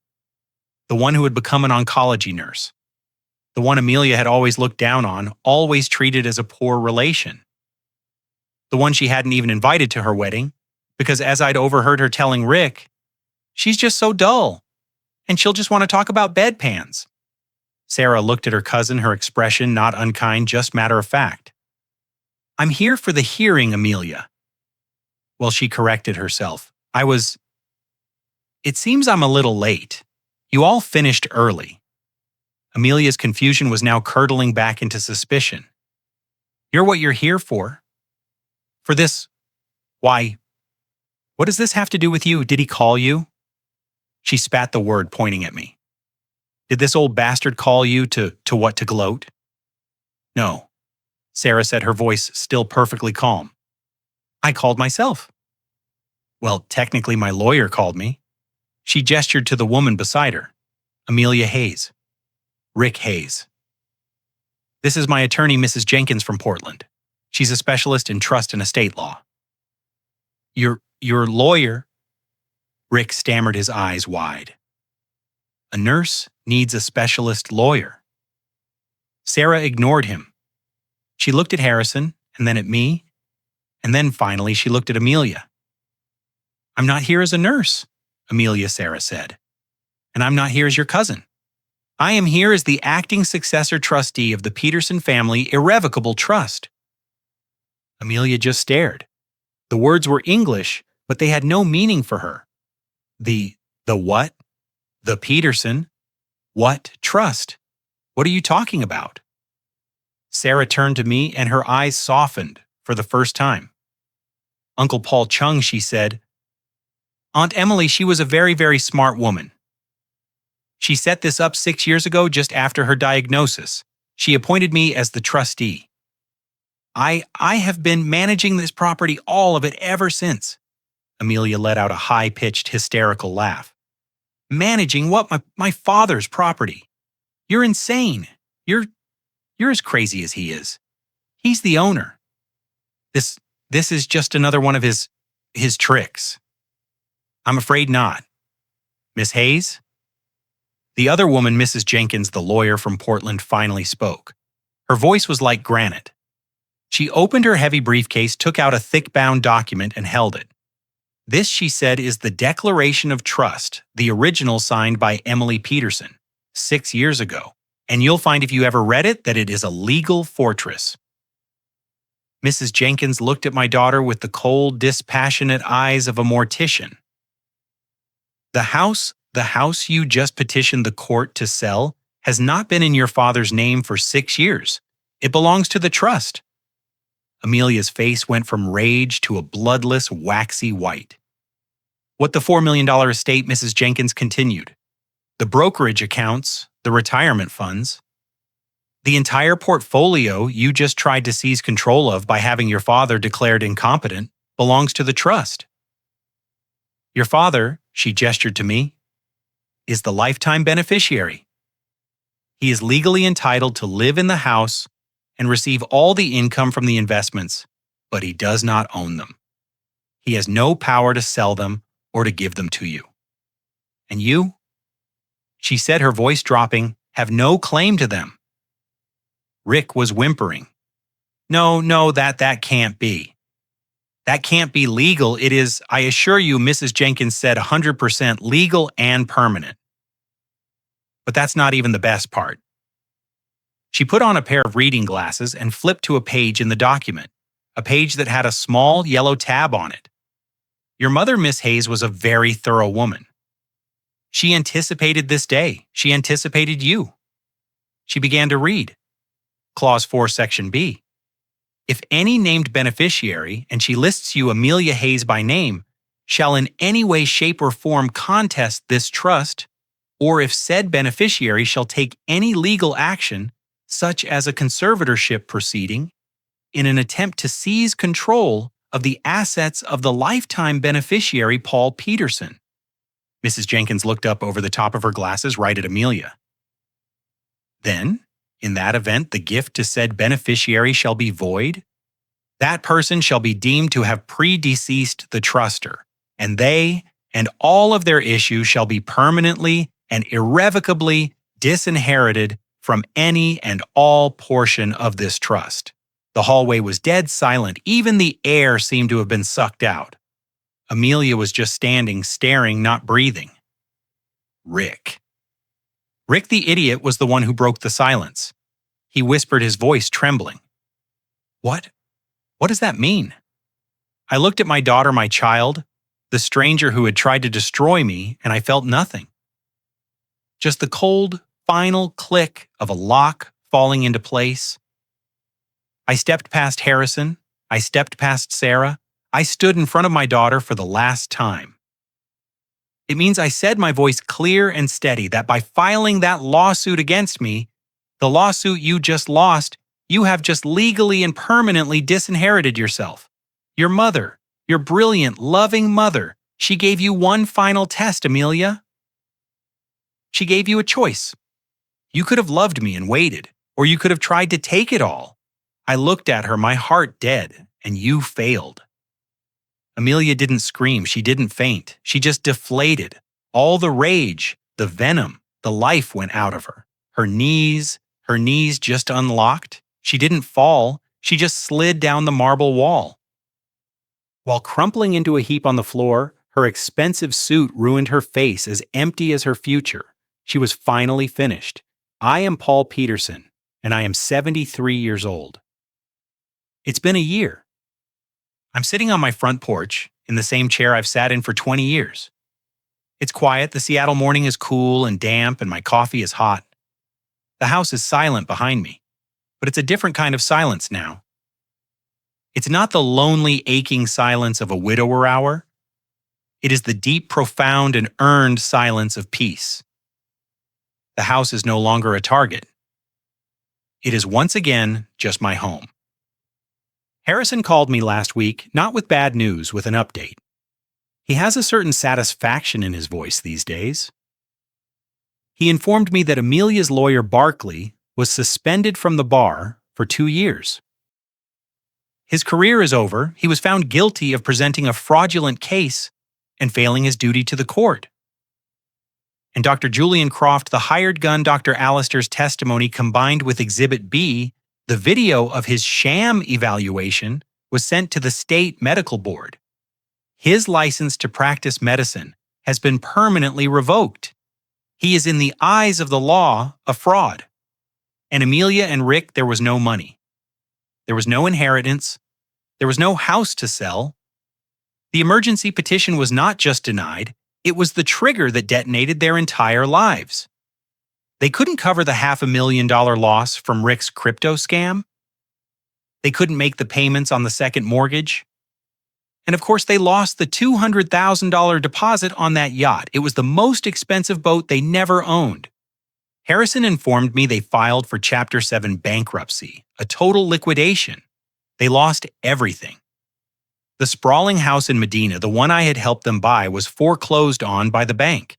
The one who had become an oncology nurse. The one Amelia had always looked down on, always treated as a poor relation. The one she hadn't even invited to her wedding, because as I'd overheard her telling Rick, "She's just so dull, and she'll just want to talk about bedpans." Sarah looked at her cousin, her expression not unkind, just matter of fact. "I'm here for the hearing, Amelia." Well, she corrected herself. It seems I'm a little late. You all finished early." Amelia's confusion was now curdling back into suspicion. "You're what you're here for." "For this? Why, what does this have to do with you? Did he call you?" She spat the word, pointing at me. "Did this old bastard call you to gloat?" "No," Sarah said, her voice still perfectly calm. "I called myself." "Well, technically my lawyer called me." She gestured to the woman beside her. "Amelia Hayes. Rick Hayes. This is my attorney, Mrs. Jenkins from Portland. She's a specialist in trust and estate law." Your lawyer?" Rick stammered, his eyes wide. "A nurse needs a specialist lawyer." Sarah ignored him. She looked at Harrison, and then at me, and then finally she looked at Amelia. "I'm not here as a nurse," Amelia Sarah said. "And I'm not here as your cousin. I am here as the acting successor trustee of the Peterson family irrevocable trust." Amelia just stared. The words were English, but they had no meaning for her. The what? The Peterson? What trust? What are you talking about?" Sarah turned to me and her eyes softened for the first time. "Uncle Paul Chung," she said. "Aunt Emily, she was a very, very smart woman. She set this up 6 years ago just after her diagnosis. She appointed me as the trustee. I have been managing this property, all of it, ever since." Amelia let out a high-pitched, hysterical laugh. "Managing what? My father's property. You're insane. You're as crazy as he is. He's the owner. This is just another one of his tricks." "I'm afraid not." "Miss Hayes?" The other woman, Mrs. Jenkins, the lawyer from Portland, finally spoke. Her voice was like granite. She opened her heavy briefcase, took out a thick-bound document, and held it. "This," she said, "is the Declaration of Trust, the original signed by Emily Peterson 6 years ago. And you'll find, if you ever read it, that it is a legal fortress." Mrs. Jenkins looked at my daughter with the cold, dispassionate eyes of a mortician. The house you just petitioned the court to sell has not been in your father's name for 6 years. It belongs to the trust." Amelia's face went from rage to a bloodless, waxy white. "What the $4 million estate," Mrs. Jenkins continued. "The brokerage accounts, the retirement funds. The entire portfolio you just tried to seize control of by having your father declared incompetent belongs to the trust. Your father," she gestured to me, "is the lifetime beneficiary. He is legally entitled to live in the house and receive all the income from the investments, but he does not own them. He has no power to sell them or to give them to you. And you? She said, her voice dropping, "have no claim to them." Rick was whimpering. No, that can't be. That can't be legal. It is, I assure you," Mrs. Jenkins said, "100% legal and permanent." But that's not even the best part. She put on a pair of reading glasses and flipped to a page in the document, a page that had a small yellow tab on it. "Your mother, Miss Hayes, was a very thorough woman. She anticipated this day. She anticipated you." She began to read. Clause 4, Section B. "If any named beneficiary," and she lists you, Amelia Hayes, by name, "shall in any way, shape, or form contest this trust, or if said beneficiary shall take any legal action, such as a conservatorship proceeding, in an attempt to seize control of the assets of the lifetime beneficiary Paul Peterson." Mrs. Jenkins looked up over the top of her glasses right at Amelia. "Then, in that event, the gift to said beneficiary shall be void. That person shall be deemed to have predeceased the truster, and they and all of their issue shall be permanently and irrevocably disinherited from any and all portion of this trust." The hallway was dead silent. Even the air seemed to have been sucked out. Amelia was just standing, staring, not breathing. Rick. Rick the idiot was the one who broke the silence. He whispered, his voice trembling. What does that mean?" I looked at my daughter, my child, the stranger who had tried to destroy me, and I felt nothing. Just the cold, final click of a lock falling into place. I stepped past Harrison. I stepped past Sarah. I stood in front of my daughter for the last time. It means I said, my voice clear and steady, that by filing that lawsuit against me, the lawsuit you just lost, you have just legally and permanently disinherited yourself. Your mother, your brilliant, loving mother, she gave you one final test, Amelia. She gave you a choice. You could have loved me and waited, or you could have tried to take it all. I looked at her, my heart dead, and you failed. Amelia didn't scream, she didn't faint, she just deflated. All the rage, the venom, the life went out of her. Her knees just unlocked. She didn't fall, she just slid down the marble wall. While crumpling into a heap on the floor, her expensive suit ruined her face as empty as her future. She was finally finished. I am Paul Peterson, and I am 73 years old. It's been a year. I'm sitting on my front porch, in the same chair I've sat in for 20 years. It's quiet, the Seattle morning is cool and damp, and my coffee is hot. The house is silent behind me, but it's a different kind of silence now. It's not the lonely, aching silence of a widower hour. It is the deep, profound, and earned silence of peace. The house is no longer a target. It is once again just my home. Harrison called me last week, not with bad news, with an update. He has a certain satisfaction in his voice these days. He informed me that Amelia's lawyer, Barkley, was suspended from the bar for 2 years. His career is over. He was found guilty of presenting a fraudulent case and failing his duty to the court. And Dr. Julian Croft, the hired gun Dr. Allister's testimony combined with Exhibit B, the video of his sham evaluation, was sent to the state medical board. His license to practice medicine has been permanently revoked. He is, in the eyes of the law, a fraud. And Amelia and Rick, there was no money. There was no inheritance. There was no house to sell. The emergency petition was not just denied, it was the trigger that detonated their entire lives. They couldn't cover the $500,000 loss from Rick's crypto scam. They couldn't make the payments on the second mortgage. And of course, they lost the $200,000 deposit on that yacht. It was the most expensive boat they never owned. Harrison informed me they filed for Chapter 7 bankruptcy, a total liquidation. They lost everything. The sprawling house in Medina, the one I had helped them buy, was foreclosed on by the bank.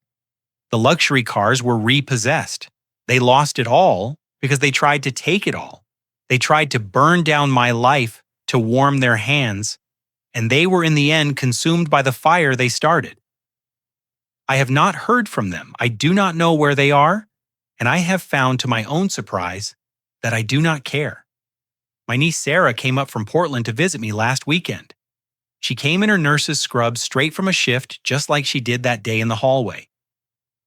The luxury cars were repossessed. They lost it all because they tried to take it all. They tried to burn down my life to warm their hands, and they were in the end consumed by the fire they started. I have not heard from them. I do not know where they are, and I have found to my own surprise that I do not care. My niece Sarah came up from Portland to visit me last weekend. She came in her nurse's scrubs straight from a shift, just like she did that day in the hallway.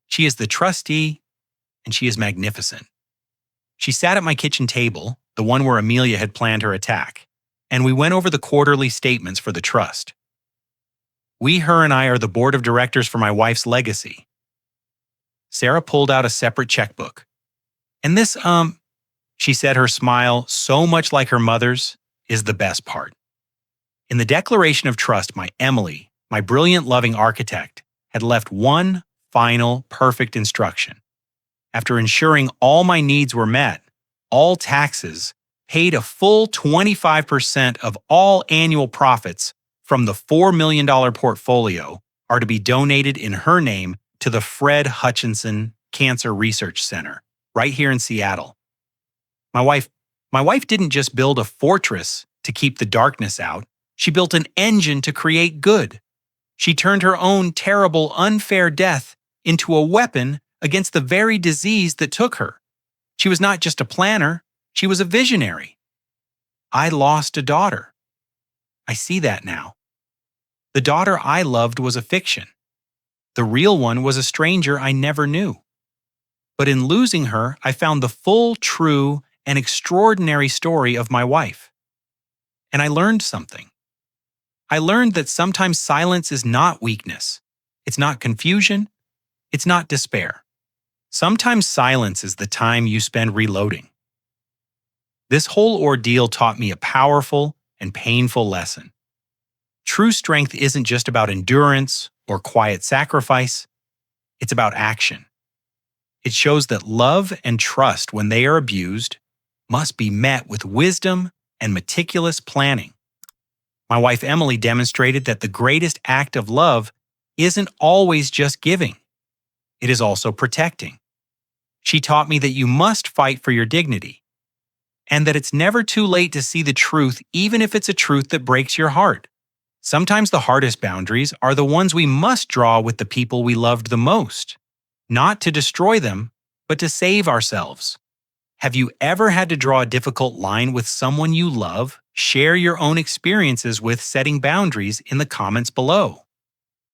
She is the trustee, and she is magnificent. She sat at my kitchen table, the one where Amelia had planned her attack, and we went over the quarterly statements for the trust. Her and I are the board of directors for my wife's legacy. Sarah pulled out a separate checkbook. And this, she said, her smile, so much like her mother's, is the best part. In the declaration of trust, my Emily, my brilliant, loving architect, had left one final, perfect instruction. After ensuring all my needs were met, all taxes, paid a full 25% of all annual profits from the $4 million portfolio are to be donated in her name to the Fred Hutchinson Cancer Research Center, right here in Seattle. My wife didn't just build a fortress to keep the darkness out. She built an engine to create good. She turned her own terrible, unfair death into a weapon against the very disease that took her. She was not just a planner, she was a visionary. I lost a daughter. I see that now. The daughter I loved was a fiction. The real one was a stranger I never knew. But in losing her, I found the full, true, and extraordinary story of my wife. And I learned something. I learned that sometimes silence is not weakness. It's not confusion. It's not despair. Sometimes silence is the time you spend reloading. This whole ordeal taught me a powerful and painful lesson. True strength isn't just about endurance or quiet sacrifice. It's about action. It shows that love and trust, when they are abused, must be met with wisdom and meticulous planning. My wife Emily demonstrated that the greatest act of love isn't always just giving. It is also protecting. She taught me that you must fight for your dignity, and that it's never too late to see the truth, even if it's a truth that breaks your heart. Sometimes the hardest boundaries are the ones we must draw with the people we loved the most, not to destroy them, but to save ourselves. Have you ever had to draw a difficult line with someone you love? Share your own experiences with setting boundaries in the comments below.